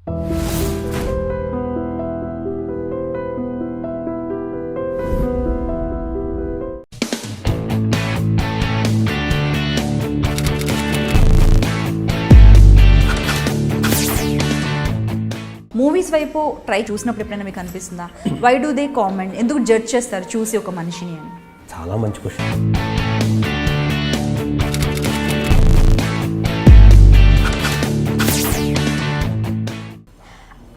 Movies వైపు try చూసినప్పుడు ఎప్పుడైనా మీకు అనిపిస్తుందా, వై డూ దే కామెంట్, ఎందుకు జడ్జ్ చేస్తారు చూసి ఒక మనిషిని అని? చాలా మంచి question.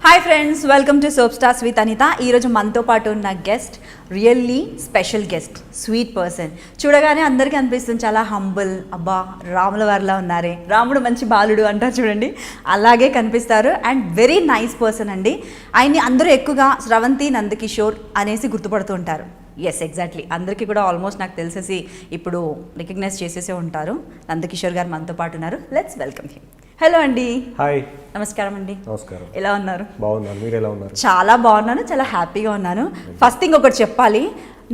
Hi friends, welcome to soap stars with Anitha. ఈరోజు మనతో పాటు ఉన్న guest really special guest, sweet person. చూడగానే అందరికీ అనిపిస్తుంది చాలా హంబుల్, అబ్బా రాముల వారిలా ఉన్నారే, రాముడు మంచి బాలుడు అంటారు చూడండి, అలాగే కనిపిస్తారు. అండ్ వెరీ నైస్ పర్సన్ అండి. ఆయన్ని అందరూ ఎక్కువగా స్రవంతి నందకిషోర్ అనేసి గుర్తుపడుతూ ఉంటారు. ఎస్, ఎగ్జాక్ట్లీ, అందరికీ కూడా ఆల్మోస్ట్ నాకు తెలిసేసి ఇప్పుడు రికగ్నైజ్ చేసేసే ఉంటారు. నందకిషోర్ గారు మనతో పాటు ఉన్నారు. Let's welcome him. హలో అండి. హాయ్. నమస్కారం అండి. నమస్కారం. ఎలా ఉన్నారు? బాగున్నాను, మీరు ఎలా ఉన్నారు? చాలా బాగున్నాను, చాలా హ్యాపీగా ఉన్నాను. ఫస్ట్ థింగ్ ఒకటి చెప్పాలి,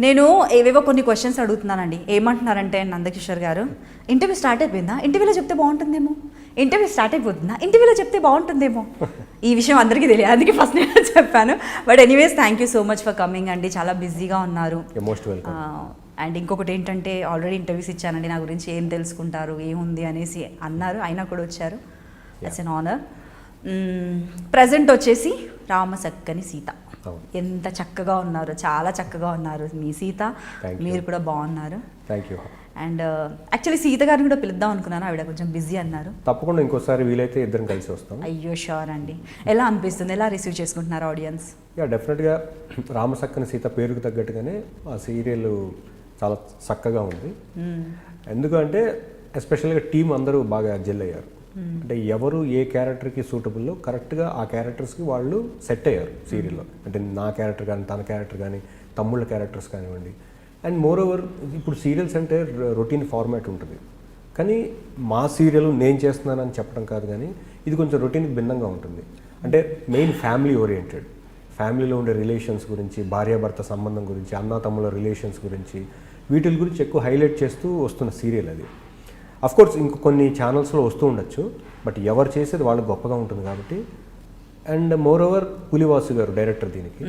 నేను ఏవేవో కొన్ని క్వశ్చన్స్ అడుగుతున్నానండి. ఏమంటున్నారంటే నందకిషోర్ గారు, ఇంటర్వ్యూ స్టార్ట్ అయిపోయిందా, ఇంటర్వ్యూలో చెప్తే బాగుంటుందేమో, ఇంటర్వ్యూ స్టార్ట్ అయిపోతుందా, ఇంటర్వ్యూలో చెప్తే బాగుంటుందేమో. ఈ విషయం అందరికీ తెలియదు, అందుకే ఫస్ట్ నేను చెప్పాను. But anyways, thank you so much for coming అండి. చాలా బిజీగా ఉన్నారు. Most welcome. అండ్ ఇంకొకటి ఏంటంటే, ఆల్రెడీ ఇంటర్వ్యూస్ ఇచ్చానండి, నా గురించి ఏం తెలుసుకుంటారు, ఏముంది అనేసి అన్నారు, అయినా కూడా వచ్చారు. It's an honour. ప్రజెంట్ వచ్చేసి రామసక్కని సీత. ఎంత చక్కగా ఉన్నారు, చాలా చక్కగా ఉన్నారు మీ సీత. మీరు కూడా బాగున్నారు. Thank you. And actually Sita గారిని కూడా పిలుద్దాం అనుకున్నాను, ఆవిడ కొంచెం బిజీ అన్నారు. తప్పకుండా ఇంకోసారి వీలైతే ఇద్దరం కలిసి వస్తాం. అయ్యో షూర్ అండి. ఎలా అనిపిస్తుంది, ఎలా రిసీవ్ చేసుకుంటున్నారు ఆడియన్స్? యా, డెఫినెట్గా రామసక్కని సీత పేరుకు తగ్గట్టుగానే ఆ సీరియల్ చాలా చక్కగా ఉంది. ఎందుకంటే ఎస్పెషల్గా టీం అందరూ బాగా జెల్ అయ్యారు. అంటే ఎవరు ఏ క్యారెక్టర్కి సూటబుల్లో కరెక్ట్గా ఆ క్యారెక్టర్స్కి వాళ్ళు సెట్ అయ్యారు సీరియల్లో. అంటే నా క్యారెక్టర్ కానీ, తన క్యారెక్టర్ కానీ, తమ్ముళ్ళ క్యారెక్టర్స్ కానివ్వండి. అండ్ మోర్ ఓవర్, ఇప్పుడు సీరియల్స్ అంటే రొటీన్ ఫార్మాట్ ఉంటుంది, కానీ మా సీరియల్ నేను చేస్తున్నానని చెప్పడం కాదు, కానీ ఇది కొంచెం రొటీన్కి భిన్నంగా ఉంటుంది. అంటే మెయిన్ ఫ్యామిలీ ఓరియంటెడ్, ఫ్యామిలీలో ఉండే రిలేషన్స్ గురించి, భార్యాభర్త సంబంధం గురించి, అన్నా తమ్ముళ్ళ రిలేషన్స్ గురించి, వీటి గురించి ఎక్కువ హైలైట్ చేస్తూ వస్తున్న సీరియల్ అది. అఫ్కోర్స్ ఇంకో కొన్ని ఛానల్స్లో వస్తూ ఉండొచ్చు, బట్ ఎవరు చేసేది వాళ్ళు గొప్పగా ఉంటుంది కాబట్టి. అండ్ మోర్ ఓవర్ పులివాసు గారు డైరెక్టర్ దీనికి,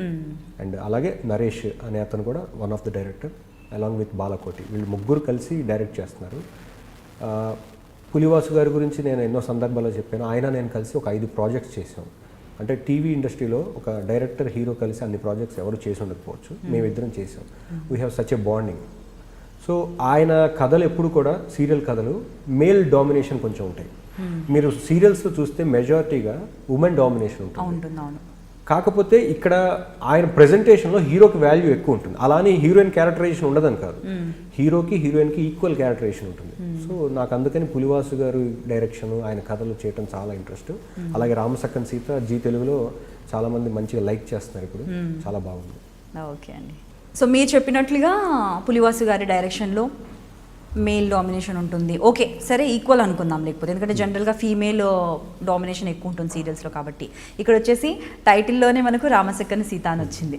అండ్ అలాగే నరేష్ అనే అతను కూడా one of the director, along with Balakoti. వీళ్ళు ముగ్గురు కలిసి డైరెక్ట్ చేస్తున్నారు. పులివాసు గారి గురించి నేను ఎన్నో సందర్భాల్లో చెప్పాను. ఆయన నేను కలిసి ఒక 5 ప్రాజెక్ట్స్ చేసాం. అంటే టీవీ ఇండస్ట్రీలో ఒక డైరెక్టర్ హీరో కలిసి అన్ని ప్రాజెక్ట్స్ ఎవరు చేసి ఉండకపోవచ్చు, మేమిద్దరం చేసాం. We have such a bonding. So ఆయన కథలు ఎప్పుడు కూడా, సీరియల్ కథలు మేల్ డామినేషన్ కొంచెం ఉంటాయి. మీరు సీరియల్స్లో చూస్తే మెజారిటీగా ఉమెన్ డామినేషన్ ఉంటుంది. కాకపోతే ఇక్కడ ఆయన ప్రెజెంటేషన్లో హీరోకి వాల్యూ ఎక్కువ ఉంటుంది. అలానే హీరోయిన్ క్యారెక్టరైజేషన్ ఉండదని కాదు, హీరోకి హీరోయిన్కి ఈక్వల్ క్యారెక్టరైజేషన్ ఉంటుంది. సో నాకు అందుకని పులివాసు గారు డైరెక్షన్, ఆయన కథలు చేయడం చాలా ఇంట్రెస్ట్. అలాగే రామసక్కన్ సీత జీ తెలుగులో చాలామంది మంచిగా లైక్ చేస్తున్నారు ఇప్పుడు, చాలా బాగుంది. ఓకే అండి. సో మీరు చెప్పినట్లుగా పులివాసు గారి డైరెక్షన్లో మేల్ డామినేషన్ ఉంటుంది. ఓకే, సరే, ఈక్వల్ అనుకుందాం, లేకపోతే ఎందుకంటే జనరల్గా ఫీమేల్ డామినేషన్ ఎక్కువ ఉంటుంది సీరియల్స్లో కాబట్టి. ఇక్కడ వచ్చేసి టైటిల్లోనే మనకు రామసక్కని సీత అని వచ్చింది.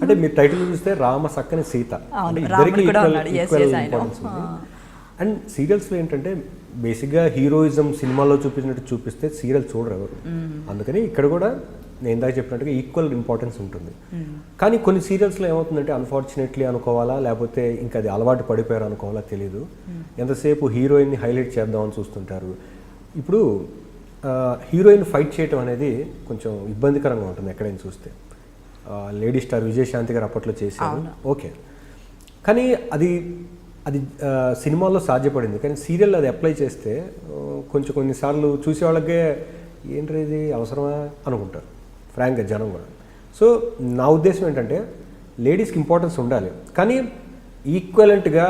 అంటే మీరు టైటిల్ చూస్తే రామసక్కని సీత, అండ్ సీరియల్స్లో ఏంటంటే బేసిక్గా హీరోయిజం సినిమాలో చూపించినట్టు చూపిస్తే సీరియల్ చూడరు ఎవరు. అందుకని ఇక్కడ కూడా నేను ఇందాక చెప్పినట్టుగా ఈక్వల్ ఇంపార్టెన్స్ ఉంటుంది. కానీ కొన్ని సీరియల్స్లో ఏమవుతుందంటే, అన్ఫార్చునేట్లీ అనుకోవాలా, లేకపోతే ఇంకా అది అలవాటు పడిపోయారు అనుకోవాలా తెలియదు, ఎంతసేపు హీరోయిన్ని హైలైట్ చేద్దామని చూస్తుంటారు. ఇప్పుడు హీరోయిన్ ఫైట్ చేయటం అనేది కొంచెం ఇబ్బందికరంగా ఉంటుంది ఎక్కడైనా చూస్తే. లేడీ స్టార్ విజయశాంతి గారు అప్పట్లో చేశారు, ఓకే, కానీ అది సినిమాల్లో సాధ్యపడింది. కానీ సీరియల్ అది అప్లై చేస్తే కొన్నిసార్లు చూసేవాళ్ళకే ఏంటి ఇది అవసరమా అనుకుంటారు, ఫ్రాంక్గా జనం కూడా. సో నా ఉద్దేశం ఏంటంటే, లేడీస్కి ఇంపార్టెన్స్ ఉండాలి, కానీ ఈక్వలెంట్గా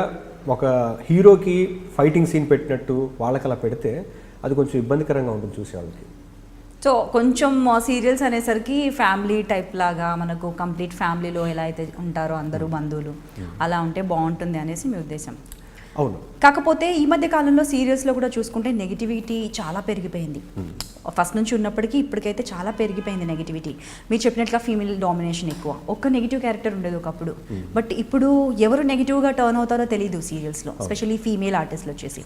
ఒక హీరోకి ఫైటింగ్ సీన్ పెట్టినట్టు వాళ్ళకి అలా పెడితే అది కొంచెం ఇబ్బందికరంగా ఉంటుంది చూసేవాళ్ళకి. సో కొంచెం సీరియల్స్ అనేసరికి ఫ్యామిలీ టైప్ లాగా, మనకు కంప్లీట్ ఫ్యామిలీలో ఎలా అయితే ఉంటారో అందరూ బంధువులు, అలా ఉంటే బాగుంటుంది అనేసి మీ ఉద్దేశం. అవును. కాకపోతే ఈ మధ్య కాలంలో సీరియల్స్లో కూడా చూసుకుంటే నెగిటివిటీ చాలా పెరిగిపోయింది. ఫస్ట్ నుంచి ఉన్నప్పటికీ ఇప్పటికైతే చాలా పెరిగిపోయింది నెగిటివిటీ. మీరు చెప్పినట్లుగా ఫీమేల్ డామినేషన్ ఎక్కువ, ఒక్క నెగిటివ్ క్యారెక్టర్ ఉండేది ఒకప్పుడు. బట్ ఇప్పుడు ఎవరు నెగిటివ్గా టర్న్ అవుతారో తెలియదు సీరియల్స్లో, ఎస్పెషల్లీ ఫీమేల్ ఆర్టిస్టులు వచ్చేసి.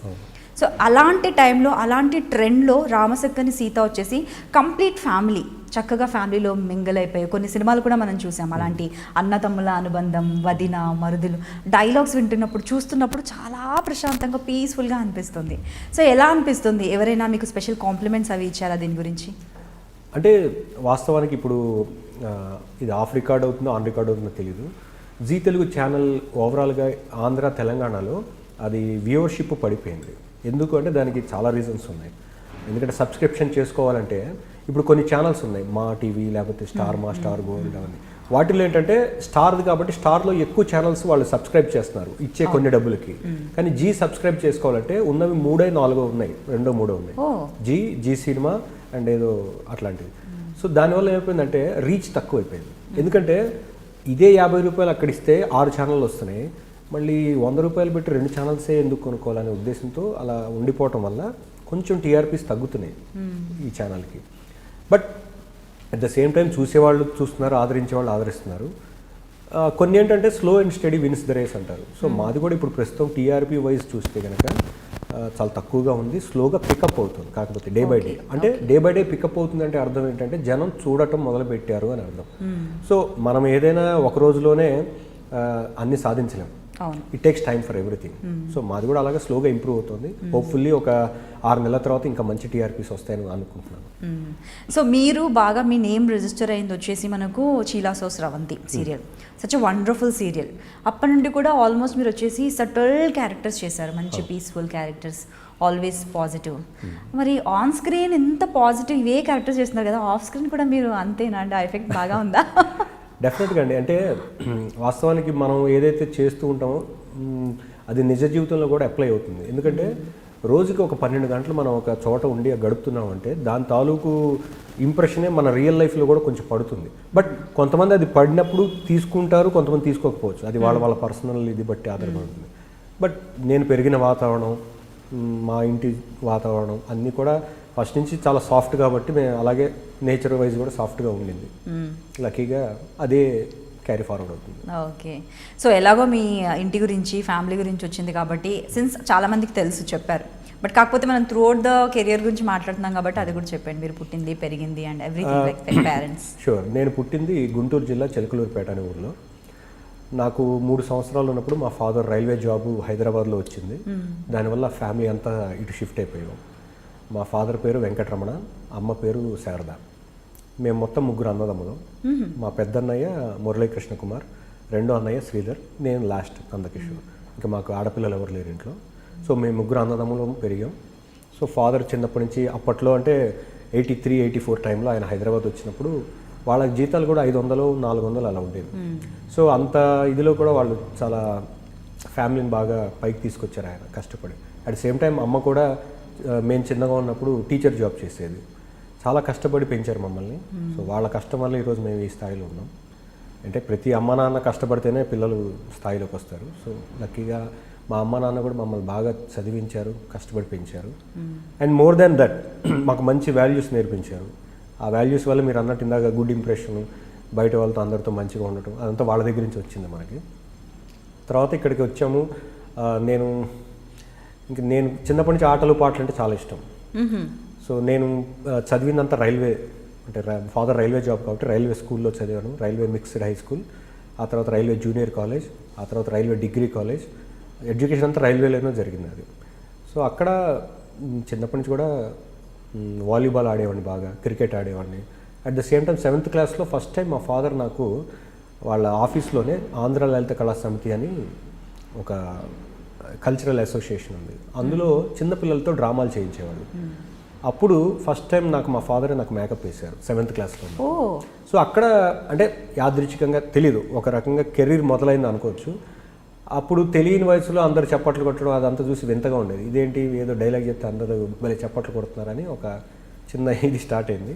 సో అలాంటి టైంలో, అలాంటి ట్రెండ్లో రామసక్కని సీత వచ్చేసి కంప్లీట్ ఫ్యామిలీ, చక్కగా ఫ్యామిలీలో మింగిల్ అయిపోయి కొన్ని సినిమాలు కూడా మనం చూసాం అలాంటి అన్నతమ్ముల అనుబంధం, వదిన, మరుదులు, డైలాగ్స్ వింటున్నప్పుడు చూస్తున్నప్పుడు చాలా ప్రశాంతంగా పీస్ఫుల్గా అనిపిస్తుంది. సో ఎలా అనిపిస్తుంది? ఎవరైనా మీకు స్పెషల్ కాంప్లిమెంట్స్ అవి ఇచ్చారా దీని గురించి? అంటే వాస్తవానికి ఇప్పుడు ఇది ఆఫ్ రికార్డ్ అవుతుందో ఆన్ రికార్డ్ అవుతుందో తెలీదు. జీ తెలుగు ఛానల్ ఓవరాల్గా ఆంధ్ర తెలంగాణలో అది వ్యూవర్షిప్ పడిపోయింది. ఎందుకు అంటే దానికి చాలా రీజన్స్ ఉన్నాయి. ఎందుకంటే సబ్స్క్రిప్షన్ చేసుకోవాలంటే ఇప్పుడు కొన్ని ఛానల్స్ ఉన్నాయి, మా టీవీ లేకపోతే స్టార్ మా, స్టార్ గోల్డ్ అవన్నీ. వాటిలో ఏంటంటే స్టార్ది కాబట్టి స్టార్లో ఎక్కువ ఛానల్స్ వాళ్ళు సబ్స్క్రైబ్ చేస్తున్నారు ఇచ్చే కొన్ని డబ్బులకి. కానీ జీ సబ్స్క్రైబ్ చేసుకోవాలంటే ఉన్నవి 3-4 ఉన్నాయి, 2-3 ఉన్నాయి. జీ సినిమా అండ్ ఏదో అట్లాంటివి. సో దానివల్ల ఏమైపోయిందంటే రీచ్ తక్కువ అయిపోయింది. ఎందుకంటే ఇదే 50 రూపాయలు అక్కడ ఇస్తే 6 ఛానళ్ళు వస్తున్నాయి, మళ్ళీ 100 రూపాయలు పెట్టి 2 ఛానల్సే ఎందుకు కొనుక్కోవాలనే ఉద్దేశంతో అలా ఉండిపోవటం వల్ల కొంచెం టీఆర్పీస్ తగ్గుతున్నాయి ఈ ఛానల్కి. But at the same time చూసేవాళ్ళు చూస్తున్నారు, ఆదరించే వాళ్ళు ఆదరిస్తున్నారు. కొన్ని ఏంటంటే slow and steady wins the race అంటారు. సో మాది కూడా ఇప్పుడు ప్రస్తుతం టీఆర్పీ వైజ్ చూస్తే కనుక చాలా తక్కువగా ఉంది, స్లోగా పికప్ అవుతుంది. కాకపోతే డే బై డే, అంటే డే బై డే పికప్ అవుతుంది అంటే అర్థం ఏంటంటే జనం చూడటం మొదలు పెట్టారు అని అర్థం. సో మనం ఏదైనా ఒక రోజులోనే అన్ని సాధించలేం. It takes time for everything. So మాది కూడా అలాగే స్లోగా ఇంప్రూవ్ అవుతుంది. హోప్ఫుల్లీ ఒక 6 నెలల తర్వాత ఇంకా మంచి టీఆర్పీస్ వస్తాయని అనుకుంటున్నాను. సో మీరు బాగా మీ నేమ్ రిజిస్టర్ అయింది వచ్చేసి మనకు చీలాసో స్రవంతి సీరియల్, సచ్ వండర్ఫుల్ సీరియల్. అప్పటి నుండి కూడా ఆల్మోస్ట్ మీరు వచ్చేసి సటల్ క్యారెక్టర్స్ చేశారు, మంచి పీస్ఫుల్ క్యారెక్టర్స్, ఆల్వేస్ పాజిటివ్. మరి ఆన్ స్క్రీన్ ఎంత పాజిటివ్ ఇవే క్యారెక్టర్స్ చేస్తున్నారు కదా, ఆఫ్ స్క్రీన్ కూడా మీరు అంతేనా అండి? ఆ ఎఫెక్ట్ బాగా ఉందా? డెఫినెట్గా అండి. అంటే వాస్తవానికి మనం ఏదైతే చేస్తూ ఉంటామో అది నిజ జీవితంలో కూడా అప్లై అవుతుంది. ఎందుకంటే రోజుకి ఒక 12 గంటలు మనం ఒక చోట ఉండి గడుపుతున్నామంటే దాని తాలూకు ఇంప్రెషనే మన రియల్ లైఫ్లో కూడా కొంచెం పడుతుంది. బట్ కొంతమంది అది పడినప్పుడు తీసుకుంటారు, కొంతమంది తీసుకోకపోవచ్చు. అది వాళ్ళ పర్సనల్ ఇది బట్టి ఆధారపడుతుంది. బట్ నేను పెరిగిన వాతావరణం, మా ఇంటి వాతావరణం అన్నీ కూడా ఫస్ట్ నుంచి చాలా సాఫ్ట్ కాబట్టి మేము అలాగే నేచర్ వైజ్ కూడా సాఫ్ట్గా ఉండింది. లక్కీగా అదే క్యారీ ఫార్వర్డ్ అవుతుంది. ఓకే. సో ఎలాగో మీ ఇంటి గురించి, ఫ్యామిలీ గురించి వచ్చింది కాబట్టి సిన్స్ చాలామందికి తెలుసు చెప్పారు, బట్ కాకపోతే మనం త్రూఅవుట్ ద కెరియర్ గురించి మాట్లాడుతున్నాం కాబట్టి అది కూడా చెప్పండి, మీరు పుట్టింది పెరిగింది and everything like parents. Sure. నేను పుట్టింది గుంటూరు జిల్లా చిలకలూరుపేట అనే ఊరిలో. నాకు 3 సంవత్సరాలు ఉన్నప్పుడు మా ఫాదర్ రైల్వే జాబు హైదరాబాద్లో వచ్చింది. దానివల్ల ఫ్యామిలీ అంతా ఇటు షిఫ్ట్ అయిపోయాం. మా ఫాదర్ పేరు వెంకటరమణ, అమ్మ పేరు శారద. మేము మొత్తం 3 అన్నదమ్ములు. మా పెద్దన్నయ్య మురళీకృష్ణ కుమార్, రెండో అన్నయ్య శ్రీధర్, నేను లాస్ట్ నందకిషోర్. ఇంకా మాకు ఆడపిల్లలు ఎవరు లేరు ఇంట్లో. సో మేము 3 అన్నదమ్ములు పెరిగాం. సో ఫాదర్ చిన్నప్పటి నుంచి అప్పట్లో అంటే 83-84 టైంలో ఆయన హైదరాబాద్ వచ్చినప్పుడు వాళ్ళ జీతాలు కూడా 500-400 అలా ఉండేవి. సో అంత ఇదిలో కూడా వాళ్ళు చాలా ఫ్యామిలీని బాగా పైకి తీసుకొచ్చారు ఆయన కష్టపడి. అట్ ద సేమ్ టైం అమ్మ కూడా మేము చిన్నగా ఉన్నప్పుడు టీచర్ జాబ్ చేసేది. చాలా కష్టపడి పెంచారు మమ్మల్ని. సో వాళ్ళ కష్టం వల్ల ఈరోజు మేము ఈ స్థాయిలో ఉన్నాం. అంటే ప్రతి అమ్మ నాన్న కష్టపడితేనే పిల్లలు స్థాయిలోకి వస్తారు. సో లక్కీగా మా అమ్మ నాన్న కూడా మమ్మల్ని బాగా చదివించారు, కష్టపడి పెంచారు. అండ్ మోర్ దాన్ దట్ మాకు మంచి వాల్యూస్ నేర్పించారు. ఆ వాల్యూస్ వల్ల మీరు అన్నట్టు ఇందాక గుడ్ ఇంప్రెషన్, బయట వాళ్ళతో అందరితో మంచిగా ఉండటం, అదంతా వాళ్ళ దగ్గర నుంచి వచ్చింది మనకి. తర్వాత ఇక్కడికి వచ్చాము. నేను చిన్నప్పటి నుంచి ఆటలు పాటలు అంటే చాలా ఇష్టం. సో నేను చదివిందంతా రైల్వే, అంటే ఫాదర్ రైల్వే జాబ్ కాబట్టి రైల్వే స్కూల్లో చదివాను, రైల్వే మిక్స్డ్ హై స్కూల్, ఆ తర్వాత రైల్వే జూనియర్ కాలేజ్, ఆ తర్వాత రైల్వే డిగ్రీ కాలేజ్. ఎడ్యుకేషన్ అంతా రైల్వేలోనే జరిగింది అది. సో అక్కడ చిన్నప్పటి నుంచి కూడా వాలీబాల్ ఆడేవాడిని, బాగా క్రికెట్ ఆడేవాడిని. At the same time 7th క్లాస్లో ఫస్ట్ టైం మా ఫాదర్ నాకు వాళ్ళ ఆఫీస్లోనే ఆంధ్ర లలిత కళా సమితి అని ఒక కల్చరల్ అసోసియేషన్ ఉంది, అందులో చిన్నపిల్లలతో డ్రామాలు చేయించేవాళ్ళు. అప్పుడు ఫస్ట్ టైం నాకు మా ఫాదరే నాకు మేకప్ వేశారు 7th క్లాస్లో. సో అక్కడ అంటే యాదృచ్ఛికంగా తెలీదు, ఒక రకంగా కెరీర్ మొదలైంది అనుకోవచ్చు. అప్పుడు తెలియని వయసులో అందరు చప్పట్లు కొట్టడం అదంతా చూసి వింతగా ఉండేది. ఇదేంటి ఏదో డైలాగ్ చెప్తే అందరూ మళ్ళీ చప్పట్లు కొడుతున్నారని ఒక చిన్న ఇది స్టార్ట్ అయింది.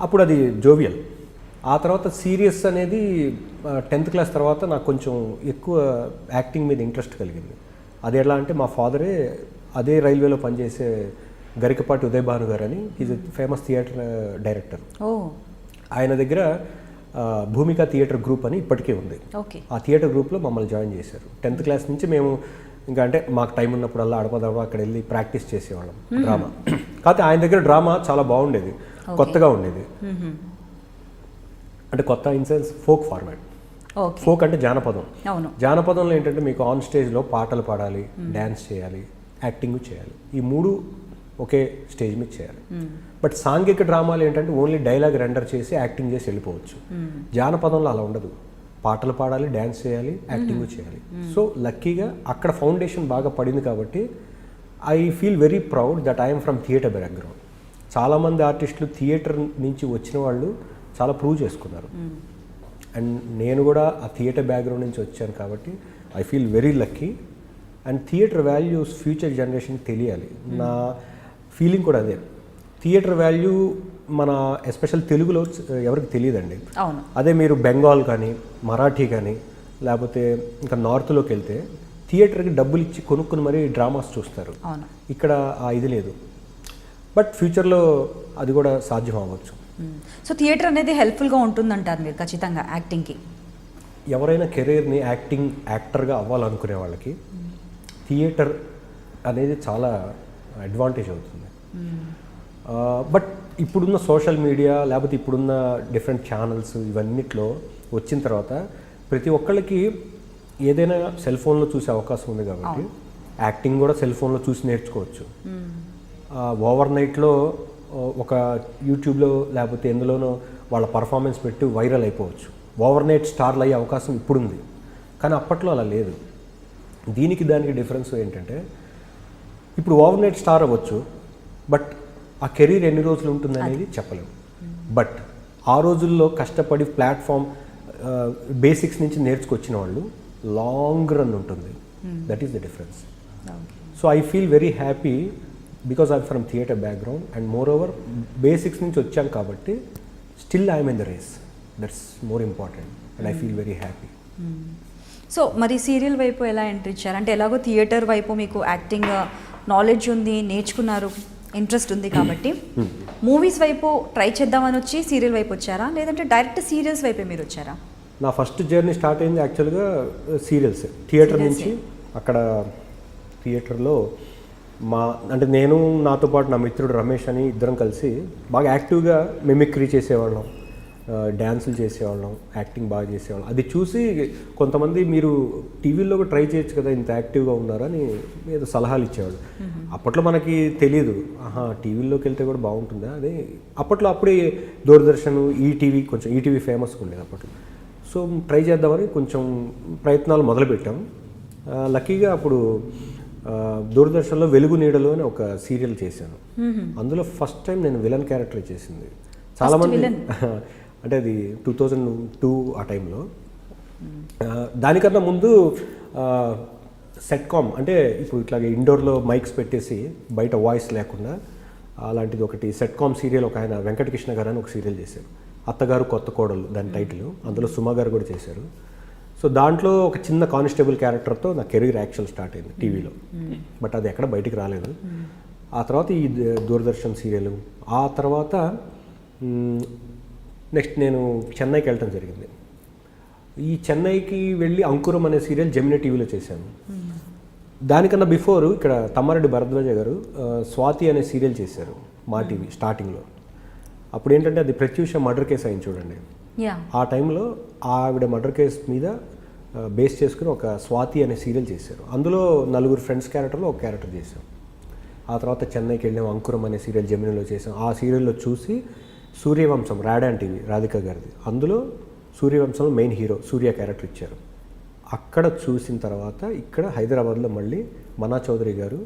అప్పుడు అది జోవియల్. ఆ తర్వాత సీరియస్ అనేది 10th క్లాస్ తర్వాత నాకు కొంచెం ఎక్కువ యాక్టింగ్ మీద ఇంట్రెస్ట్ కలిగింది. అది ఎలా అంటే మా ఫాదరే అదే రైల్వేలో పనిచేసే గరికపాటి ఉదయ్ భాను గారు అని, ఈజ్ ఫేమస్ థియేటర్ డైరెక్టర్. ఆయన దగ్గర భూమిక థియేటర్ గ్రూప్ అని ఇప్పటికే ఉంది. ఆ థియేటర్ గ్రూప్లో మమ్మల్ని జాయిన్ చేశారు. 10th క్లాస్ నుంచి మేము ఇంకా అంటే మాకు టైం ఉన్నప్పుడల్లా అడపదడప అక్కడ వెళ్ళి ప్రాక్టీస్ చేసేవాళ్ళం డ్రామా. కాకపోతే ఆయన దగ్గర డ్రామా చాలా బాగుండేది, కొత్తగా ఉండేది. అంటే కొత్త in sense folk format. Okay. Folk అంటే జానపదం. అవును. జానపదంలో ఏంటంటే మీకు ఆన్ స్టేజ్లో పాటలు పాడాలి, డ్యాన్స్ చేయాలి, యాక్టింగ్ చేయాలి. ఈ 3 ఒకే స్టేజ్ మీద చేయాలి. బట్ సాంఘిక డ్రామాలు ఏంటంటే ఓన్లీ డైలాగ్ రెండర్ చేసి యాక్టింగ్ చేసి వెళ్ళిపోవచ్చు. జానపదంలో అలా ఉండదు. పాటలు పాడాలి, డ్యాన్స్ చేయాలి, యాక్టింగ్ చేయాలి. సో లక్కీగా అక్కడ ఫౌండేషన్ బాగా పడింది కాబట్టి I feel very proud that I'm from theatre background. చాలామంది ఆర్టిస్టులు థియేటర్ నుంచి వచ్చిన వాళ్ళు చాలా ప్రూవ్ చేసుకున్నారు. అండ్ నేను కూడా ఆ థియేటర్ బ్యాక్గ్రౌండ్ నుంచి వచ్చాను కాబట్టి I feel very lucky. And theatre values future జనరేషన్కి తెలియాలి. నా ఫీలింగ్ కూడా అదే. థియేటర్ వాల్యూ మన ఎస్పెషల్ తెలుగులో ఎవరికి తెలియదండి. అవును. అదే మీరు బెంగాల్ కానీ మరాఠీ కానీ లేకపోతే ఇంకా నార్త్లోకి వెళ్తే థియేటర్కి డబ్బులు ఇచ్చి కొనుక్కుని మరీ డ్రామాస్ చూస్తారు. అవును. ఇక్కడ ఆ ఇది లేదు. బట్ ఫ్యూచర్లో అది కూడా సాధ్యం అవ్వచ్చు. సో థియేటర్ అనేది హెల్ప్ఫుల్గా ఉంటుందంటారు మీరు ఖచ్చితంగా యాక్టింగ్కి? ఎవరైనా కెరీర్ని యాక్టర్గా అవ్వాలనుకునే వాళ్ళకి థియేటర్ అనేది చాలా అడ్వాంటేజ్ అవుతుంది. బట్ ఇప్పుడున్న సోషల్ మీడియా లేకపోతే ఇప్పుడున్న డిఫరెంట్ ఛానల్స్ ఇవన్నిట్లో వచ్చిన తర్వాత ప్రతి ఒక్కళ్ళకి ఏదైనా సెల్ ఫోన్లో చూసే అవకాశం ఉంది కాబట్టి యాక్టింగ్ కూడా సెల్ ఫోన్లో చూసి నేర్చుకోవచ్చు. ఓవర్ నైట్లో ఒక యూట్యూబ్లో లేకపోతే ఎందులోనో వాళ్ళ పర్ఫార్మెన్స్ పెట్టి వైరల్ అయిపోవచ్చు. ఓవర్ నైట్ స్టార్లు అయ్యే అవకాశం ఇప్పుడుంది. కానీ అప్పట్లో అలా లేదు. దీనికి దానికి డిఫరెన్స్ ఏంటంటే ఇప్పుడు ఓవర్ నైట్ స్టార్ అవ్వచ్చు, బట్ ఆ కెరీర్ ఎన్ని రోజులు ఉంటుంది అనేది చెప్పలేము. బట్ ఆ రోజుల్లో కష్టపడి ప్లాట్ఫామ్ బేసిక్స్ నుంచి నేర్చుకొచ్చిన వాళ్ళు లాంగ్ రన్ ఉంటుంది. That is the difference. So I feel very happy because I'm from theatre background and more over basics నుంచి వచ్చాం కాబట్టి still I'm in the race. That's more important and I feel very happy. So మరి serial వైపు ఎలా entry ఇచ్చారు? అంటే ఎలాగో theatre వైపు మీకు యాక్టింగ్ నాలెడ్జ్ ఉంది, నేర్చుకున్నారు, ఇంట్రెస్ట్ ఉంది కాబట్టి మూవీస్ వైపు ట్రై చేద్దామని వచ్చి సీరియల్ వైపు వచ్చారా, లేదంటే డైరెక్ట్ సీరియల్స్ వైపే మీరు వచ్చారా? నా ఫస్ట్ జర్నీ స్టార్ట్ అయింది యాక్చువల్గా సీరియల్స్. థియేటర్ నుంచి అక్కడ థియేటర్లో అంటే నేను నాతో పాటు నా మిత్రుడు రమేష్ అని ఇద్దరం కలిసి బాగా యాక్టివ్గా మిమిక్రీ చేసేవాళ్ళం, డ్యాన్సులు చేసేవాళ్ళం, యాక్టింగ్ బాగా చేసేవాళ్ళం. అది చూసి కొంతమంది మీరు టీవీలో కూడా ట్రై చేయొచ్చు కదా, ఇంత యాక్టివ్గా ఉన్నారని ఏదో సలహాలు ఇచ్చేవాళ్ళు. అప్పట్లో మనకి తెలియదు, టీవీలోకి వెళ్తే కూడా బాగుంటుందా అది. అప్పుడే దూరదర్శన్, ఈటీవీ, కొంచెం ఈటీవీ ఫేమస్గా ఉండేది అప్పట్లో. సో ట్రై చేద్దామని కొంచెం ప్రయత్నాలు మొదలుపెట్టాం. లక్కీగా అప్పుడు దూరదర్శన్లో వెలుగు నీడలు అని ఒక సీరియల్ చేశాను. అందులో ఫస్ట్ టైం నేను విలన్ క్యారెక్టర్ చేసింది. చాలామంది అంటే అది 2002 ఆ టైంలో. దానికన్నా ముందు సెట్కామ్ అంటే ఇప్పుడు ఇట్లాగే ఇండోర్లో మైక్స్ పెట్టేసి బయట వాయిస్ లేకుండా అలాంటిది ఒకటి సెట్కామ్ సీరియల్ ఒక ఆయన వెంకటకృష్ణ గారు అని ఒక సీరియల్ చేశారు. అత్తగారు కొత్త కోడలు దాని టైటిల్. అందులో సుమా గారు కూడా చేశారు. సో దాంట్లో ఒక చిన్న కానిస్టేబుల్ క్యారెక్టర్తో నా కెరీర్ యాక్చువల్ స్టార్ట్ అయింది టీవీలో. బట్ అది ఎక్కడ బయటికి రాలేదు. ఆ తర్వాత ఈ దూరదర్శన్ సీరియల్. ఆ తర్వాత నెక్స్ట్ నేను చెన్నైకి వెళ్ళటం జరిగింది. ఈ చెన్నైకి వెళ్ళి అంకురం అనే సీరియల్ జెమినీ టీవీలో చేశాను. దానికన్నా బిఫోర్ ఇక్కడ తమ్మారెడ్డి భరద్వాజ గారు స్వాతి అనే సీరియల్ చేశారు మా టీవీ స్టార్టింగ్లో. అప్పుడు ఏంటంటే అది ప్రత్యూష మర్డర్ కేసు అయింది చూడండి. ఆ టైంలో ఆవిడ మర్డర్ కేసు మీద బేస్ చేసుకుని ఒక స్వాతి అనే సీరియల్ చేశారు. అందులో 4 ఫ్రెండ్స్ క్యారెక్టర్లో ఒక క్యారెక్టర్ చేశాం. ఆ తర్వాత చెన్నైకి వెళ్ళాం, అంకురం అనే సీరియల్ జెమినీలో చేసాం. ఆ సీరియల్లో చూసి సూర్యవంశం రాడాన్ టీవీ రాధిక గారిది, అందులో సూర్యవంశంలో మెయిన్ హీరో సూర్య క్యారెక్టర్ ఇచ్చారు. అక్కడ చూసిన తర్వాత ఇక్కడ హైదరాబాద్లో మళ్ళీ మనా చౌదరి గారు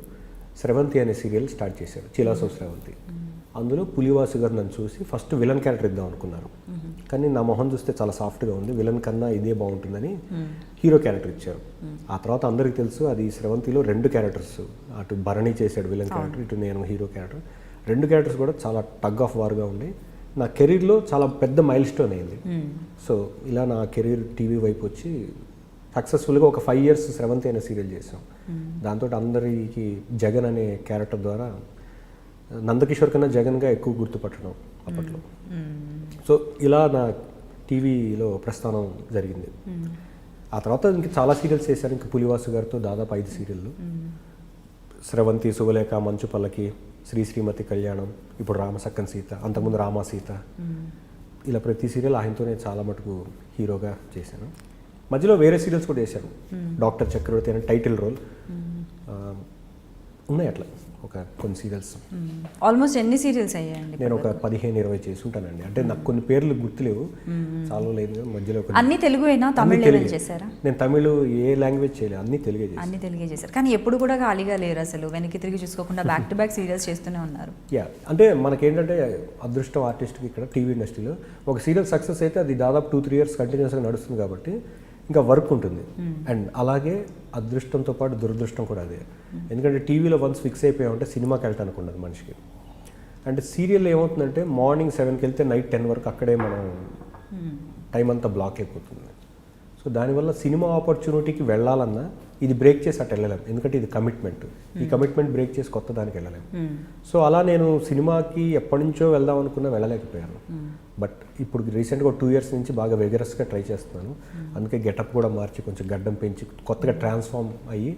స్రవంతి అనే సీరియల్ స్టార్ట్ చేశారు, చిలాసో స్రవంతి. అందులో పులివాసు గారు నన్ను చూసి ఫస్ట్ విలన్ క్యారెక్టర్ ఇద్దాం అనుకున్నారు. కానీ నా మొహం చూస్తే చాలా సాఫ్ట్గా ఉంది, విలన్ కన్నా ఇదే బాగుంటుందని హీరో క్యారెక్టర్ ఇచ్చారు. ఆ తర్వాత అందరికీ తెలుసు అది స్రవంతిలో 2 క్యారెక్టర్స్, అటు భరణి చేశాడు విలన్ క్యారెక్టర్, ఇటు నేను హీరో క్యారెక్టర్. 2 క్యారెక్టర్స్ కూడా చాలా టగ్ ఆఫ్ వార్గా ఉండి నా కెరీర్లో చాలా పెద్ద మైల్ స్టోన్ అయింది. సో ఇలా నా కెరీర్ టీవీ వైపు వచ్చి సక్సెస్ఫుల్గా ఒక 5 years స్రవంతి అనే సీరియల్ చేసాం. దాంతో అందరికీ జగన్ అనే క్యారెక్టర్ ద్వారా నందకిషోర్ కన్నా జగన్గా ఎక్కువ గుర్తుపట్టడం అప్పట్లో. సో ఇలా నా టీవీలో ప్రస్థానం జరిగింది. ఆ తర్వాత ఇంక చాలా సీరియల్స్ చేశాను. ఇంక పులివాసు గారితో దాదాపు 5 సీరియళ్ళు, స్రవంతి, శుభలేఖ, మంచు పల్లకి, శ్రీ శ్రీమతి కళ్యాణం, ఇప్పుడు రామసక్కన్ సీత, అంతకుముందు రామా సీత, ఇలా ప్రతి సీరియల్ ఆయనతోనే చాలా మటుకు హీరోగా చేశాను. మధ్యలో వేరే సీరియల్స్ కూడా చేశాను. డాక్టర్ చక్రవర్తి అనే టైటిల్ రోల్ ఉన్నాయి. అట్లా ఒక కొన్ని సీరియల్స్. ఆల్మోస్ట్ ఎన్ని సీరియల్స్ అయ్యాయండి? నేను ఒక 15-20 చేసి ఉంటానండి. అంటే నాకు కొన్ని పేర్లు గుర్తులేవు, చాలా లేదు. మధ్యలో అన్ని తెలుగునా, తమిళ చేశారా? నేను తమిళ్ ఏ లాంగ్వేజ్ చేయలేదు, అన్ని తెలుగే చేశాను. అన్ని తెలుగే చేశారు. కానీ ఎప్పుడు కూడా ఖాళీగా లేరు అసలు, వెనక్కి తిరిగి చూసుకోకుండా బ్యాక్ టు బ్యాక్ సీరియల్స్ చేస్తూనే ఉన్నారు. యా, అంటే మనకేంటంటే అదృష్టం ఆర్టిస్ట్కి ఇక్కడ టీవీ ఇండస్ట్రీలో ఒక సీరియల్ సక్సెస్ అయితే అది దాదాపు 2-3 ఇయర్స్ కంటిన్యూస్గా నడుస్తుంది కాబట్టి ఇంకా వర్క్ ఉంటుంది. అండ్ అలాగే అదృష్టంతో పాటు దురదృష్టం కూడా అదే. ఎందుకంటే టీవీలో వన్స్ ఫిక్స్ అయిపోయామంటే సినిమాకి వెళ్ళటానికి ఉండదు మనిషికి. అంటే సీరియల్ ఏమవుతుందంటే మార్నింగ్ 7కి వెళ్తే నైట్ 10 వరకు అక్కడే మనం టైం అంతా బ్లాక్ అయిపోతుంది. సో దానివల్ల సినిమా ఆపర్చునిటీకి వెళ్ళాలన్నా ఇది బ్రేక్ చేసి అటు వెళ్ళలేం, ఎందుకంటే ఇది కమిట్మెంట్. ఈ కమిట్మెంట్ బ్రేక్ చేసి కొత్త దానికి వెళ్ళలేం. సో అలా నేను సినిమాకి ఎప్పటి నుంచో వెళ్దాం అనుకున్నా వెళ్ళలేకపోయాను. బట్ ఇప్పుడు రీసెంట్గా 2 ఇయర్స్ నుంచి బాగా వెగరస్గా ట్రై చేస్తున్నాను. అందుకే గెటప్ కూడా మార్చి కొంచెం గడ్డం పెంచి కొత్తగా ట్రాన్స్ఫార్మ్ అయ్యి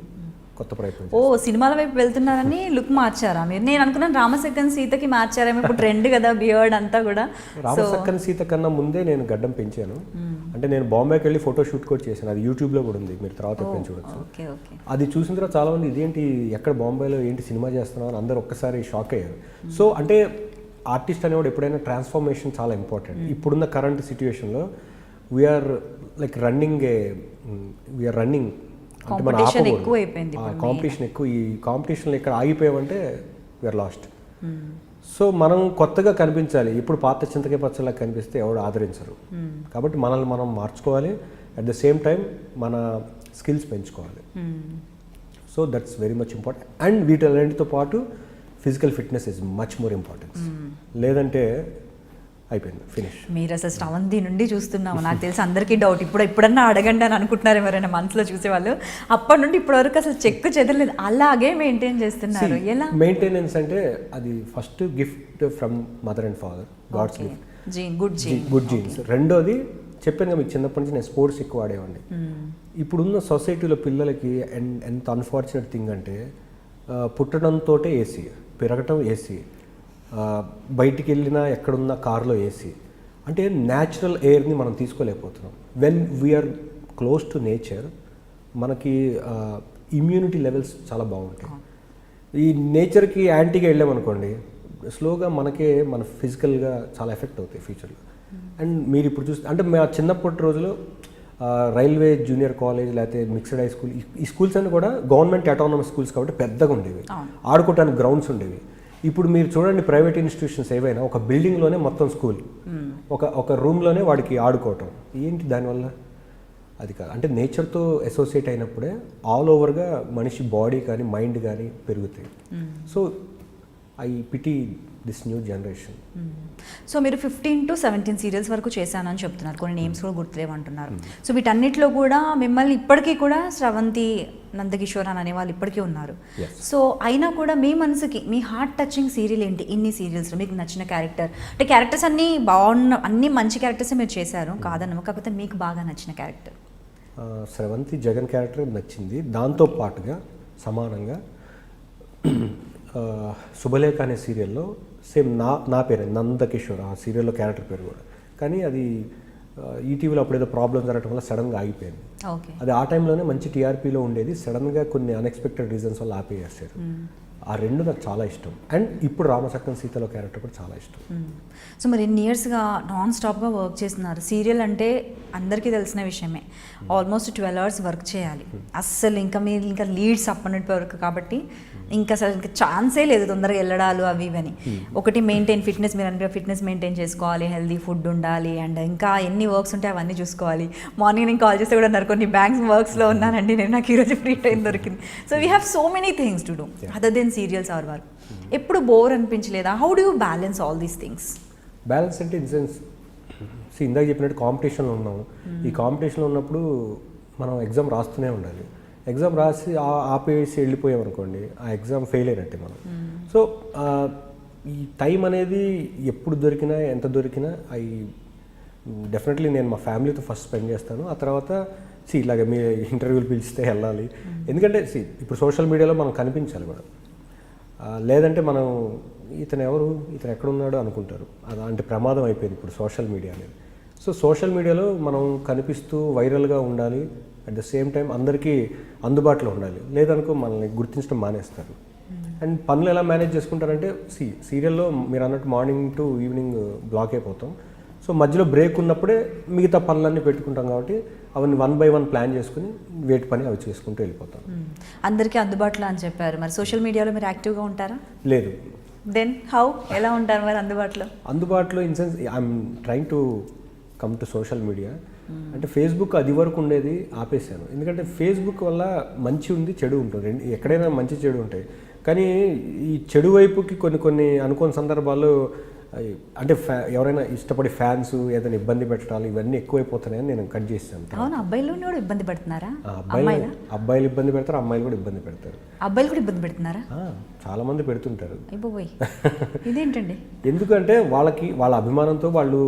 కొత్త ప్రయత్నం. ఓ, సినిమాల వైపు వెళ్తున్నారని లుక్ మార్చారా మీరు? నేను అనుకున్నాను రామసక్కన్ సీతకి మార్చారేమో, ఇప్పుడు ట్రెండ్ కదా బియర్డ్ అంతా కూడా. రామసక్కన్ సీత కన్నా ముందే నేను గడ్డం పెంచాను. అంటే నేను బాంబేకి వెళ్ళి ఫోటో షూట్ కూడా చేశాను, అది యూట్యూబ్లో కూడా ఉంది, మీరు తర్వాత ఎప్పుడైనా చూడొచ్చు. అది చూసిన తర్వాత చాలా మంది ఇదేంటి ఎక్కడ బాంబేలో ఏంటి సినిమా చేస్తున్నావు అని అందరూ ఒక్కసారి షాక్ అయ్యారు. సో అంటే ఆర్టిస్ట్ అనేవాడు ఎప్పుడైనా ట్రాన్స్ఫార్మేషన్ చాలా ఇంపార్టెంట్. ఇప్పుడున్న కరెంట్ సిచ్యువేషన్లో వీఆర్ లైక్ రన్నింగ్ అంటే మన కాంపిటీషన్ ఎక్కువ అయిపోయింది. కాంపిటీషన్ ఎక్కువ. ఈ కాంపిటీషన్లో ఇక్కడ ఆగిపోయామంటే వీఆర్ లాస్ట్. సో మనం కొత్తగా కనిపించాలి. ఇప్పుడు పాత చింతకాయ పచ్చలా కనిపిస్తే ఎవరు ఆదరించరు. కాబట్టి మనల్ని మనం మార్చుకోవాలి, అట్ ద సేమ్ టైం మన స్కిల్స్ పెంచుకోవాలి. So that's very much important. And వీటన్నిటితో పాటు physical fitness is much more importance. లేదంటే అయిపోయింది, ఫినిష్. మీరు అసలు శ్రవంతి నుండి చూస్తున్నాము, నాకు తెలిసి అందరికీ డౌట్, ఇప్పుడన్నా అడగండి అని అనుకుంటున్నారు ఎవరైనా మనసులో చూసేవాళ్ళు. అప్పటి నుండి ఇప్పటి వరకు అసలు చెక్కు చెదరలేదు, అలాగే మెయింటైన్ చేస్తున్నారు. ఎలా మెయింటెనెన్స్ అంటే అది first gift from mother and father, god's gift, good genes. రెండోది చెప్పాను కదా మీకు, చిన్నప్పటి నుంచి నేను స్పోర్ట్స్ ఎక్కువ ఆడేవాడిని. ఇప్పుడున్న సొసైటీలో పిల్లలకి ఎంత అన్ఫార్చునేట్ థింగ్ అంటే పుట్టడంతో ఏసీ, పెరగటం ఏసీ, బయటికి వెళ్ళినా ఎక్కడున్నా కార్లో ఏసీ. అంటే న్యాచురల్ ఎయిర్ని మనం తీసుకోలేకపోతున్నాం. When we are close to nature మనకి ఇమ్యూనిటీ లెవెల్స్ చాలా బాగుంటాయి. ఈ నేచర్కి యాంటీగా వెళ్ళామనుకోండి స్లోగా మనకే మన ఫిజికల్గా చాలా ఎఫెక్ట్ అవుతాయి ఫ్యూచర్లో. అండ్ మీరు ఇప్పుడు చూస్తే అంటే మా చిన్నప్పటి రోజులో రైల్వే జూనియర్ కాలేజ్ లేకపోతే మిక్స్డ్ హై స్కూల్, ఈ స్కూల్స్ అన్నీ కూడా గవర్నమెంట్ అటానమస్ స్కూల్స్ కాబట్టి పెద్దగా ఉండేవి, ఆడుకోవడానికి గ్రౌండ్స్ ఉండేవి. ఇప్పుడు మీరు చూడండి ప్రైవేట్ ఇన్స్టిట్యూషన్స్ ఏవైనా ఒక బిల్డింగ్లోనే మొత్తం స్కూల్, ఒక రూమ్లోనే వాడికి ఆడుకోవటం. ఏంటి దానివల్ల? అది కాదు. అంటే నేచర్తో అసోసియేట్ అయినప్పుడే ఆల్ ఓవర్గా మనిషి బాడీ కానీ మైండ్ కానీ పెరుగుతాయి. So I pity this new generation. So మీరు 15 to 17 సీరియల్స్ వరకు చేశానని చెప్తున్నారు, కొన్ని నేమ్స్ కూడా గుర్తులేమంటున్నారు. సో వీటన్నిటిలో కూడా మిమ్మల్ని ఇప్పటికీ కూడా శ్రవంతి, నందకిషోర్ అని అనేవాళ్ళు ఇప్పటికీ ఉన్నారు. సో అయినా కూడా మీ మనసుకి మీ హార్ట్ టచింగ్ సీరియల్ ఏంటి? ఇన్ని సీరియల్స్లో మీకు నచ్చిన క్యారెక్టర్? అంటే క్యారెక్టర్స్ అన్నీ అన్ని మంచి క్యారెక్టర్స్ మీరు చేశారు కాదన్నమా, కాకపోతే మీకు బాగా నచ్చిన క్యారెక్టర్? శ్రవంతి జగన్ క్యారెక్టర్ నచ్చింది. దాంతో పాటుగా సమానంగా శుభలేఖ అనే సీరియల్లో సేమ్ నా పేరే నందకిషోర్, ఆ సీరియల్లో క్యారెక్టర్ పేరు కూడా. కానీ అది ఈటీవీలో అప్పుడేదో ప్రాబ్లం జరగడం వల్ల సడన్గా ఆగిపోయింది. అది ఆ టైంలోనే మంచి టీఆర్పీలో ఉండేది, సడన్గా కొన్ని అన్ఎక్స్పెక్టెడ్ రీజన్స్ వల్ల ఆపేసారు. ఆ రెండు నాకు చాలా ఇష్టం. అండ్ ఇప్పుడు రామసక్కన్ సీతలో క్యారెక్టర్ కూడా చాలా ఇష్టం. సో మరి ఎన్ని ఇయర్స్గా నాన్ స్టాప్గా వర్క్ చేస్తున్నారు? సీరియల్ అంటే అందరికీ తెలిసిన విషయమే, ఆల్మోస్ట్ 12 hours వర్క్ చేయాలి. అస్సలు మీరు ఇంకా లీడ్స్ అప్పటి వరకు కాబట్టి ఇంకా అసలు ఇంకా ఛాన్సే లేదు తొందరగా వెళ్ళడాలు అవి ఇవని. ఒకటి మెయింటైన్ ఫిట్నెస్, మీరు అంటే ఫిట్నెస్ మెయింటైన్ చేసుకోవాలి, హెల్దీ ఫుడ్ ఉండాలి, అండ్ ఇంకా ఎన్ని వర్క్స్ ఉంటాయి అవన్నీ చూసుకోవాలి. మార్నింగ్ నేను కాల్ చేస్తే కూడా అన్నారు కొన్ని బ్యాంక్స్ వర్క్స్లో ఉన్నానండి నేను, నాకు ఈరోజు ఫ్రీ టైం దొరికింది. So we have so many things to do other than serials or work. ఎప్పుడు బోర్ అనిపించలేదా? How do you balance all these things? Balance అంటే ఇన్ సెన్స్ ఇందాక చెప్పినట్టు కాంపిటీషన్లో ఉన్నాము. ఈ కాంపిటీషన్లో ఉన్నప్పుడు మనం ఎగ్జామ్ రాస్తూనే ఉండాలి. ఎగ్జామ్ రాసి ఆపేసి వెళ్ళిపోయాం అనుకోండి, ఆ ఎగ్జామ్ ఫెయిల్ అయినట్టే మనం. సో ఈ టైం అనేది ఎప్పుడు దొరికినా ఎంత దొరికినా డెఫినెట్లీ నేను మా ఫ్యామిలీతో ఫస్ట్ స్పెండ్ చేస్తాను. ఆ తర్వాత ఇలాగ మీ ఇంటర్వ్యూలు పిలిస్తే వెళ్ళాలి. ఎందుకంటే ఇప్పుడు సోషల్ మీడియాలో మనం కనిపించాలి కూడా, లేదంటే మనం ఇతను ఎవరు, ఇతను ఎక్కడున్నాడు అనుకుంటారు. అలాంటి ప్రమాదం అయిపోయింది ఇప్పుడు సోషల్ మీడియా అనేది. సో సోషల్ మీడియాలో మనం కనిపిస్తూ వైరల్గా ఉండాలి, అట్ ద సేమ్ టైం అందరికీ అందుబాటులో ఉండాలి. లేదనుకో మనల్ని గుర్తించడం మానేస్తారు. అండ్ పనులు ఎలా మేనేజ్ చేసుకుంటారంటే, సీరియల్లో మీరు అన్నట్టు మార్నింగ్ టు ఈవినింగ్ బ్లాక్ అయిపోతాం. సో మధ్యలో బ్రేక్ ఉన్నప్పుడే మిగతా పనులన్నీ పెట్టుకుంటాం కాబట్టి అవన్నీ 1 by 1 ప్లాన్ చేసుకుని వేటి పని అవి చేసుకుంటూ వెళ్ళిపోతాం. అందరికీ అందుబాటులో అని చెప్పారు, మరి సోషల్ మీడియాలో మీరు యాక్టివ్గా ఉంటారా? లేదు. దెన్ హౌ, ఎలా ఉంటారు మరి అందుబాటులో in sense I'm trying to come to social media. అంటే ఫేస్బుక్ అది వరకు ఉండేది ఆపేసాను. ఎందుకంటే ఫేస్బుక్ వల్ల మంచి ఉంది, చెడు ఉంటుంది. ఎక్కడైనా మంచి చెడు ఉంటాయి. కానీ ఈ చెడు వైపుకి కొన్ని అనుకోని సందర్భాల్లో అంటే ఎవరైనా ఇష్టపడి ఫ్యాన్స్ ఏదైనా ఇబ్బంది పెట్టడాలు ఇవన్నీ ఎక్కువైపోతున్నాయని నేను కట్ చేస్తాను. అవును, అబ్బాయిలు కూడా ఇబ్బంది పెడుతున్నారా? అబ్బాయిలు ఇబ్బంది పెడతారు, అమ్మాయిలు కూడా ఇబ్బంది పెడతారు. అబ్బాయిలు కూడా ఇబ్బంది పెడుతున్నారా? చాలా మంది పెడుతుంటారు. ఇదేంటండి? ఎందుకంటే వాళ్ళ అభిమానంతో వాళ్ళు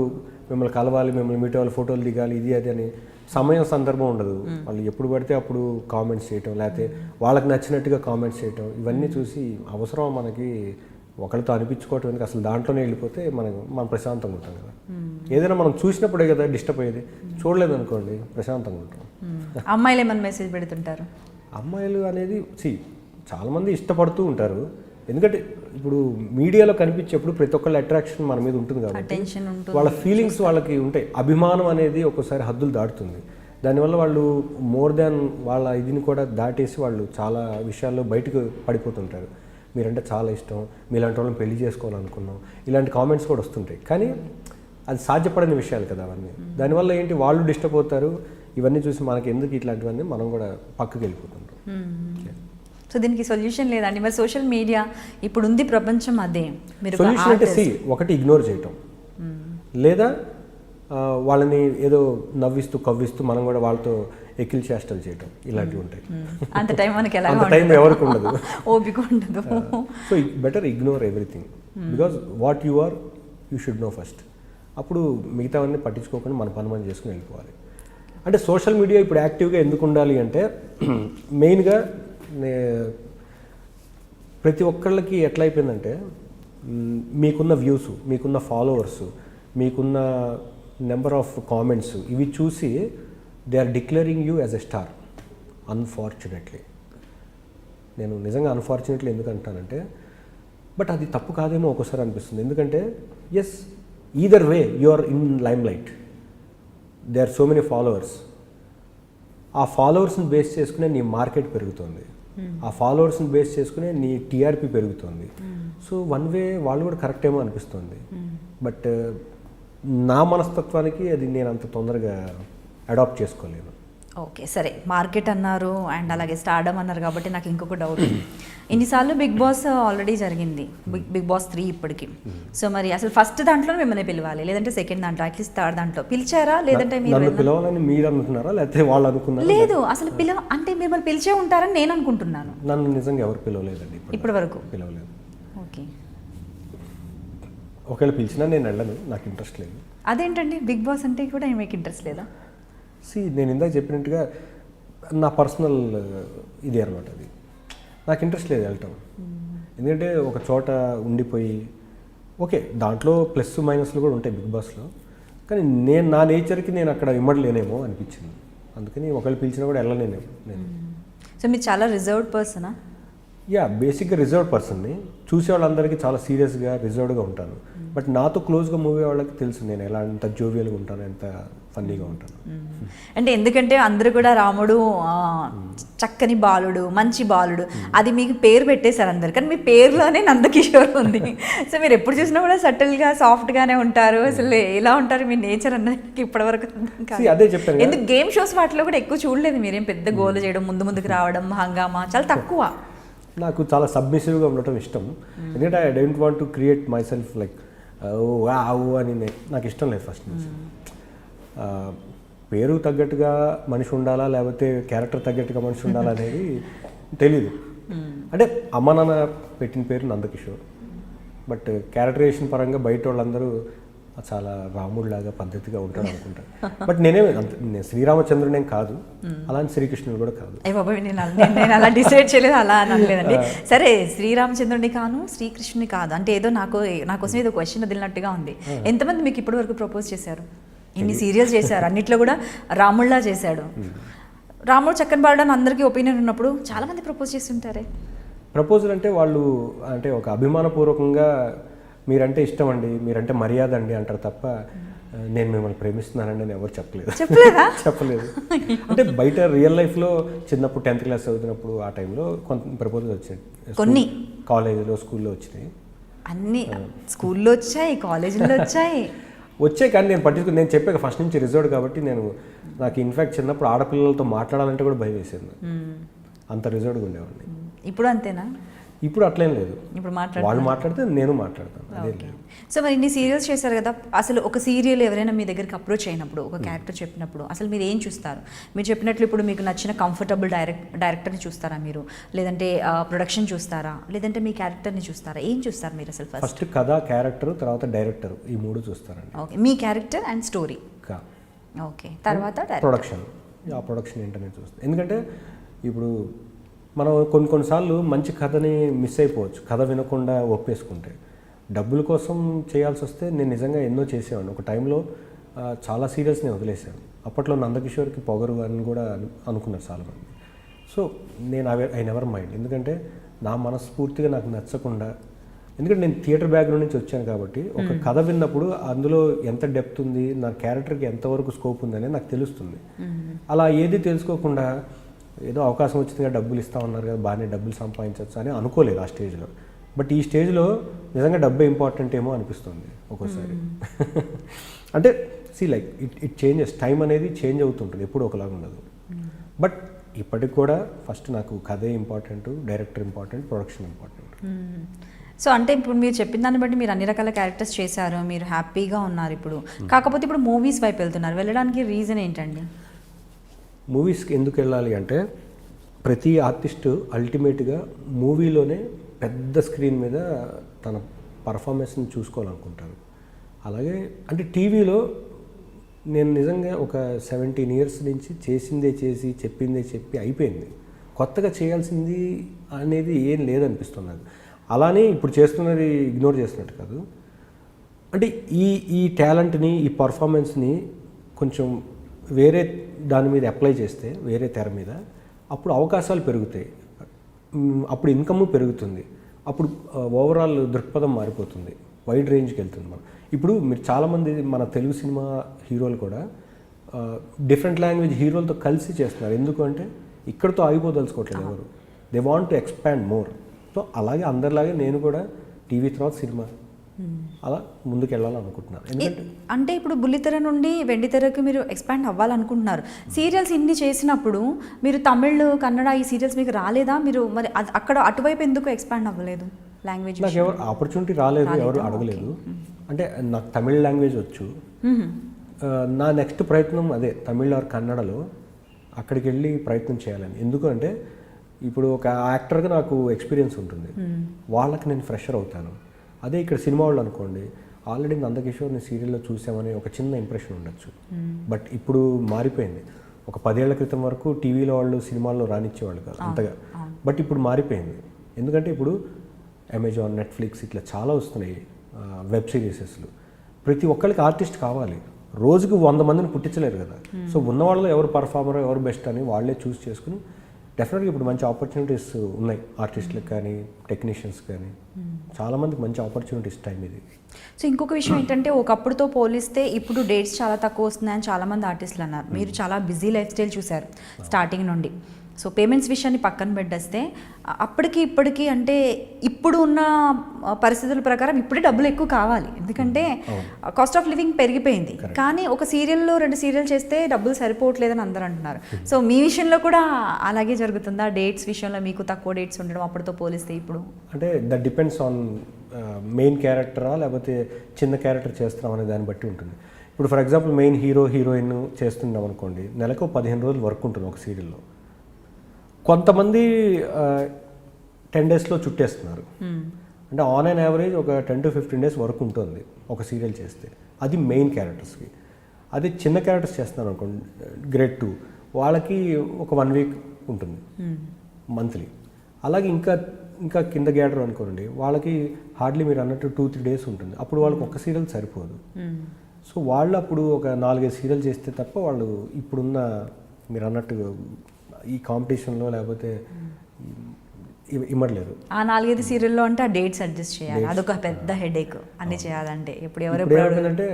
మిమ్మల్ని కలవాలి, మిమ్మల్ని మీట్ అవ్వాలి, ఫోటోలు దిగాలి, ఇది అది అని సమయం సందర్భం ఉండదు. వాళ్ళు ఎప్పుడు పడితే అప్పుడు కామెంట్స్ చేయటం, లేకపోతే వాళ్ళకి నచ్చినట్టుగా కామెంట్స్ చేయటం, ఇవన్నీ చూసి అవసరం మనకి ఒకరితో అనిపించుకోవటం ఎందుకు, అసలు దాంట్లోనే వెళ్ళిపోతే మనం ప్రశాంతంగా ఉంటాం కదా. ఏదైనా మనం చూసినప్పుడే కదా డిస్టర్బ్ అయ్యేది. చూడలేదు అనుకోండి ప్రశాంతంగా ఉంటాం. అమ్మాయిలు ఏమైనా మెసేజ్ పెడుతుంటారు? అమ్మాయిలు అనేది చాలామంది ఇష్టపడుతూ ఉంటారు. ఎందుకంటే ఇప్పుడు మీడియాలో కనిపించేప్పుడు ప్రతి ఒక్కళ్ళ అట్రాక్షన్ మన మీద ఉంటుంది కాబట్టి వాళ్ళ ఫీలింగ్స్ వాళ్ళకి ఉంటాయి. అభిమానం అనేది ఒక్కోసారి హద్దులు దాటుతుంది. దానివల్ల వాళ్ళు మోర్ దాన్ వాళ్ళ ఇదిని కూడా దాటేసి వాళ్ళు చాలా విషయాల్లో బయటకు పడిపోతుంటారు. మీరంటే చాలా ఇష్టం, మీలాంటి వాళ్ళని పెళ్లి చేసుకోవాలనుకున్నాం, ఇలాంటి కామెంట్స్ కూడా వస్తుంటాయి. కానీ అది సాధ్యపడని విషయాలు కదా అవన్నీ. దానివల్ల ఏంటి, వాళ్ళు డిస్టర్బ్ అవుతారు. ఇవన్నీ చూసి మనకి ఎందుకు ఇట్లాంటివన్నీ మనం కూడా పక్కకి వెళ్ళిపోతుంటాం. సో దీనికి సొల్యూషన్ లేదండి మరి? సోషల్ మీడియా ఇప్పుడు ఉంది ప్రపంచం, అదే మీరు సొల్యూషన్ అంటే ఒకటి ఇగ్నోర్ చేయటం, లేదా వాళ్ళని ఏదో నవ్విస్తూ కవ్విస్తూ మనం కూడా వాళ్ళతో ఎక్కిల్ చేష్టలు చేయటం, ఇలాంటివి ఉంటాయి. అంత టైం మనకి ఎలా, అంత టైం ఎవరికి ఉండదు, ఓపిక ఉండదు. So better ignore everything, because what you are you should know first. అప్పుడు మిగతావన్నీ పట్టించుకోకుండా మన పని మనం చేసుకుని వెళ్ళిపోవాలి. అంటే సోషల్ మీడియా ఇప్పుడు యాక్టివ్గా ఎందుకు ఉండాలి అంటే, మెయిన్గా ప్రతి ఒక్కళ్ళకి ఎట్లా అయిపోయిందంటే, మీకున్న వ్యూస్, మీకున్న ఫాలోవర్స్, మీకున్న నెంబర్ ఆఫ్ కామెంట్స్, ఇవి చూసి they are declaring you as a star. Unfortunately, నేను నిజంగా అన్ఫార్చునేట్లీ ఎందుకు అంటానంటే, బట్ అది తప్పు కాదేమో ఒక్కోసారి అనిపిస్తుంది. ఎందుకంటే yes, either way you are in limelight, they are so many followers. ఆ ఫాలోవర్స్ని బేస్ చేసుకునే నీ మార్కెట్ పెరుగుతుంది, ఆ ఫాలోవర్స్ని బేస్ చేసుకునే నీ టీఆర్పీ పెరుగుతుంది. సో వన్ వే వాళ్ళు కూడా కరెక్ట్ ఏమో అనిపిస్తుంది. బట్ నా మనస్తత్వానికి అది నేను అంత తొందరగా అడాప్ట్ చేసుకోలేను. ఓకే, సరే, మార్కెట్ అన్నారు అండ్ అలాగే స్టార్డమ్ అన్నారు కాబట్టి నాకు ఇంకొక డౌట్. ఇన్నిసార్లు బిగ్ బాస్ ఆల్రెడీ జరిగింది, బిగ్ బాస్ 3 ఇప్పటికి. సో మరి అసలు ఫస్ట్ దాంట్లో మిమ్మల్ని పిలవాలి, లేదంటే సెకండ్ దాంట్లో, అట్లీస్ట్ థర్డ్ దాంట్లో పిలిచారా? లేదంటే మీరు పిలవాలని మీరు అనుకున్నారా, లేకపోతే వాళ్ళు అనుకున్నారా? లేదు, అసలు అంటే మిమ్మల్ని పిలిచే ఉంటారని నేను అనుకుంటున్నాను. నన్ను నిజంగా ఎవరు పిలవలేదండి ఇప్పటి వరకు. పిలవలేదు. ఓకే, ఒకవేళ పిలిచినా నేను వెళ్ళను, నాకు ఇంట్రెస్ట్ లేదు. అదేంటండి, బిగ్ బాస్ అంటే కూడా మీకు ఇంట్రెస్ట్ లేదా? నేను ఇందాక చెప్పినట్టుగా నా పర్సనల్ ఇది అనమాట, అది నాకు ఇంట్రెస్ట్ లేదు వెళ్ళటం. ఎందుకంటే ఒక చోట ఉండిపోయి, ఓకే దాంట్లో ప్లస్ మైనస్లు కూడా ఉంటాయి బిగ్ బాస్లో, కానీ నా నేచర్కి నేను అక్కడ ఇమ్మడలేనేమో అనిపించింది. అందుకని ఒకళ్ళు పిలిచినా కూడా వెళ్ళలేనేమో నేను. సో మీరు చాలా రిజర్వ్డ్ పర్సనా? యా, బేసిక్గా రిజర్వ్డ్ పర్సన్ని. చూసే వాళ్ళందరికీ చాలా సీరియస్గా రిజర్వ్డ్గా ఉంటాను. బట్ నాతో క్లోజ్గా మూవీ వాళ్ళకి తెలుసు నేను ఎలా ఎంత జోవియల్గా ఉంటాను, ఎంత ఫన్నీగా ఉంటాను. అంటే ఎందుకంటే అందరూ కూడా రాముడు చక్కని బాలుడు, మంచి బాలుడు, అది మీకు పేరు పెట్టేశారు అందరు, కానీ మీ పేరులోనే నందకిషోర్ ఉంది. సో మీరు ఎప్పుడు చూసినా కూడా సటిల్గా సాఫ్ట్గానే ఉంటారు. అసలు ఎలా ఉంటారు మీ నేచర్ అన్నది ఇప్పటివరకు అదే చెప్పాను. ఎందుకు గేమ్ షోస్ వాటిలో కూడా ఎక్కువ చూడలేదు మీరేం పెద్ద గోల్ చేయడం, ముందుకు రావడం, హంగామా చాలా తక్కువ. నాకు చాలా సబ్మిసివ్గా ఉండటం ఇష్టం. ఎందుకంటే I don't want to create my self like wow అని నాకు ఇష్టం లేదు ఫస్ట్ నుంచి. పేరు తగ్గట్టుగా మనిషి ఉండాలా, లేకపోతే క్యారెక్టర్ తగ్గట్టుగా మనిషి ఉండాలా అనేది తెలీదు. అంటే అమ్మ నాన్న పెట్టిన పేరు నందకిషోర్, బట్ క్యారెక్టరైజేషన్ పరంగా బయట వాళ్ళందరూ చాలా రాముడిలాగా పద్ధతిగా ఉంటాడు అనుకుంటాను. బట్ నేను శ్రీరామచంద్రుడేం కాదు, అలాంటి శ్రీకృష్ణుడు కూడా కాదు. అయ్య బాబాయ్, నేను అలా డిసైడ్ చేయలేదు, అలా అని అనలేదండి. సరే, శ్రీరామచంద్రుడిని కాను, శ్రీకృష్ణుని కాదు అంటే ఏదో నా కోసం ఏదో క్వశ్చన్ వదిలినట్టుగా ఉంది. ఎంతమంది మీకు ఇప్పటి వరకు ప్రపోజ్ చేశారు? ఇన్ని సీరియల్స్ చేశారు, అన్నిట్లో కూడా రాముడిలా చేశాడు. రాముడు చక్కని పాడడానికి అందరికీ ఒపీనియన్ ఉన్నప్పుడు చాలా మంది ప్రపోజ్ చేస్తుంటారే. ప్రపోజల్ అంటే వాళ్ళు అంటే ఒక అభిమానపూర్వకంగా మీరంటే ఇష్టం అండి, మీరంటే మర్యాద అండి అంటారు తప్ప నేను మిమ్మల్ని ప్రేమిస్తున్నానండి అని ఎవరు చెప్పలేదు. అంటే బయట రియల్ లైఫ్లో చిన్నప్పుడు 10th క్లాస్ చదువుతున్నప్పుడు ఆ టైంలో కొంత ప్రపోజల్ వచ్చాయి, కొన్ని కాలేజీలో స్కూల్లో వచ్చినాయి. అన్ని స్కూల్లో వచ్చాయి, కాలేజీలో వచ్చాయి కానీ నేను పట్టించుకుని, నేను చెప్పాక ఫస్ట్ నుంచి రిజర్వ్డ్ కాబట్టి నాకు ఇన్ఫ్యాక్ట్ చిన్నప్పుడు ఆడపిల్లలతో మాట్లాడాలంటే కూడా భయం వేసేది, అంత రిజర్వ్డ్గా ఉండేవాడిని. ఇప్పుడు అంతేనా? ఇప్పుడు అట్లేం లేదు, ఇప్పుడు వాళ్ళు మాట్లాడితే నేను మాట్లాడతాను, అదే లేదు. సో మరి ఇన్ని సీరియల్స్ చేశారు కదా, అసలు ఒక సీరియల్ ఎవరైనా మీ దగ్గరికి అప్రోచ్ అయినప్పుడు, ఒక క్యారెక్టర్ చెప్పినప్పుడు అసలు మీరు ఏం చూస్తారు? మీరు చెప్పినట్లు ఇప్పుడు మీకు నచ్చిన కంఫర్టబుల్ డైరెక్టర్ని చూస్తారా మీరు, లేదంటే ప్రొడక్షన్ చూస్తారా, లేదంటే మీ క్యారెక్టర్ని చూస్తారా? ఏం చూస్తారు మీరు అసలు? ఫస్ట్ కథ, క్యారెక్టర్, తర్వాత డైరెక్టర్, ఈ మూడు చూస్తారండి. Okay, me character and story. Okay, తర్వాత ప్రొడక్షన్, ఆ ప్రొడక్షన్ ఏంటనే చూస్తాను. ఎందుకంటే ఇప్పుడు మనం కొన్నిసార్లు మంచి కథని మిస్ అయిపోవచ్చు, కథ వినకుండా ఒప్పేసుకుంటే. డబ్బుల కోసం చేయాల్సి వస్తే నేను నిజంగా ఎన్నో చేసేవాడిని. ఒక టైంలో చాలా సీరియల్స్ నేను వదిలేసాను. అప్పట్లో నందకిషోర్కి పొగరు అని కూడా అనుకున్నారు చాలామంది. సో నేను ఐ నెవర్ మైండ్, ఎందుకంటే నా మనస్ఫూర్తిగా నాకు నచ్చకుండా, ఎందుకంటే నేను థియేటర్ బ్యాక్గ్రౌండ్ నుంచి వచ్చాను కాబట్టి ఒక కథ విన్నప్పుడు అందులో ఎంత డెప్త్ ఉంది, నా క్యారెక్టర్కి ఎంతవరకు స్కోప్ ఉందనేది నాకు తెలుస్తుంది. అలా ఏది తెలుసుకోకుండా ఏదో అవకాశం వచ్చిందిగా డబ్బులు ఇస్తామన్నారు కదా, బాగానే డబ్బులు సంపాదించవచ్చు అని అనుకోలేదు ఆ స్టేజ్లో. బట్ ఈ స్టేజ్లో నిజంగా డబ్బే ఇంపార్టెంట్ ఏమో అనిపిస్తుంది ఒక్కోసారి. అంటే లైక్ ఇట్ చేంజెస్, టైం అనేది చేంజ్ అవుతుంటుంది, ఎప్పుడు ఒకలాగా ఉండదు. బట్ ఇప్పటికి కూడా ఫస్ట్ నాకు కథే important, director important, production important. So అంటే ఇప్పుడు మీరు చెప్పిన దాన్ని బట్టి మీరు అన్ని రకాల క్యారెక్టర్స్ చేశారు, మీరు హ్యాపీగా ఉన్నారు ఇప్పుడు. కాకపోతే ఇప్పుడు మూవీస్ వైపు వెళ్తున్నారు, వెళ్ళడానికి రీజన్ ఏంటండి? మూవీస్కి ఎందుకు వెళ్ళాలి అంటే ప్రతి ఆర్టిస్టు అల్టిమేట్గా మూవీలోనే పెద్ద స్క్రీన్ మీద తన పర్ఫార్మెన్స్ని చూసుకోవాలనుకుంటారు. అలాగే అంటే టీవీలో నేను నిజంగా ఒక 17 years నుంచి చేసిందే చేసి చెప్పిందే చెప్పి అయిపోయింది, కొత్తగా చేయాల్సింది అనేది ఏం లేదనిపిస్తుంది నాకు. అలానే ఇప్పుడు చేస్తున్నది ఇగ్నోర్ చేస్తున్నట్టు కాదు, అంటే ఈ టాలెంట్ని, ఈ పర్ఫార్మెన్స్ని కొంచెం వేరే దాని మీద అప్లై చేస్తే, వేరే తెర మీద, అప్పుడు అవకాశాలు పెరుగుతాయి, అప్పుడు ఇన్కమ్ పెరుగుతుంది, అప్పుడు ఓవరాల్ దృక్పథం మారిపోతుంది, వైడ్ రేంజ్కి వెళ్తుంది. మనం ఇప్పుడు మీరు చాలామంది మన తెలుగు సినిమా హీరోలు కూడా డిఫరెంట్ లాంగ్వేజ్ హీరోలతో కలిసి చేస్తున్నారు. ఎందుకు అంటే ఇక్కడితో ఆగిపోదలుచుకోవట్లేదు ఎవరు, they want to expand more. So అలాగే అందరిలాగే నేను కూడా టీవీ తర్వాత సినిమా అలా ముందుకు వెళ్ళాలనుకుంటున్నాను. ఎందుకంటే అంటే ఇప్పుడు బుల్లితెర నుండి వెండితెరకు మీరు ఎక్స్పాండ్ అవ్వాలనుకుంటున్నారు. సీరియల్స్ ఇన్ని చేసినప్పుడు మీరు తమిళ్, కన్నడ ఈ సీరియల్స్ మీకు రాలేదా? మీరు మరి అక్కడ అటువైపు ఎందుకు ఎక్స్పాండ్ అవ్వలేదు? లాంగ్వేజ్ నాకు ఎవరు ఆపర్చునిటీ రాలేదు, ఎవరు అడగలేదు. అంటే నాకు తమిళ్ లాంగ్వేజ్ వచ్చు, నా నెక్స్ట్ ప్రయత్నం అదే తమిళ్ ఆర్ కన్నడలో అక్కడికి వెళ్ళి ప్రయత్నం చేయాలని. ఎందుకంటే ఇప్పుడు ఒక యాక్టర్గా నాకు ఎక్స్పీరియన్స్ ఉంటుంది, వాళ్ళకి నేను ఫ్రెషర్ అవుతాను. అదే ఇక్కడ సినిమా వాళ్ళు అనుకోండి, ఆల్రెడీ నందకిషోర్ని సీరియల్లో చూసామని ఒక చిన్న ఇంప్రెషన్ ఉండొచ్చు. బట్ ఇప్పుడు మారిపోయింది. ఒక 10 ఏళ్ల క్రితం వరకు టీవీలో వాళ్ళు సినిమాల్లో రానిచ్చేవాళ్ళు కాదు అంతగా, బట్ ఇప్పుడు మారిపోయింది. ఎందుకంటే ఇప్పుడు అమెజాన్, నెట్ఫ్లిక్స్ ఇట్లా చాలా వస్తున్నాయి వెబ్ సిరీసెస్లు. ప్రతి ఒక్కరికి ఆర్టిస్ట్ కావాలి, రోజుకు 100 మందిని పుట్టించలేరు కదా. సో ఉన్న వాళ్ళు ఎవరు పర్ఫార్మర్, ఎవరు బెస్ట్ అని వాళ్ళే చూస్ చేసుకుని డెఫినెట్గా ఇప్పుడు మంచి ఆపర్చునిటీస్ ఉన్నాయి ఆర్టిస్టులకు కానీ, టెక్నీషియన్స్ కానీ, చాలామందికి మంచి ఆపర్చునిటీస్ టైం ఇది. సో ఇంకొక విషయం ఏంటంటే ఒకప్పుడుతో పోలిస్తే ఇప్పుడు డేట్స్ చాలా తక్కువ వస్తున్నాయని చాలామంది ఆర్టిస్టులు అన్నారు. మీరు చాలా బిజీ లైఫ్ స్టైల్ చూశారు స్టార్టింగ్ నుండి. సో పేమెంట్స్ విషయాన్ని పక్కన పెట్టేస్తే అప్పటికి ఇప్పటికీ అంటే ఇప్పుడు ఉన్న పరిస్థితుల ప్రకారం ఇప్పుడే డబ్బులు ఎక్కువ కావాలి, ఎందుకంటే కాస్ట్ ఆఫ్ లివింగ్ పెరిగిపోయింది. కానీ ఒక సీరియల్లో 2 సీరియల్ చేస్తే డబ్బులు సరిపోవట్లేదని అందరూ అంటున్నారు. సో మీ విషయంలో కూడా అలాగే జరుగుతుందా? డేట్స్ విషయంలో మీకు తక్కువ డేట్స్ ఉండడం అప్పటితో పోలిస్తే ఇప్పుడు? అంటే దట్ డిపెండ్స్ ఆన్ మెయిన్ క్యారెక్టరా లేకపోతే చిన్న క్యారెక్టర్ చేస్తున్నాం అనే దాన్ని బట్టి ఉంటుంది. ఇప్పుడు for example main hero, heroine చేస్తున్నాం అనుకోండి, నెలకు 15 రోజులు వర్క్ ఉంటుంది ఒక సీరియల్లో. కొంతమంది 10 daysలో చుట్టేస్తున్నారు. అంటే ఆన్ అండ్ యావరేజ్ ఒక 10 to 15 days వర్క్ ఉంటుంది ఒక సీరియల్ చేస్తే. అది మెయిన్ క్యారెక్టర్స్కి. అదే చిన్న క్యారెక్టర్స్ చేస్తున్నాను అనుకోండి, గ్రేడ్ 2 వాళ్ళకి ఒక 1 వీక్ ఉంటుంది మంత్లీ. అలాగే ఇంకా కింద గ్యాడర్ అనుకోండి, వాళ్ళకి హార్డ్లీ మీరు అన్నట్టు 2-3 డేస్ ఉంటుంది. అప్పుడు వాళ్ళకి ఒక సీరియల్ సరిపోదు. సో వాళ్ళు అప్పుడు ఒక 4-5 సీరియల్ చేస్తే తప్ప వాళ్ళు ఇప్పుడున్న మీరు అన్నట్టు ఈ కాంపిటీషన్లో లేకపోతే ఇమ్మడలేరు. ఆ 4-5 సీరియల్లో అంటే ఆ డేట్స్ అడ్జస్ట్ చేయాలి, అదొక పెద్ద హెడేక్ అన్ని చేయాలంటే. ఇప్పుడు ఏమంటే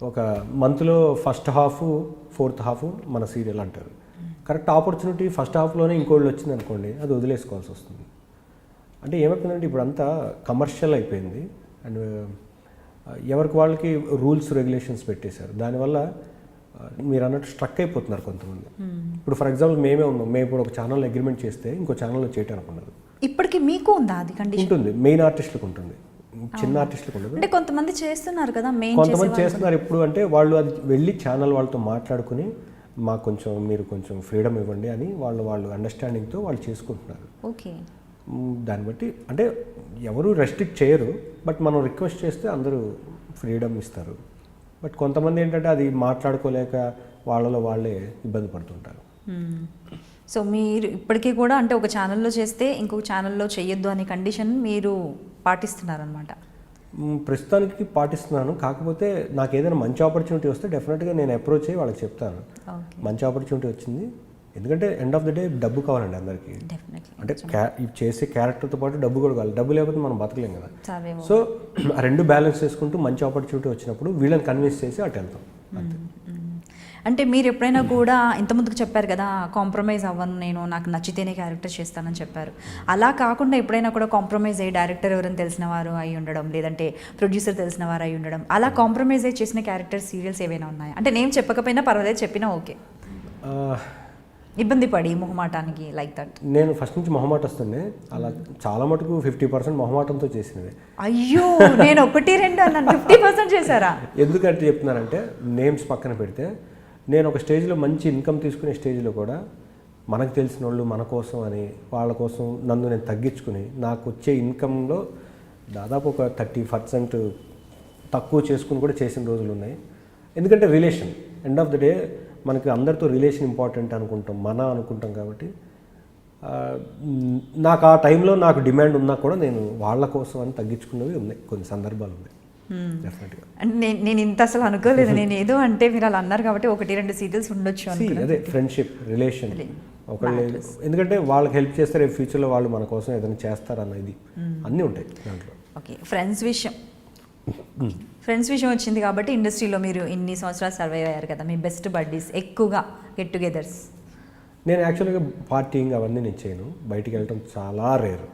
ఒక మంత్లో ఫస్ట్ హాఫ్ 4th హాఫ్ మన సీరియల్ అంటారు. కరెక్ట్ ఆపర్చునిటీ ఫస్ట్ హాఫ్లోనే ఇంకోళ్ళు వచ్చింది అనుకోండి, అది వదిలేసుకోవాల్సి వస్తుంది. అంటే ఏమైపోయిందంటే ఇప్పుడు అంతా కమర్షియల్ అయిపోయింది అండ్ ఎవరికి వాళ్ళకి రూల్స్ రెగ్యులేషన్స్ పెట్టేశారు. దానివల్ల మీరు అన్నట్టు స్ట్రక్ అయిపోతున్నారు కొంతమంది. ఇప్పుడు ఫర్ ఎగ్జాంపుల్ మేమే ఉన్నాం, మేము ఇప్పుడు ఒక ఛానల్ అగ్రిమెంట్ చేస్తే ఇంకో ఛానల్లో చేయటం అనుకున్నారు. ఇప్పటికి మీకు ఉందా అది కండిషన్? ఉంటుంది, మెయిన్ ఆర్టిస్టులకు ఉంటుంది, చిన్న ఆర్టిస్టులకు ఉండదు. అంటే కొంతమంది చేస్తున్నారు కదా, కొంతమంది చేస్తున్నారు. ఎప్పుడు అంటే వాళ్ళు అది వెళ్ళి ఛానల్ వాళ్ళతో మాట్లాడుకుని మాకు కొంచెం మీరు కొంచెం ఫ్రీడమ్ ఇవ్వండి అని వాళ్ళు అండర్స్టాండింగ్తో వాళ్ళు చేసుకుంటున్నారు. ఓకే, దాన్ని బట్టి అంటే ఎవరు రెస్ట్రిక్ట్ చేయరు, బట్ మనం రిక్వెస్ట్ చేస్తే అందరూ ఫ్రీడమ్ ఇస్తారు. బట్ కొంతమంది ఏంటంటే అది మాట్లాడుకోలేక వాళ్ళలో వాళ్ళే ఇబ్బంది పడుతుంటారు. సో మీరు ఇప్పటికీ కూడా అంటే ఒక ఛానల్లో చేస్తే ఇంకొక ఛానల్లో చేయొద్దు అనే కండిషన్ మీరు పాటిస్తున్నారనమాట? ప్రస్తుతానికి పాటిస్తున్నాను. కాకపోతే నాకు ఏదైనా మంచి ఆపర్చునిటీ వస్తే డెఫినెట్గా నేను అప్రోచ్ అయ్యి వాళ్ళకి చెప్తాను, మంచి ఆపర్చునిటీ వచ్చింది. ఎందుకంటే ఎండ్ ఆఫ్ ద డే డబ్బు కావాలండి అందరికీ. అంటే చేసే క్యారెక్టర్తో పాటు డబ్బు కూడా కావాలి. డబ్బు లేకపోతే మనం బతకలేం కదా. సో ఆ రెండు బ్యాలెన్స్ చేసుకుంటూ మంచి ఆపర్చునిటీ వచ్చినప్పుడు వీళ్ళని కన్విన్స్ చేసి అటు వెళ్తాం. అంటే మీరు ఎప్పుడైనా కూడా ఇంతకుముందుకు చెప్పారు కదా, కాంప్రమైజ్ అవ్వను నేను, నాకు నచ్చితేనే క్యారెక్టర్ చేస్తానని చెప్పారు. అలా కాకుండా ఎప్పుడైనా కూడా కాంప్రమైజ్ అయ్యి డైరెక్టర్ ఎవరైనా తెలిసిన వారు అయి ఉండడం, లేదంటే ప్రొడ్యూసర్ తెలిసిన వారు అయి ఉండడం, అలా కాంప్రమైజ్ అయ్యి చేసిన క్యారెక్టర్ సీరియల్స్ ఏవైనా ఉన్నాయా? అంటే నేను చెప్పకపోయినా పర్వాలేదు, చెప్పినా ఓకే, ఇబ్బంది పడి మొహమాటానికి లైక్ దట్? నేను ఫస్ట్ నుంచి మొహమాట వస్తుండే, అలా చాలా మటుకు 50% మొహమాటంతో చేసినవి. అయ్యో, నేను 1-2 అన్నాను, 50% చేశారా? ఎందుకంటే చెప్తున్నానంటే నేమ్స్ పక్కన పెడితే నేను ఒక స్టేజ్లో మంచి ఇన్కమ్ తీసుకునే స్టేజ్లో కూడా మనకు తెలిసిన వాళ్ళు మన కోసం అని వాళ్ళ కోసం నన్ను నేను తగ్గించుకుని నాకు వచ్చే ఇన్కంలో దాదాపు ఒక 30% తక్కువ చేసుకుని కూడా చేసిన రోజులు ఉన్నాయి. ఎందుకంటే relation, end of the day మనకి అందరితో రిలేషన్ ఇంపార్టెంట్ అనుకుంటాం కాబట్టి నాకు ఆ టైంలో నాకు డిమాండ్ ఉన్నా కూడా నేను వాళ్ళ కోసం అని తగ్గించుకున్నవి ఉన్నాయి, కొన్ని సందర్భాలు ఉన్నాయి డెఫినెట్గా. అంటే నేను ఇంత అసలు అనుకోలేదు, నేను ఏదో అంటే మీరు అలా అన్నారు కాబట్టి 1-2 సీరియల్స్ ఉండొచ్చు అని. అదే ఫ్రెండ్షిప్ రిలేషన్ ఒకళ్ళు, ఎందుకంటే వాళ్ళకి హెల్ప్ చేస్తే రేపు ఫ్యూచర్లో వాళ్ళు మన కోసం ఏదైనా చేస్తారన్న ఇది అన్నీ ఉంటాయి దాంట్లో. ఓకే, ఫ్రెండ్స్ విషయం వచ్చింది కాబట్టి ఇండస్ట్రీలో మీరు ఇన్ని సంవత్సరాలు సర్వైవ్ అయ్యారు కదా, మీ బెస్ట్ బడ్డీస్, ఎక్కువగా గెట్ టుగెదర్స్? నేను యాక్చువల్గా పార్టీయింగ్ అవన్నీ నేను చేయను, బయటికి వెళ్ళటం చాలా రేరు.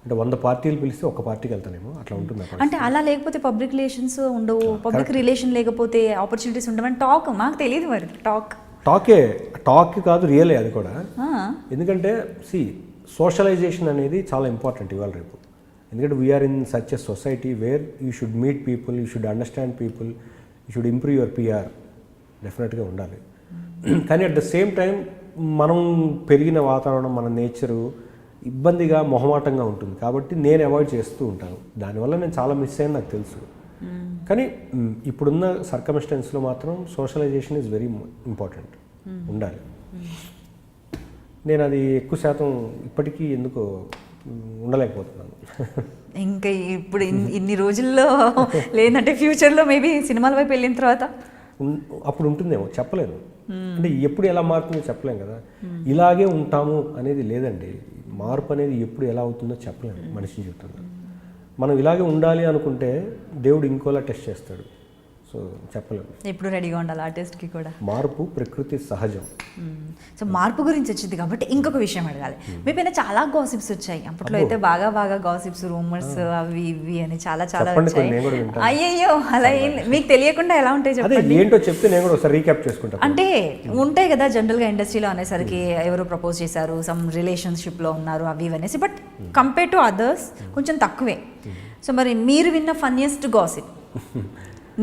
అంటే 100 పార్టీలు పిలిస్తే ఒక పార్టీకి వెళ్తానేమో, అట్లా ఉంటుంది. అంటే అలా లేకపోతే పబ్లిక్ రిలేషన్స్ ఉండవు, పబ్లిక్ రిలేషన్ లేకపోతే ఆపర్చునిటీస్ ఉండవని టాక్, మాకు తెలియదు మరి. టాక్ కాదు, రియలే అది కూడా. ఎందుకంటే సోషలైజేషన్ అనేది చాలా ఇంపార్టెంట్ ఇవాళ రేపు. ఎందుకంటే we are in such a society where you should meet people, you should understand people, you should improve your PR, డెఫినెట్గా ఉండాలి. కానీ అట్ ద సేమ్ టైం మనం పెరిగిన వాతావరణం, మన నేచరు ఇబ్బందిగా మొహమాటంగా ఉంటుంది కాబట్టి నేను అవాయిడ్ చేస్తూ ఉంటాను. దానివల్ల నేను చాలా మిస్ అయ్యాను నాకు తెలుసు. కానీ ఇప్పుడున్న సర్కమ్స్టెన్స్లో మాత్రం సోషలైజేషన్ ఈజ్ వెరీ ఇంపార్టెంట్, ఉండాలి. నేను అది ఎక్కువ శాతం ఇప్పటికీ ఎందుకో ఉండలేకపోతున్నాను. ఇంకా ఇప్పుడు ఇన్ని రోజుల్లో లేదంటే ఫ్యూచర్లో మేబీ సినిమాల వైపు వెళ్ళిన తర్వాత అప్పుడు ఉంటుందేమో, చెప్పలేను. అంటే ఎప్పుడు ఎలా మారుతుందో చెప్పలేం కదా. ఇలాగే ఉంటాము అనేది లేదండి. మార్పు అనేది ఎప్పుడు ఎలా అవుతుందో చెప్పలేము మనిషి జీవితంలో. మనం ఇలాగే ఉండాలి అనుకుంటే దేవుడు ఇంకోలా టెస్ట్ చేస్తాడు. సో చెప్పలేము, ఎప్పుడు రెడీగా ఉండాలి ఆ టెస్ట్కి కూడా. మార్పు ప్రకృతి సహజం. సో మార్పు గురించి వచ్చింది కాబట్టి ఇంకొక విషయం అడగాలి. మీ పైన చాలా గాసిప్స్ వచ్చాయి అప్పట్లో, అయితే బాగా గాసిప్స్, రూమర్స్ అవి ఇవి అని చాలా వచ్చాయి. అయ్యయ్యో, అలా మీకు తెలియకుండా ఎలా ఉంటాయి చెప్పండి? ఏంటో చెప్తే నేను కూడా ఒకసారి రీక్యాప్ చేసుకుంటాను. అంటే ఉంటాయి కదా జనరల్గా ఇండస్ట్రీలో అనేసరికి ఎవరు ప్రపోజ్ చేశారు, సమ్ రిలేషన్షిప్లో ఉన్నారు అవి ఇవి అనేసి, బట్ కంపేర్ టు అదర్స్ కొంచెం తక్కువే. సో మరి మీరు విన్న ఫన్నీయెస్ట్ గాసిప్?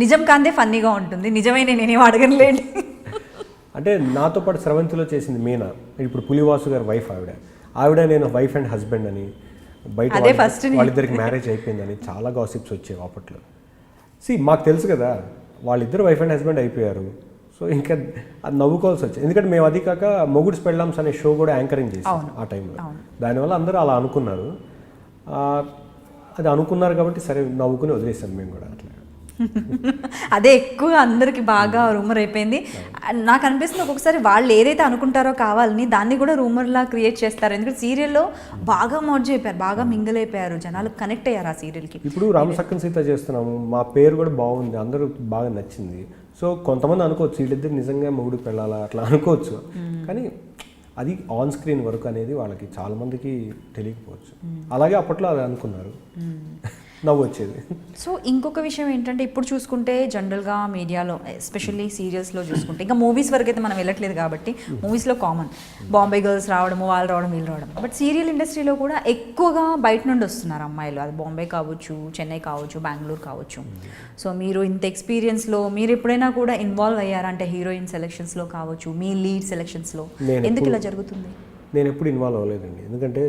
నిజం కాందే ఫన్నీగా ఉంటుంది, నిజమైన నేనేం అడగనులేండి. అంటే నాతో పాటు స్రవంతిలో చేసింది మీనా, ఇప్పుడు పులివాసు గారి వైఫ్. ఆవిడ నేను వైఫ్ అండ్ హస్బెండ్ అని, బయట వాళ్ళిద్దరికి మ్యారేజ్ అయిపోయిందని చాలా గాసిప్స్ వచ్చాయి అప్పట్లో. మాకు తెలుసు కదా వాళ్ళిద్దరు వైఫ్ అండ్ హస్బెండ్ అయిపోయారు. సో ఇంకా అది నవ్వుకోవాల్సి వచ్చింది. ఎందుకంటే మేము అది కాక మొగుడ్స్ పెళ్ళామ్స్ అనే షో కూడా యాంకరింగ్ చేసాం ఆ టైంలో. దానివల్ల అందరూ అలా అనుకున్నారు. అది అనుకున్నారు కాబట్టి సరే నవ్వుకుని వదిలేసాం మేము కూడా అట్లా. అదే ఎక్కువ అందరికి బాగా రూమర్ అయిపోయింది. నాకు అనిపిస్తుంది ఒక్కొక్కసారి వాళ్ళు ఏదైతే అనుకుంటారో కావాలని దాన్ని కూడా రూమర్లా క్రియేట్ చేస్తారు. ఎందుకంటే సీరియల్లో బాగా మర్జ్ అయిపోయారు, బాగా మింగిల్ అయిపోయారు, జనాలు కనెక్ట్ అయ్యారు ఆ సీరియల్కి. ఇప్పుడు రామసక్కన్ సీత చేస్తున్నాము, మా పేరు కూడా బాగుంది, అందరూ బాగా నచ్చింది. సో కొంతమంది అనుకోవచ్చు వీళ్ళిద్దరు నిజంగా మొగుడు పెళ్ళాలా అట్లా అనుకోవచ్చు, కానీ అది ఆన్ స్క్రీన్ వర్క్ అనేది వాళ్ళకి చాలా మందికి తెలియకపోవచ్చు. అలాగే అప్పట్లో అది అనుకున్నారు, నవ్వు వచ్చేది. సో ఇంకొక విషయం ఏంటంటే ఇప్పుడు చూసుకుంటే జనరల్గా మీడియాలో ఎస్పెషల్లీ సీరియల్స్లో చూసుకుంటే, ఇంకా మూవీస్ వరకు అయితే మనం వెళ్ళట్లేదు కాబట్టి మూవీస్లో కామన్ బాంబే గర్ల్స్ రావడము, వాళ్ళు రావడం, వీళ్ళు రావడం. బట్ సీరియల్ ఇండస్ట్రీలో కూడా ఎక్కువగా బయట నుండి వస్తున్నారు అమ్మాయిలు. అది బాంబే కావచ్చు, చెన్నై కావచ్చు, బెంగళూరు కావచ్చు. సో మీరు ఇంత ఎక్స్పీరియన్స్లో మీరు ఎప్పుడైనా కూడా ఇన్వాల్వ్ అయ్యారంటే హీరోయిన్ సెలెక్షన్స్లో కావచ్చు, మీ లీడ్ సెలెక్షన్స్లో ఎందుకు ఇలా జరుగుతుంది? నేను ఎప్పుడు ఇన్వాల్వ్ అవ్వలేదండి. ఎందుకంటే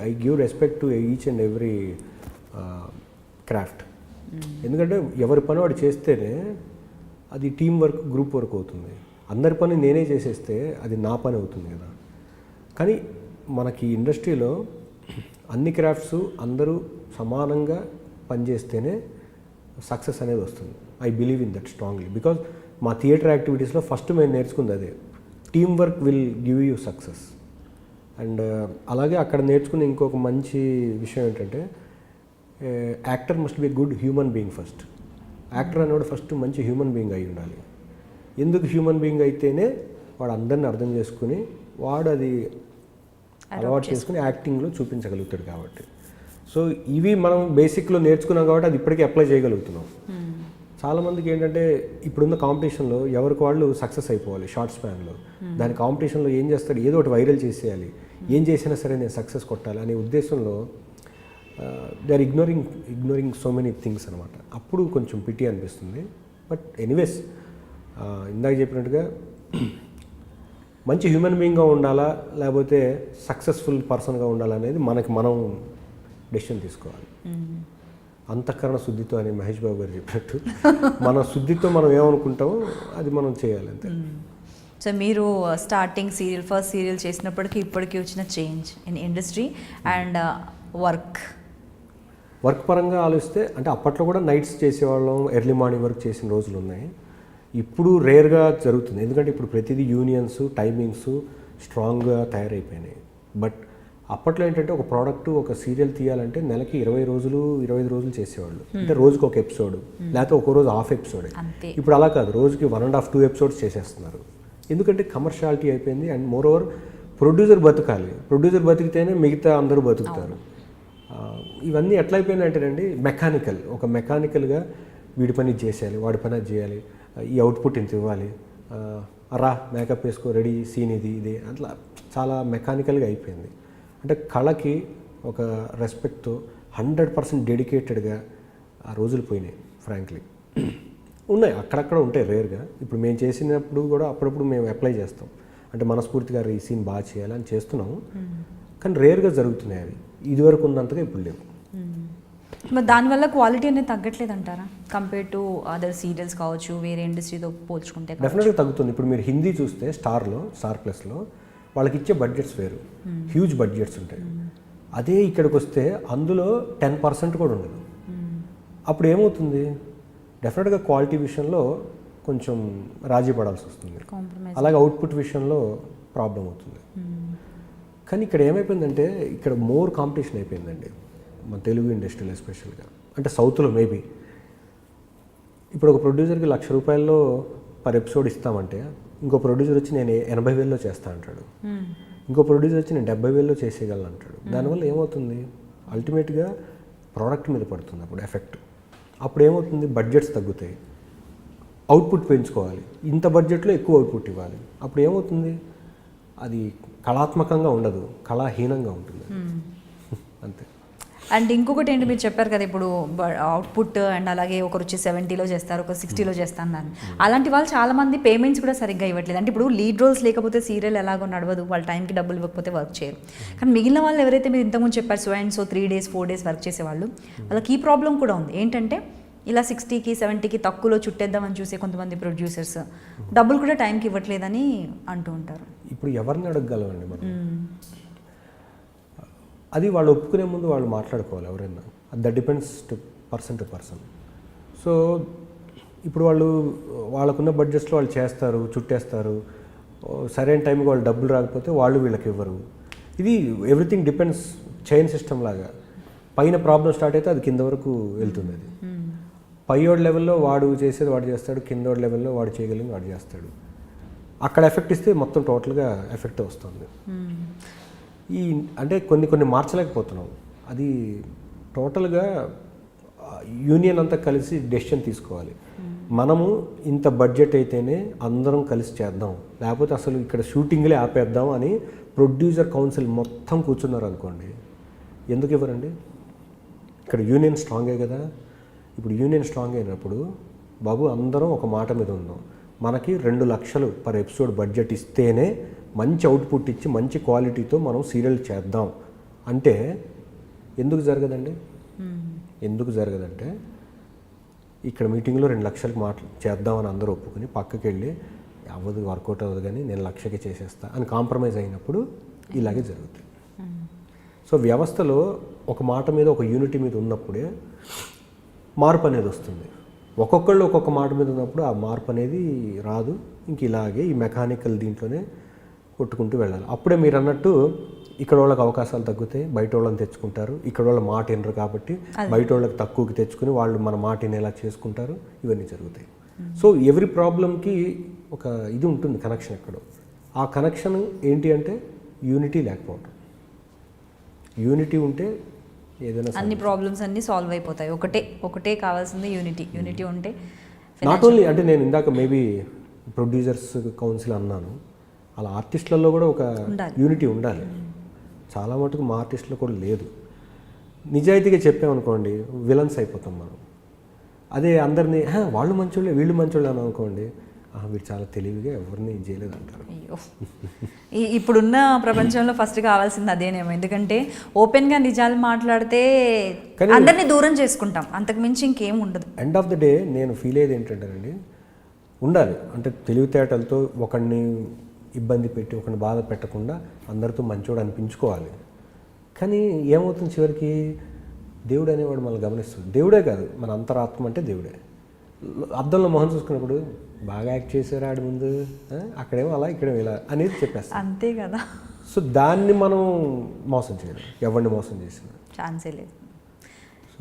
I give respect to each and every craft. ఎందుకంటే ఎవరి పని వాడు చేస్తేనే అది టీం వర్క్, గ్రూప్ వర్క్ అవుతుంది. అందరి పని నేనే చేసేస్తే అది నా పని అవుతుంది కదా. కానీ మనకి ఇండస్ట్రీలో అన్ని క్రాఫ్ట్స్ అందరూ సమానంగా పనిచేస్తేనే సక్సెస్ అనేది వస్తుంది. I believe in that strongly. Because మా థియేటర్ యాక్టివిటీస్లో ఫస్ట్ మేము నేర్చుకుంది అదే, team work will give you success. And అలాగే అక్కడ నేర్చుకున్న ఇంకొక మంచి విషయం ఏంటంటే, actor must be good human being first. Actor అనేవాడు ఫస్ట్ మంచి హ్యూమన్ బీయింగ్ అయి ఉండాలి. ఎందుకు హ్యూమన్ బీయింగ్ అయితేనే వాడు అందరిని అర్థం చేసుకుని వాడు అది అలవాటు చేసుకుని యాక్టింగ్లో చూపించగలుగుతాడు కాబట్టి. సో ఇవి మనం బేసిక్లో నేర్చుకున్నాం కాబట్టి అది ఇప్పటికీ అప్లై చేయగలుగుతున్నాం. చాలామందికి ఏంటంటే ఇప్పుడున్న కాంపిటీషన్లో ఎవరికి వాళ్ళు సక్సెస్ అయిపోవాలి షార్ట్ స్పాన్లో. దాని కాంపిటీషన్లో ఏం చేస్తాడు, ఏదో ఒకటి వైరల్ చేసేయాలి, ఏం చేసినా సరే నేను సక్సెస్ కొట్టాలి అనే ఉద్దేశంలో they are ignoring so many things అనమాట. అప్పుడు కొంచెం పిటీ అనిపిస్తుంది. బట్ ఎనీవేస్ ఇందాక చెప్పినట్టుగా మంచి హ్యూమన్ బీయింగ్గా ఉండాలా లేకపోతే సక్సెస్ఫుల్ పర్సన్గా ఉండాలా అనేది మనం డెసిషన్ తీసుకోవాలి. అంతఃకరణ శుద్ధితో అని మహేష్ బాబు గారు చెప్పినట్టు మన శుద్ధితో మనం ఏమనుకుంటామో అది మనం చేయాలి అంతే. సో మీరు స్టార్టింగ్ ఫస్ట్ సీరియల్ చేసినప్పటికీ ఇప్పటికీ వచ్చిన change in industry and work పరంగా ఆలోచిస్తే, అంటే అప్పట్లో కూడా నైట్స్ చేసేవాళ్ళం, ఎర్లీ మార్నింగ్ వర్క్ చేసిన రోజులు ఉన్నాయి. ఇప్పుడు రేర్గా జరుగుతుంది, ఎందుకంటే ఇప్పుడు ప్రతిదీ యూనియన్స్, టైమింగ్స్ స్ట్రాంగ్గా తయారైపోయినాయి. బట్ అప్పట్లో ఏంటంటే ఒక ప్రోడక్ట్, ఒక సీరియల్ తీయాలంటే నెలకి 20 రోజులు 25 రోజులు చేసేవాళ్ళు. అంటే రోజుకి ఒక ఎపిసోడ్, లేకపోతే ఒక రోజు హాఫ్ ఎపిసోడ్. ఇప్పుడు అలా కాదు, రోజుకి 1.5 2 ఎపిసోడ్స్ చేసేస్తున్నారు. ఎందుకంటే కమర్షియాలిటీ అయిపోయింది. అండ్ మోర్ ఓవర్ ప్రొడ్యూసర్ బతకాలి, ప్రొడ్యూసర్ బతికితేనే మిగతా అందరూ బతుకుతారు. ఇవన్నీ ఎట్లా అయిపోయినాయంటేనండి, ఒక మెకానికల్గా వీడి పని చేసేయాలి, వాడి పని అది చేయాలి, ఈ అవుట్పుట్ ఇంత ఇవ్వాలి, రా మేకప్ వేసుకో, రెడీ సీన్ ఇది అట్లా చాలా మెకానికల్గా అయిపోయింది. అంటే కళకి ఒక రెస్పెక్ట్తో 100% డెడికేటెడ్గా ఆ రోజులు పోయినాయి. ఫ్రాంక్లీ ఉన్నాయి, అక్కడక్కడ ఉంటాయి రేర్గా. ఇప్పుడు మేము చేసినప్పుడు కూడా అప్పుడప్పుడు మేము అప్లై చేస్తాం, అంటే మనస్ఫూర్తిగా ఈ సీన్ బాగా చేయాలని చేస్తున్నాము. కానీ రేర్గా జరుగుతున్నాయి అవి, ఇదివరకు ఉన్నంతగా ఇప్పుడు లేవు. మరి దానివల్ల క్వాలిటీ అనేది తగ్గట్లేదు అంటారా, కంపేర్ టు అదర్ సీరియల్స్ కావచ్చు, వేరే ఇండస్ట్రీతో పోల్చుకుంటే? డెఫినెట్గా తగ్గుతుంది. ఇప్పుడు మీరు హిందీ చూస్తే స్టార్ ప్లస్లో వాళ్ళకి ఇచ్చే బడ్జెట్స్ వేరు, హ్యూజ్ బడ్జెట్స్ ఉంటాయి. అదే ఇక్కడికి వస్తే అందులో 10% కూడా ఉండదు. అప్పుడు ఏమవుతుంది, డెఫినెట్గా క్వాలిటీ విషయంలో కొంచెం రాజీ పడాల్సి వస్తుంది, అలాగే అవుట్పుట్ విషయంలో ప్రాబ్లం అవుతుంది. కానీ ఇక్కడ ఏమైపోయిందంటే, ఇక్కడ మోర్ కాంపిటీషన్ అయిపోయిందండి మన తెలుగు ఇండస్ట్రీలో ఎస్పెషల్గా. అంటే సౌత్లో మేబీ ఇప్పుడు ఒక ప్రొడ్యూసర్కి ₹1,00,000 పర్ ఎపిసోడ్ ఇస్తామంటే, ఇంకో ప్రొడ్యూసర్ వచ్చి నేను 80,000లో చేస్తా అంటాడు, ఇంకో ప్రొడ్యూసర్ వచ్చి నేను 70,000లో చేసేయగలను అంటాడు. దానివల్ల ఏమవుతుంది, అల్టిమేట్గా ప్రోడక్ట్ మీద పడుతుంది అప్పుడు ఎఫెక్ట్. అప్పుడు ఏమవుతుంది, బడ్జెట్స్ తగ్గుతాయి, అవుట్పుట్ పెంచుకోవాలి, ఇంత బడ్జెట్లో ఎక్కువ అవుట్పుట్ ఇవ్వాలి. అప్పుడు ఏమవుతుంది, అది కళాత్మకంగా ఉండదు, కళాహీనంగా ఉంటుంది అంతే. అండ్ ఇంకొకటి ఏంటి, మీరు చెప్పారు కదా ఇప్పుడు అవుట్పుట్ అండ్ అలాగే ఒకరు వచ్చి 70లో చేస్తారు, ఒకరు 60లో చేస్తాను. అలాంటి వాళ్ళు చాలా మంది పేమెంట్స్ కూడా సరిగ్గా ఇవ్వట్లేదు. అంటే ఇప్పుడు లీడ్ రోల్స్ లేకపోతే సీరియల్ ఎలాగో నడవదు, వాళ్ళ టైంకి డబ్బులు ఇవ్వకపోతే వర్క్ చేయరు. కానీ మిగిలిన వాళ్ళు ఎవరైతే మీరు ఇంతకుముందు చెప్పారు, 3 days 4 days వర్క్ చేసేవాళ్ళు, వాళ్ళకి ఈ ప్రాబ్లం కూడా ఉంది. ఏంటంటే ఇలా 60కి 70కి తక్కువలో చుట్టేద్దామని చూసే కొంతమంది ప్రొడ్యూసర్స్ డబ్బులు కూడా టైంకి ఇవ్వట్లేదని అంటూ ఉంటారు. ఇప్పుడు ఎవరిని అడగగలమండి మనం? అది వాళ్ళు ఒప్పుకునే ముందు వాళ్ళు మాట్లాడుకోవాలి ఎవరైనా. That depends to person. So ఇప్పుడు వాళ్ళకున్న బడ్జెట్స్లో వాళ్ళు చేస్తారు, చుట్టేస్తారు. సరైన టైంకి వాళ్ళు డబ్బులు రాకపోతే వాళ్ళు వీళ్ళకి ఇవ్వరు. ఇది ఎవ్రీథింగ్ డిపెండ్స్, చైన్ సిస్టమ్ లాగా. పైన ప్రాబ్లం స్టార్ట్ అయితే అది కింద వరకు వెళ్తుంది. అది పైవాడి లెవెల్లో వాడు చేసేది వాడు చేస్తాడు, కిందోడి లెవెల్లో వాడు చేయగలిగింది వాడు చేస్తాడు. అక్కడ ఎఫెక్ట్ ఇస్తే మొత్తం టోటల్గా ఎఫెక్ట్ వస్తుంది. అంటే కొన్ని మార్చలేకపోతున్నాం. అది టోటల్గా యూనియన్ అంతా కలిసి డెసిషన్ తీసుకోవాలి. మనము ఇంత బడ్జెట్ అయితేనే అందరం కలిసి చేద్దాం, లేకపోతే అసలు ఇక్కడ షూటింగ్లే ఆపేద్దాం అని ప్రొడ్యూసర్ కౌన్సిల్ మొత్తం కూర్చున్నారు అనుకోండి, ఎందుకు ఇవ్వరండి? ఇక్కడ యూనియన్ స్ట్రాంగే కదా. ఇప్పుడు యూనియన్ స్ట్రాంగ్ అయినప్పుడు బాబు అందరం ఒక మాట మీద ఉందాం, మనకి 2 లక్షలు పర్ ఎపిసోడ్ బడ్జెట్ ఇస్తేనే మంచి అవుట్పుట్ ఇచ్చి మంచి క్వాలిటీతో మనం సీరియల్ చేద్దాం అంటే ఎందుకు జరగదండి? ఎందుకు జరగదంటే ఇక్కడ మీటింగ్లో 2 లక్షలకు చేద్దామని అందరూ ఒప్పుకొని పక్కకి వెళ్ళి అవ్వదు, వర్కౌట్ అవ్వదు, కానీ నేను 1 లక్షకే చేసేస్తా అని కాంప్రమైజ్ అయినప్పుడు ఇలాగే జరుగుతుంది. సో వ్యవస్థలో ఒక మాట మీద ఒక యూనిటీ మీద ఉన్నప్పుడే మార్పు అనేది వస్తుంది. ఒక్కొక్కళ్ళు ఒక్కొక్క మాట మీద ఉన్నప్పుడు ఆ మార్పు అనేది రాదు. ఇంక ఇలాగే ఈ మెకానికల్ దీంట్లోనే కొట్టుకుంటూ వెళ్ళాలి. అప్పుడే మీరు అన్నట్టు ఇక్కడ వాళ్ళకి అవకాశాలు తగ్గుతాయి, బయట వాళ్ళని తెచ్చుకుంటారు. ఇక్కడ వాళ్ళ మాట వినరు కాబట్టి బయట వాళ్ళకి తక్కువకి తెచ్చుకుని వాళ్ళు మన మాట వినేలా చేసుకుంటారు. ఇవన్నీ జరుగుతాయి. సో ఎవ్రీ ప్రాబ్లంకి ఒక ఇది ఉంటుంది, కనెక్షన్ ఎక్కడో. ఆ కనెక్షన్ ఏంటి అంటే యూనిటీ లేకపోవడం. యూనిటీ ఉంటే ఏదైనా అన్ని ప్రాబ్లమ్స్ అన్ని సాల్వ్ అయిపోతాయి. ఒకటే కావాల్సింది యూనిటీ ఉంటే. నాట్ ఓన్లీ అంటే నేను ఇందాక మేబీ ప్రొడ్యూసర్స్ కౌన్సిల్ అన్నాను, అలా ఆర్టిస్టులలో కూడా ఒక యూనిటీ ఉండాలి. చాలా మటుకు మా ఆర్టిస్టులో కూడా లేదు. నిజాయితీగా చెప్పామనుకోండి విలన్స్ అయిపోతాం మనం. అదే అందరినీ వాళ్ళు మంచోళ్ళే వీళ్ళు మంచోళ్ళే అని అనుకోండి, వీడు చాలా తెలివిగా ఎవరిని చేయలేదు అంటారు. అయ్యో, ఇప్పుడున్న ప్రపంచంలో ఫస్ట్ కావాల్సింది అదేనేమో. ఎందుకంటే ఓపెన్గా నిజాలు మాట్లాడితే అందరినీ దూరం చేసుకుంటాం, అంతకుమించి ఇంకేం ఉండదు. ఎండ్ ఆఫ్ ద డే నేను ఫీల్ అయ్యేది ఏంటంటేనండి, ఉండాలి అంటే తెలివితేటలతో ఒకడిని ఇబ్బంది పెట్టి ఒకరిని బాధ పెట్టకుండా అందరితో మంచోడు అనిపించుకోవాలి. కానీ ఏమవుతుంది చివరికి, దేవుడు అనేవాడు మనల్ని గమనిస్తుంది. దేవుడే కాదు, మన అంతరాత్మ అంటే దేవుడే. అద్దంలో మొహం చూసుకున్నప్పుడు బాగా యాక్ట్ చేశారు ఆడి ముందు, అక్కడేమో అలా ఇక్కడేమో ఇలా అనేది చెప్పేస్తాం, అంతే కదా. సో దాన్ని మనం మోసం చేయడం, ఎవరిని మోసం చేసిన ఛాన్సే లేదు.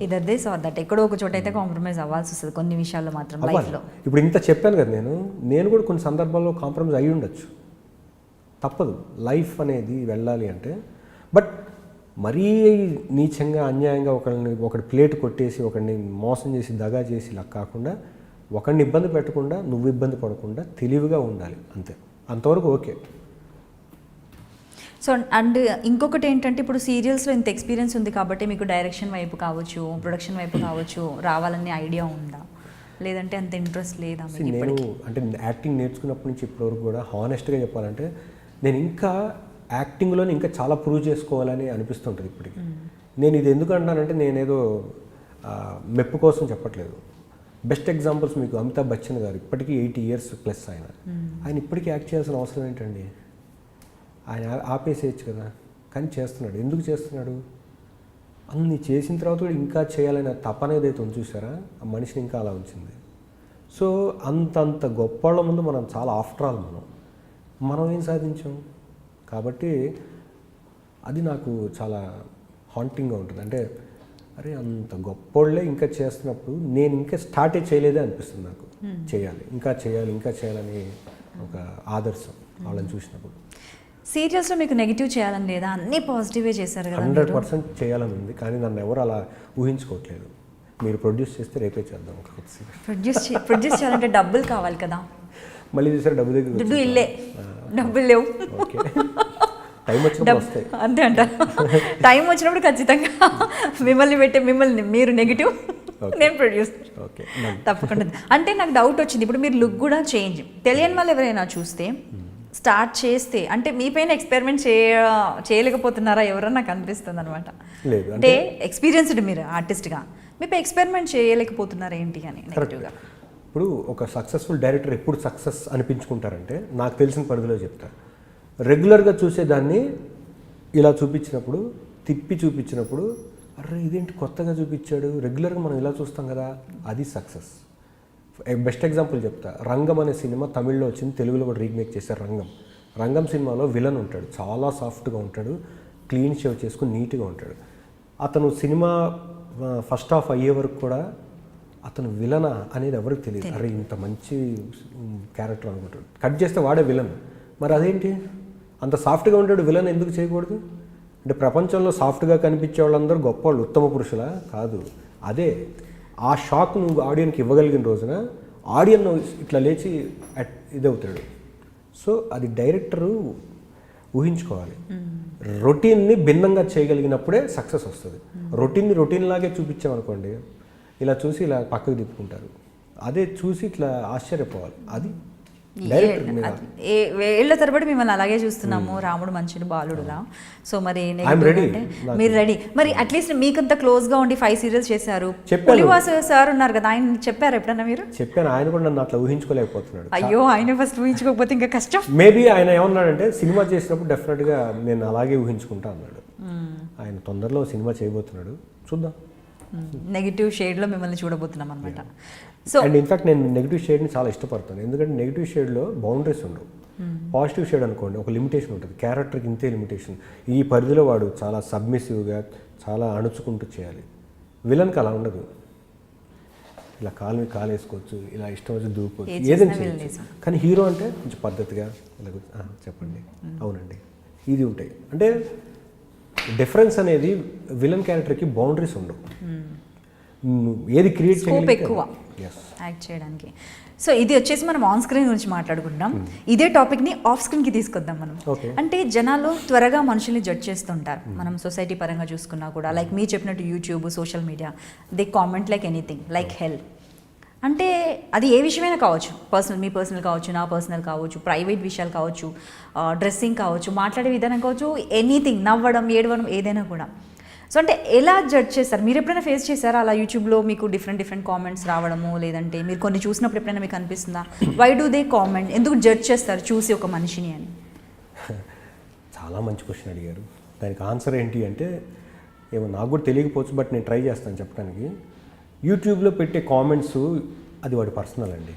ఇదర్ దిస్ ఆర్ దట్, ఎక్కడో ఒక చోట అయితే కాంప్రమైజ్ అవ్వాల్సి వస్తుంది కొన్ని విషయాల్లో మాత్రం లైఫ్లో. ఇప్పుడు ఇంత చెప్పాను కదా, నేను కూడా కొన్ని సందర్భాల్లో కాంప్రమైజ్ అయ్యి ఉండొచ్చు, తప్పదు. లైఫ్ అనేది వెళ్ళాలి అంటే. బట్ మరీ నీచంగా అన్యాయంగా ఒకటి ప్లేట్ కొట్టేసి ఒకడిని మోసం చేసి దగా చేసి ఇలా కాకుండా, ఒకడిని ఇబ్బంది పెట్టకుండా నువ్వు ఇబ్బంది పడకుండా తెలివిగా ఉండాలి, అంతే. అంతవరకు ఓకే. సో అండ్ ఇంకొకటి ఏంటంటే, ఇప్పుడు సీరియల్స్లో ఇంత ఎక్స్పీరియన్స్ ఉంది కాబట్టి మీకు డైరెక్షన్ వైపు కావచ్చు, ప్రొడక్షన్ వైపు కావచ్చు రావాలనే ఐడియా ఉందా, లేదంటే అంత ఇంట్రెస్ట్ లేదా? నేను అంటే యాక్టింగ్ నేర్చుకున్నప్పటి నుంచి ఇప్పటివరకు కూడా హానెస్ట్గా చెప్పాలంటే నేను ఇంకా యాక్టింగ్లోనే ఇంకా చాలా ప్రూవ్ చేసుకోవాలని అనిపిస్తుంటుంది ఇప్పటికి. నేను ఇది ఎందుకు అంటానంటే, నేనేదో మెప్పు కోసం చెప్పట్లేదు. బెస్ట్ ఎగ్జాంపుల్స్ మీకు అమితాబ్ బచ్చన్ గారు, ఇప్పటికీ 80 years ప్లస్ ఆయన ఇప్పటికీ యాక్ట్ చేయాల్సిన అవసరం ఏంటండి? ఆయన ఆపేసేయచ్చు కదా, కానీ చేస్తున్నాడు. ఎందుకు చేస్తున్నాడు? అన్ని చేసిన తర్వాత కూడా ఇంకా చేయాలనే తపన ఏదైతే ఉంది చూసారా, ఆ మనిషిని ఇంకా అలా ఉంచింది. సో అంతంత గొప్పవాళ్ళ ముందు మనం చాలా ఆఫ్టర్ ఆల్ మనం ఏం సాధించాం? కాబట్టి అది నాకు చాలా హాంటింగ్గా ఉంటుంది. అంటే అరే అంత గొప్పోళ్ళే ఇంకా చేస్తున్నప్పుడు నేను ఇంకా స్టార్టే చేయలేదే అనిపిస్తుంది నాకు. చేయాలి, ఇంకా చేయాలని ఒక ఆదర్శం వాళ్ళని చూసినప్పుడు. సీరియల్స్లో మీకు నెగిటివ్ చేయాలని లేదా? అన్నీ పాజిటివే చేశారు కదా. 100% చేయాలని ఉంది, కానీ నన్ను ఎవరు అలా ఊహించుకోవట్లేదు. మీరు ప్రొడ్యూస్ చేస్తే రేపే చేద్దాం. ఒక ప్రొడ్యూస్ చేయాలంటే డబ్బులు కావాలి కదా. మళ్ళీ చూసారు డబ్బులు ఇల్లే, డబ్బులు లేవు. ఓకే, టైం వచ్చినప్పుడు వస్తాయి, అంతే అంట. టైం వచ్చినప్పుడు ఖచ్చితంగా మిమ్మల్ని మీరు నెగిటివ్, నేను ప్రొడ్యూస్. ఓకే, తప్పకుండా. అంటే నాకు డౌట్ వచ్చింది, ఇప్పుడు మీరు లుక్ కూడా చేంజ్ తెలియని వాళ్ళు ఎవరైనా చూస్తే స్టార్ట్ చేస్తే అంటే మీ పైన ఎక్స్పెరిమెంట్ చేయలేకపోతున్నారా ఎవరో నాకు అనిపిస్తుంది అనమాట. లేదు అంటే ఎక్స్పీరియన్స్డ్ మీరు ఆర్టిస్ట్గా మీరు ఎక్స్పెరిమెంట్ చేయలేకపోతున్నారు ఏంటి అని నెగిటివ్గా? ఇప్పుడు ఒక సక్సెస్ఫుల్ డైరెక్టర్ ఎప్పుడు సక్సెస్ అనిపించుకుంటారంటే నాకు తెలిసిన పరిధిలో చెప్తా, రెగ్యులర్గా చూసేదాన్ని ఇలా చూపించినప్పుడు, తిప్పి చూపించినప్పుడు, అరే ఇదేంటి కొత్తగా చూపించాడు, రెగ్యులర్గా మనం ఇలా చూస్తాం కదా, అది సక్సెస్. బెస్ట్ ఎగ్జాంపుల్ చెప్తా, రంగం అనే సినిమా తమిళ్లో వచ్చింది, తెలుగులో కూడా రీమేక్ చేశారు. రంగం సినిమాలో విలన్ ఉంటాడు, చాలా సాఫ్ట్గా ఉంటాడు, క్లీన్ షేవ్ చేసుకుని నీట్గా ఉంటాడు. అతను సినిమా ఫస్ట్ హాఫ్ అయ్యే వరకు కూడా అతను విలనా అనేది ఎవరికి తెలియదు. అరే ఇంత మంచి క్యారెక్టర్ అనుకుంటాడు, కట్ చేస్తే వాడే విలన్. మరి అదేంటి అంత సాఫ్ట్గా ఉంటాడు, విలన్ ఎందుకు చేయకూడదు? అంటే ప్రపంచంలో సాఫ్ట్గా కనిపించే వాళ్ళందరూ గొప్ప వాళ్ళు, ఉత్తమ పురుషులా? కాదు. అదే ఆ షాక్ నువ్వు ఆడియన్కి ఇవ్వగలిగిన రోజున ఆడియన్ ఇట్లా లేచి ఇదవుతాడు. సో అది డైరెక్టరు ఊహించుకోవాలి. రొటీన్ని భిన్నంగా చేయగలిగినప్పుడే సక్సెస్ వస్తుంది. రొటీన్ లాగే చూపించామనుకోండి, ఇలా చూసి ఇలా పక్కకు తిప్పుకుంటారు. అదే చూసి ఇట్లా ఆశ్చర్యపోవాలి. అది ఏళ్ల తరబడి మిమ్మల్ని అలాగే చూస్తున్నాము, రాముడు మంచిని బాలుడులా. సో మరి మీరు రెడీ? మరి అట్లీస్ట్ మీకంత క్లోజ్ గా ఉండి 5 సీరియల్స్ చేశారు. పులివాసు సార్ ఉన్నారు కదా, ఆయన చెప్పారు ఎప్పుడన్నా మీరు? చెప్పాను, ఆయన కూడా నన్ను అట్లా ఊహించుకోలేకపోతున్నాడు. అయ్యో, ఆయన ఫస్ట్ ఊహించుకోకపోతే ఇంకా కష్టం. మేబీ ఆయన ఏమన్నాడంటే, సినిమా చేసినప్పుడు డెఫినెట్గా నేను అలాగే ఊహించుకుంటా అన్నాడు. ఆయన తొందరలో సినిమా చేయబోతున్నాడు, చూద్దాం. నెగిటివ్ షేడ్లో మిమ్మల్ని చూడబోతున్నాం అనమాట. సో అండ్ ఇన్ఫాక్ట్ నేను నెగిటివ్ షేడ్ని చాలా ఇష్టపడతాను, ఎందుకంటే నెగిటివ్ షేడ్లో బౌండరీస్ ఉండవు. పాజిటివ్ షేడ్ అనుకోండి, ఒక లిమిటేషన్ ఉంటుంది, క్యారెక్టర్కి ఇంతే లిమిటేషన్, ఈ పరిధిలో వాడు చాలా సబ్మిసివ్గా చాలా అణుచుకుంటూ చేయాలి. విలన్కి అలా ఉండదు, ఇలా కాలు మీద కాలు వేసుకోవచ్చు, ఇలా ఇష్టం వచ్చి దూకోవచ్చు, ఏదైనా చేయొచ్చు. కానీ హీరో అంటే కొంచెం పద్ధతిగా ఇలా చెప్పండి, అవునండి, ఇది ఉంటాయి. అంటే డిఫరెన్స్ అనేది విలన్ క్యారెక్టర్కి బౌండరీస్ ఉండవు, ఏది క్రియేట్ స్కోప్ ఎక్కువ యాక్ట్ చేయడానికి. సో ఇది వచ్చేసి మనం ఆన్ స్క్రీన్ గురించి మాట్లాడుకుంటాం. ఇదే టాపిక్ని ఆఫ్ స్క్రీన్కి తీసుకొద్దాం మనం. అంటే జనాలు త్వరగా మనుషుల్ని జడ్జ్ చేస్తుంటారు. మనం సొసైటీ పరంగా చూసుకున్నా కూడా, లైక్ మీరు చెప్పినట్టు YouTube, social media, they comment like anything, like హెల్. అంటే అది ఏ విషయమైనా కావచ్చు, మీ పర్సనల్ కావచ్చు, నా పర్సనల్ కావచ్చు, ప్రైవేట్ విషయాలు కావచ్చు, డ్రెస్సింగ్ కావచ్చు, మాట్లాడే విధానం కావచ్చు, ఎనీథింగ్, నవ్వడం, ఏడవడం, ఏదైనా కూడా. సో అంటే ఎలా జడ్జ్ చేస్తారు? మీరు ఎప్పుడైనా ఫేస్ చేశారా అలా యూట్యూబ్లో మీకు డిఫరెంట్ కామెంట్స్ రావడము? లేదంటే మీరు కొన్ని చూసినప్పుడు ఎప్పుడైనా మీకు అనిపిస్తుందా, వై డూ దే కామెంట్, ఎందుకు జడ్జ్ చేస్తారు చూసి ఒక మనిషిని అని? చాలా మంచి క్వశ్చన్ అడిగారు. దానికి ఆన్సర్ ఏంటి అంటే, ఏమో నాకు కూడా తెలియకపోవచ్చు, బట్ నేను ట్రై చేస్తాను చెప్పడానికి. యూట్యూబ్లో పెట్టే కామెంట్స్ అది వాడి పర్సనల్ అండి,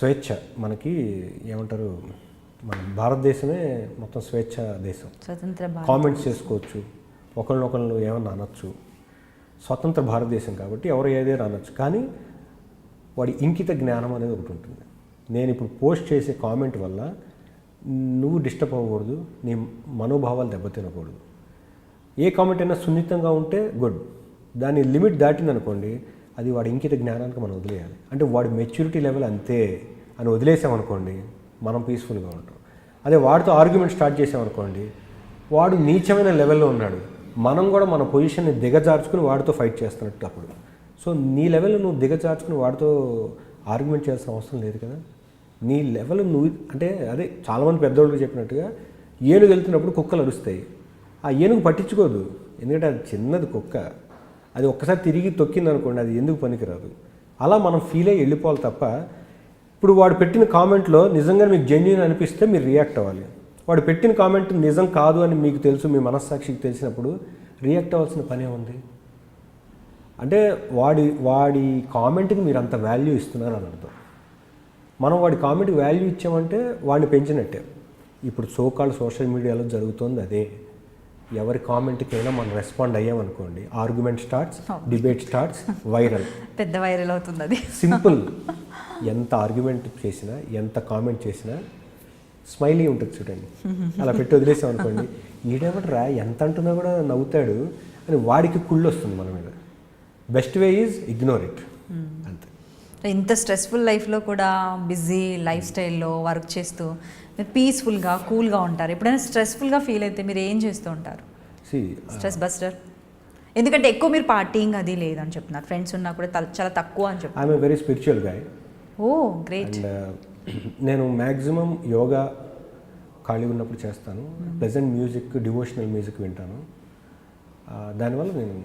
స్వేచ్ఛ. మనకి ఏమంటారు, మన భారతదేశమే మొత్తం స్వేచ్ఛ దేశం, స్వతంత్ర కామెంట్స్ చేసుకోవచ్చు, ఒకళ్ళనొకళ్ళు ఏమన్నా అనొచ్చు, స్వతంత్ర భారతదేశం కాబట్టి ఎవరు ఏదైనా అనొచ్చు. కానీ వాడి ఇంకిత జ్ఞానం అనేది ఒకటి ఉంటుంది. నేను ఇప్పుడు పోస్ట్ చేసే కామెంట్ వల్ల నువ్వు డిస్టర్బ్ అవ్వకూడదు, నీ మనోభావాలు దెబ్బతినకూడదు. ఏ కామెంట్ అయినా సున్నితంగా ఉంటే గుడ్, దాని లిమిట్ దాటిందనుకోండి, అది వాడి ఇంకిత జ్ఞానానికి మనం వదిలేయాలి. అంటే వాడి మెచ్యూరిటీ లెవెల్ అంతే అని వదిలేసామనుకోండి, మనం పీస్ఫుల్గా ఉంటాం. అదే వాడితో ఆర్గ్యుమెంట్ స్టార్ట్ చేసామనుకోండి, వాడు నీచమైన లెవెల్లో ఉన్నాడు, మనం కూడా మన పొజిషన్ని దిగజార్చుకుని వాడితో ఫైట్ చేస్తున్నట్టు అప్పుడు. సో నీ లెవెల్ నువ్వు దిగజార్చుకుని వాడితో ఆర్గ్యుమెంట్ చేయాల్సిన అవసరం లేదు కదా. నీ లెవెల్ నువ్వు, అంటే అదే చాలామంది పెద్దవాళ్ళు చెప్పినట్టుగా, ఏనుగు వెళ్తున్నప్పుడు కుక్కలు అరుస్తాయి, ఆ ఏనుగు పట్టించుకోదు, ఎందుకంటే అది చిన్నది కుక్క, అది ఒక్కసారి తిరిగి తొక్కింది అనుకోండి, అది ఎందుకు పనికిరాదు. అలా మనం ఫీల్ అయ్యి వెళ్ళిపోవాలి తప్ప, ఇప్పుడు వాడు పెట్టిన కామెంట్లో నిజంగా మీకు జెన్యూన్ అనిపిస్తే మీరు రియాక్ట్ అవ్వాలి. వాడు పెట్టిన కామెంట్ నిజం కాదు అని మీకు తెలుసు, మీ మనస్సాక్షికి తెలిసినప్పుడు రియాక్ట్ అవ్వాల్సిన పనే ఉంది. అంటే వాడి కామెంట్కి మీరు అంత వాల్యూ ఇస్తున్నారు అని అర్థం. మనం వాడి కామెంట్కి వాల్యూ ఇచ్చామంటే వాడిని పెంచినట్టే. ఇప్పుడు సోషల్ మీడియాలో జరుగుతుంది అదే. ఎవరి కామెంట్కైనా మనం రెస్పాండ్ అయ్యామనుకోండి, argument starts, debate starts, viral, పెద్ద వైరల్ అవుతుంది. అది సింపుల్. ఎంత ఆర్గ్యుమెంట్ చేసినా, ఎంత కామెంట్ చేసినా స్మైలీ ఉంటుంది చూడండి, అలా పెట్టి వదిలేసాం అనుకోండి, ఈడేమట్రా ఎంత అంటున్నా కూడా నవ్వుతాడు అని వాడికి కుళ్ళు వస్తుంది మన మీద. Best way is ignore it, అంతే. ఇంత స్ట్రెస్ఫుల్ లైఫ్లో కూడా, బిజీ లైఫ్ స్టైల్లో వర్క్ చేస్తూ మీరు పీస్ఫుల్గా, కూల్గా ఉంటారు. ఎప్పుడైనా స్ట్రెస్ఫుల్గా ఫీల్ అయితే మీరు ఏం చేస్తూ ఉంటారు? Stress buster. ఎందుకంటే ఎక్కువ మీరు పార్టీయింగ్ అది లేదని చెప్తున్నారు, ఫ్రెండ్స్ ఉన్నా కూడా చాలా తక్కువ అని చెప్తున్నారు. I'm a very spiritual guy. Oh great. నేను మ్యాక్సిమం యోగా ఖాళీ ఉన్నప్పుడు చేస్తాను, ప్లెజెంట్ మ్యూజిక్, డివోషనల్ మ్యూజిక్ వింటాను. దానివల్ల నేను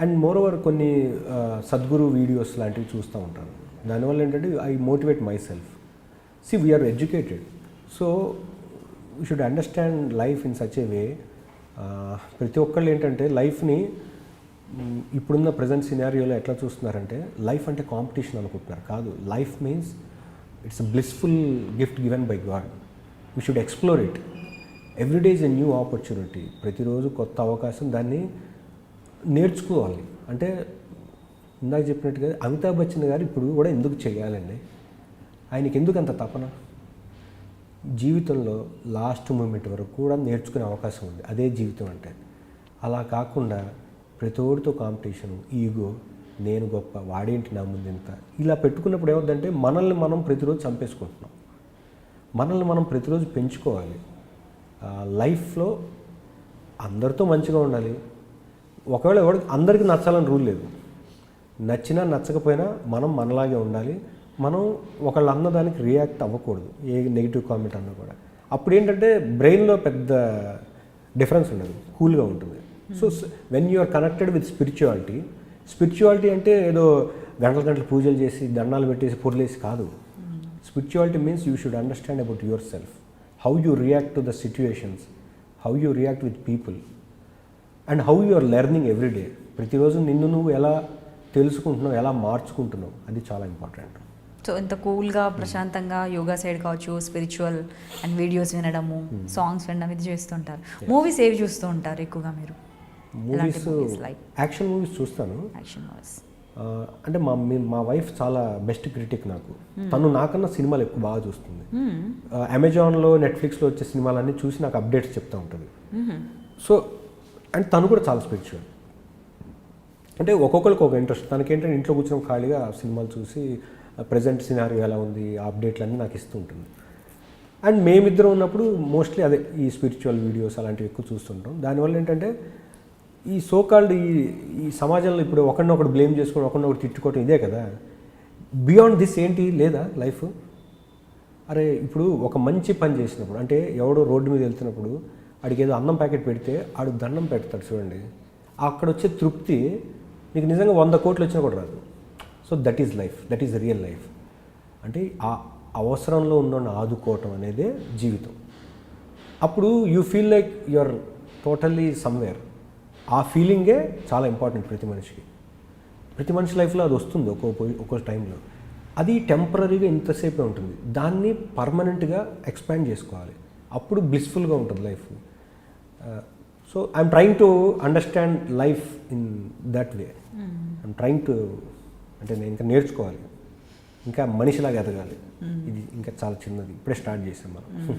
అండ్ మోర్ ఓవర్ కొన్ని సద్గురు వీడియోస్ లాంటివి చూస్తూ ఉంటాను. దానివల్ల ఏంటంటే I motivate myself. See we are educated, so we should understand life in such a way. ప్రతి ఒక్కళ్ళు ఏంటంటే లైఫ్ని ఇప్పుడున్న ప్రజెంట్ సినారియోలో ఎట్లా చూస్తున్నారంటే లైఫ్ అంటే కాంపిటీషన్ అనుకుంటున్నారు. కాదు, life means it's a blissful gift given by God. We should explore it. Everyday is a new opportunity. ప్రతిరోజు కొత్త అవకాశం, దాన్ని నేర్చుకోవాలి. అంటే ఇందాక చెప్పినట్టుగా అమితాబ్ బచ్చన్ గారు ఇప్పుడు కూడా ఎందుకు చేయాలండి? ఆయనకి ఎందుకు అంత తపన? జీవితంలో లాస్ట్ మూమెంట్ వరకు కూడా నేర్చుకునే అవకాశం ఉంది. అదే జీవితం అంటే. అలా కాకుండా ప్రతోడితో కాంపిటీషను, ఈగో, నేను గొప్ప, వాడేంటి నా ముందు ఇంత, ఇలా పెట్టుకున్నప్పుడు ఏమవుతుందంటే మనల్ని మనం ప్రతిరోజు చంపేసుకుంటున్నాం. మనల్ని మనం ప్రతిరోజు పెంచుకోవాలి. లైఫ్లో అందరితో మంచిగా ఉండాలి. ఒకవేళ అందరికీ నచ్చాలని రూల్ లేదు. నచ్చినా నచ్చకపోయినా మనం మనలాగే ఉండాలి. మనం ఒకళ్ళు అన్నదానికి రియాక్ట్ అవ్వకూడదు, ఏ నెగిటివ్ కామెంట్ అన్నా కూడా. అప్పుడు ఏంటంటే బ్రెయిన్లో పెద్ద డిఫరెన్స్ ఉండదు, కూల్గా ఉంటుంది. So when you are connected with spirituality అంటే ఏదో గంటలు పూజలు చేసి దండాలు పెట్టేసి పొర్లేసి కాదు. Spirituality means you should understand about yourself, how you react to the situations, how you react with people, and how you are learning every day. ప్రతిరోజు నిన్ను నువ్వు ఎలా తెలుసుకుంటున్నావు, ఎలా మార్చుకుంటున్నావు, అది చాలా ఇంపార్టెంట్. సో ఇంత కూల్గా ప్రశాంతంగా యోగా సైడ్ కావచ్చు, స్పిరిచువల్ అండ్ వీడియోస్ వినడము, సాంగ్స్ వినడం ఇది చేస్తుంటారు. మూవీస్ ఏవి చూస్తూ ఉంటారు ఎక్కువగా మీరు? మూవీస్ యాక్షన్ మూవీస్ చూస్తాను. యాక్షన్ మూవీస్ అంటే మా వైఫ్ చాలా బెస్ట్ క్రిటిక్ నాకు. తను నాకన్నా సినిమాలు ఎక్కువ బాగా చూస్తుంది. అమెజాన్లో, నెట్ఫ్లిక్స్లో వచ్చే సినిమాలన్నీ చూసి నాకు అప్డేట్స్ చెప్తూ ఉంటుంది. సో అండ్ తను కూడా చాలా స్పిరిచువల్. అంటే ఒక్కొక్కరికి ఒక ఇంట్రెస్ట్. తనకేంటంటే ఇంట్లో కూర్చొని ఖాళీగా సినిమాలు చూసి ప్రజెంట్ సినారియో ఎలా ఉంది, ఆ అప్డేట్లన్నీ నాకు ఇస్తూ ఉంటుంది. అండ్ మేమిద్దరం ఉన్నప్పుడు మోస్ట్లీ అదే ఈ స్పిరిచువల్ వీడియోస్ అలాంటివి ఎక్కువ చూస్తుంటాం. దానివల్ల ఏంటంటే ఈ సోకాల్డ్ ఈ సమాజంలో ఇప్పుడు ఒకరినొకడు బ్లేమ్ చేసుకోవడం, ఒకరినొకటి తిట్టుకోవడం ఇదే కదా. బియాండ్ దిస్ ఏంటి లేదా లైఫ్? అరే ఇప్పుడు ఒక మంచి పని చేసినప్పుడు, అంటే ఎవడో రోడ్డు మీద వెళ్తున్నప్పుడు ఆడికి ఏదో అన్నం ప్యాకెట్ పెడితే ఆడు దండం పెడతాడు చూడండి, అక్కడ వచ్చే తృప్తి నీకు నిజంగా 100 కోట్లు వచ్చినా కూడా రాదు. So that is life, that is real life. అంటే ఆ అవసరంలో ఉన్న ఆదుకోవటం అనేదే జీవితం. అప్పుడు you feel like you are totally somewhere. ఆ ఫీలింగే చాలా ఇంపార్టెంట్ ప్రతి మనిషికి. ప్రతి మనిషి లైఫ్లో అది వస్తుంది ఒక్కో టైంలో. అది టెంపరీగా ఇంతసేపే ఉంటుంది. దాన్ని పర్మనెంట్గా ఎక్స్పాండ్ చేసుకోవాలి. అప్పుడు బ్లిస్ఫుల్గా ఉంటుంది life. So I'm trying to understand life in that way. I'm trying to, అంటే నేను ఇంకా నేర్చుకోవాలి, ఇంకా మనిషిలాగా ఎదగాలి. ఇది ఇంకా చాలా చిన్నది, ఇప్పుడే స్టార్ట్ చేసాం మనం.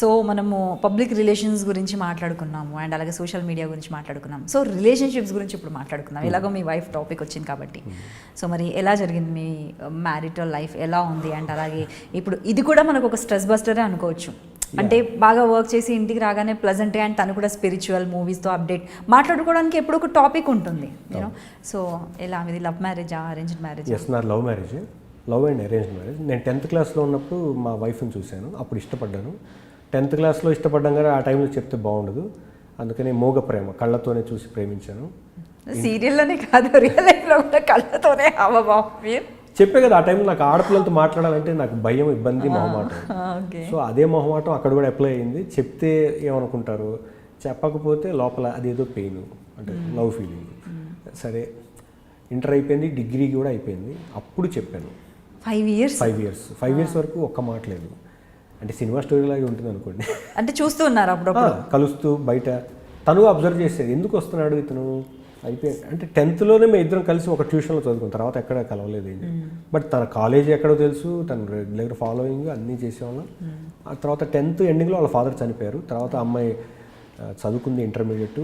సో మనము పబ్లిక్ రిలేషన్స్ గురించి మాట్లాడుకున్నాము అండ్ అలాగే సోషల్ మీడియా గురించి మాట్లాడుకున్నాం. సో రిలేషన్షిప్స్ గురించి ఇప్పుడు మాట్లాడుకుందాం. ఎలాగో మీ వైఫ్ టాపిక్ వచ్చింది కాబట్టి. సో మరి ఎలా జరిగింది మీ మ్యారిటల్ లైఫ్, ఎలా ఉంది? అండ్ అలాగే ఇప్పుడు ఇది కూడా మనకు ఒక స్ట్రెస్ బస్టరే అనుకోవచ్చు. అంటే బాగా వర్క్ చేసి ఇంటికి రాగానే ప్లజెంట్, అండ్ తను కూడా స్పిరిచువల్ మూవీస్తో అప్డేట్ మాట్లాడుకోవడానికి ఎప్పుడు ఒక టాపిక్ ఉంటుంది యూనో. సో ఎలా మీది లవ్ మ్యారేజా, అరేంజ్డ్ మ్యారేజ్? ఎస్, నా love marriage, love and arranged marriage. నేను 10th క్లాస్లో ఉన్నప్పుడు మా వైఫ్ని చూశాను, అప్పుడు ఇష్టపడ్డాను. 10th క్లాస్లో ఇష్టపడ్డాం కానీ ఆ టైంలో చెప్తే బాగుండదు, అందుకని మోగ ప్రేమ, కళ్ళతోనే చూసి ప్రేమించాను. సీరియల్లోనే కాదు, రియల్ లైఫ్లో కూడా కళ్ళతోనే బాబు. చెప్పే కదా, ఆ టైంలో నాకు ఆడపిల్లలతో మాట్లాడాలంటే నాకు భయం, ఇబ్బంది, మొహమాటం. సో అదే మొహమాటం అక్కడ కూడా అప్లై అయింది. చెప్తే ఏమనుకుంటారు, చెప్పకపోతే లోపల అదేదో పెయిన్, అంటే లవ్ ఫీలింగ్. సరే, ఇంటర్ అయిపోయింది, డిగ్రీ కూడా అయిపోయింది, అప్పుడు చెప్పాను. 5 ఇయర్స్ వరకు ఒక్క మాట లేదు. అంటే సినిమా స్టోరీ లాగే ఉంటుంది అనుకోండి. అంటే చూస్తూ ఉన్నారు అప్పుడప్పుడు, కలుస్తూ బయట. తను అబ్జర్వ్ చేసేది, ఎందుకు వస్తున్నాడు ఇతను, అయిపోయింది. అంటే 10thలోనే మేము ఇద్దరం కలిసి ఒక ట్యూషన్లో చదువుకున్న తర్వాత ఎక్కడ కలవలేదు. బట్ తన కాలేజీ ఎక్కడో తెలుసు, తను రెగ్యులర్ ఫాలోయింగ్ అన్నీ చేసేవాళ్ళం. ఆ తర్వాత 10th ఎండింగ్లో వాళ్ళ ఫాదర్ చనిపోయారు. తర్వాత అమ్మాయి చదువుకుంది ఇంటర్మీడియట్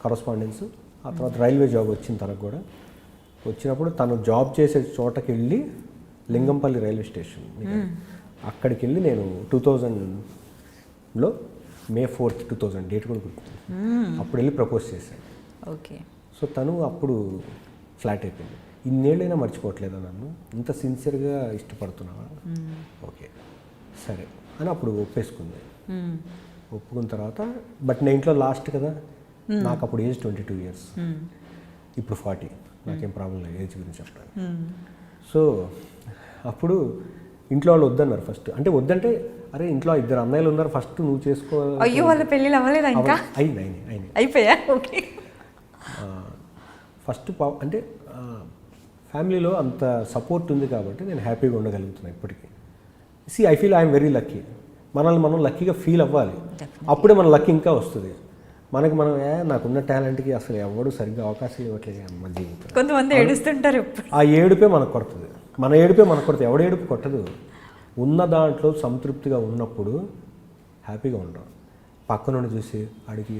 కరస్పాండెన్స్. ఆ తర్వాత రైల్వే జాబ్ వచ్చింది తనకు కూడా. వచ్చినప్పుడు తను జాబ్ చేసే చోటకి వెళ్ళి, లింగంపల్లి రైల్వే స్టేషన్, అక్కడికి వెళ్ళి నేను 2000లో May 4th, 2000 డేట్ కూడా గుర్తుంది. అప్పుడు వెళ్ళి ప్రపోజ్ చేశాను. ఓకే. సో తను అప్పుడు ఫ్లాట్ అయిపోయింది. ఇన్నేళ్ళైనా మర్చిపోవట్లేదా నన్ను, ఇంత సిన్సియర్గా ఇష్టపడుతున్నావా? ఓకే సరే అని అప్పుడు ఒప్పేసుకుంది. ఒప్పుకున్న తర్వాత, బట్ నేను ఇంట్లో లాస్ట్ కదా, నాకు అప్పుడు ఏజ్ 22 years. ఇప్పుడు 40, నాకేం ప్రాబ్లం లేదు ఏజ్ గురించి చెప్పడానికి. సో అప్పుడు ఇంట్లో వాళ్ళు వద్దన్నారు ఫస్ట్. అంటే వద్దంటే అరే ఇంట్లో 2 అన్నయ్యలు ఉన్నారు, ఫస్ట్ నువ్వు చేసుకో. అయ్యో వాళ్ళ పెళ్ళిళ్ళు అవ్వలేదా ఇంకా? అయినాయి అయిపోయా? ఓకే. ఫస్ట్ అంటే ఫ్యామిలీలో అంత సపోర్ట్ ఉంది కాబట్టి నేను హ్యాపీగా ఉండగలుగుతున్నాను ఇప్పటికీ. I feel I'm very lucky. మనల్ని మనం లక్కీగా ఫీల్ అవ్వాలి, అప్పుడే మన లక్కీ ఇంకా వస్తుంది. మనకి మనం నాకున్న టాలెంట్కి అసలు ఎవడు సరిగ్గా అవకాశాలు ఇవ్వట్లేదు అమ్మ జీవితం. కొంతమంది ఏడుస్తుంటారు. ఆ ఏడుపే మనకు కొడుతుంది, మన ఏడుపే మనకు కొడుతుంది. ఎవడ ఏడుపు కొట్టదు. ఉన్న దాంట్లో సంతృప్తిగా ఉన్నప్పుడు హ్యాపీగా ఉంటాం. పక్క నుండి చూసి అడిగి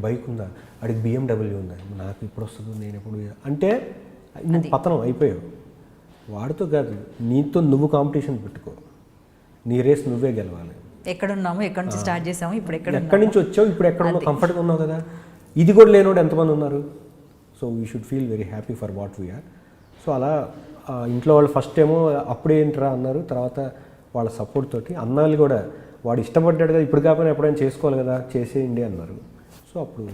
బైక్ ఉందా, అడిగి BMW ఉందా, నాకు ఇప్పుడు వస్తుంది, నేను ఎప్పుడు అంటే నువ్వు పతనం అయిపోయావు. వాడితో కాదు, నీతో నువ్వు కాంపిటీషన్ పెట్టుకో, నీ రేస్ నువ్వే గెలవాలి. ఎక్కడున్నాము, ఎక్కడి నుంచి స్టార్ట్ చేసాము, ఇప్పుడు ఎక్కడి నుంచి వచ్చావు, ఇప్పుడు ఎక్కడ ఉన్నావు, కంఫర్ట్గా ఉన్నావు కదా. ఇది కూడా లేనోడు ఎంతమంది ఉన్నారు. So we should feel very happy for what we are. So అలా ఇంట్లో వాళ్ళు ఫస్ట్ ఏమో అప్పుడేంట్రా అన్నారు, తర్వాత వాళ్ళ సపోర్ట్ తోటి అన్నాళ్ళు కూడా వాడు ఇష్టపడ్డాడు కదా, ఇప్పుడు కాకపోయినా ఎప్పుడైనా చేసుకోవాలి కదా, చేసేయండి అన్నారు. సో అప్పుడు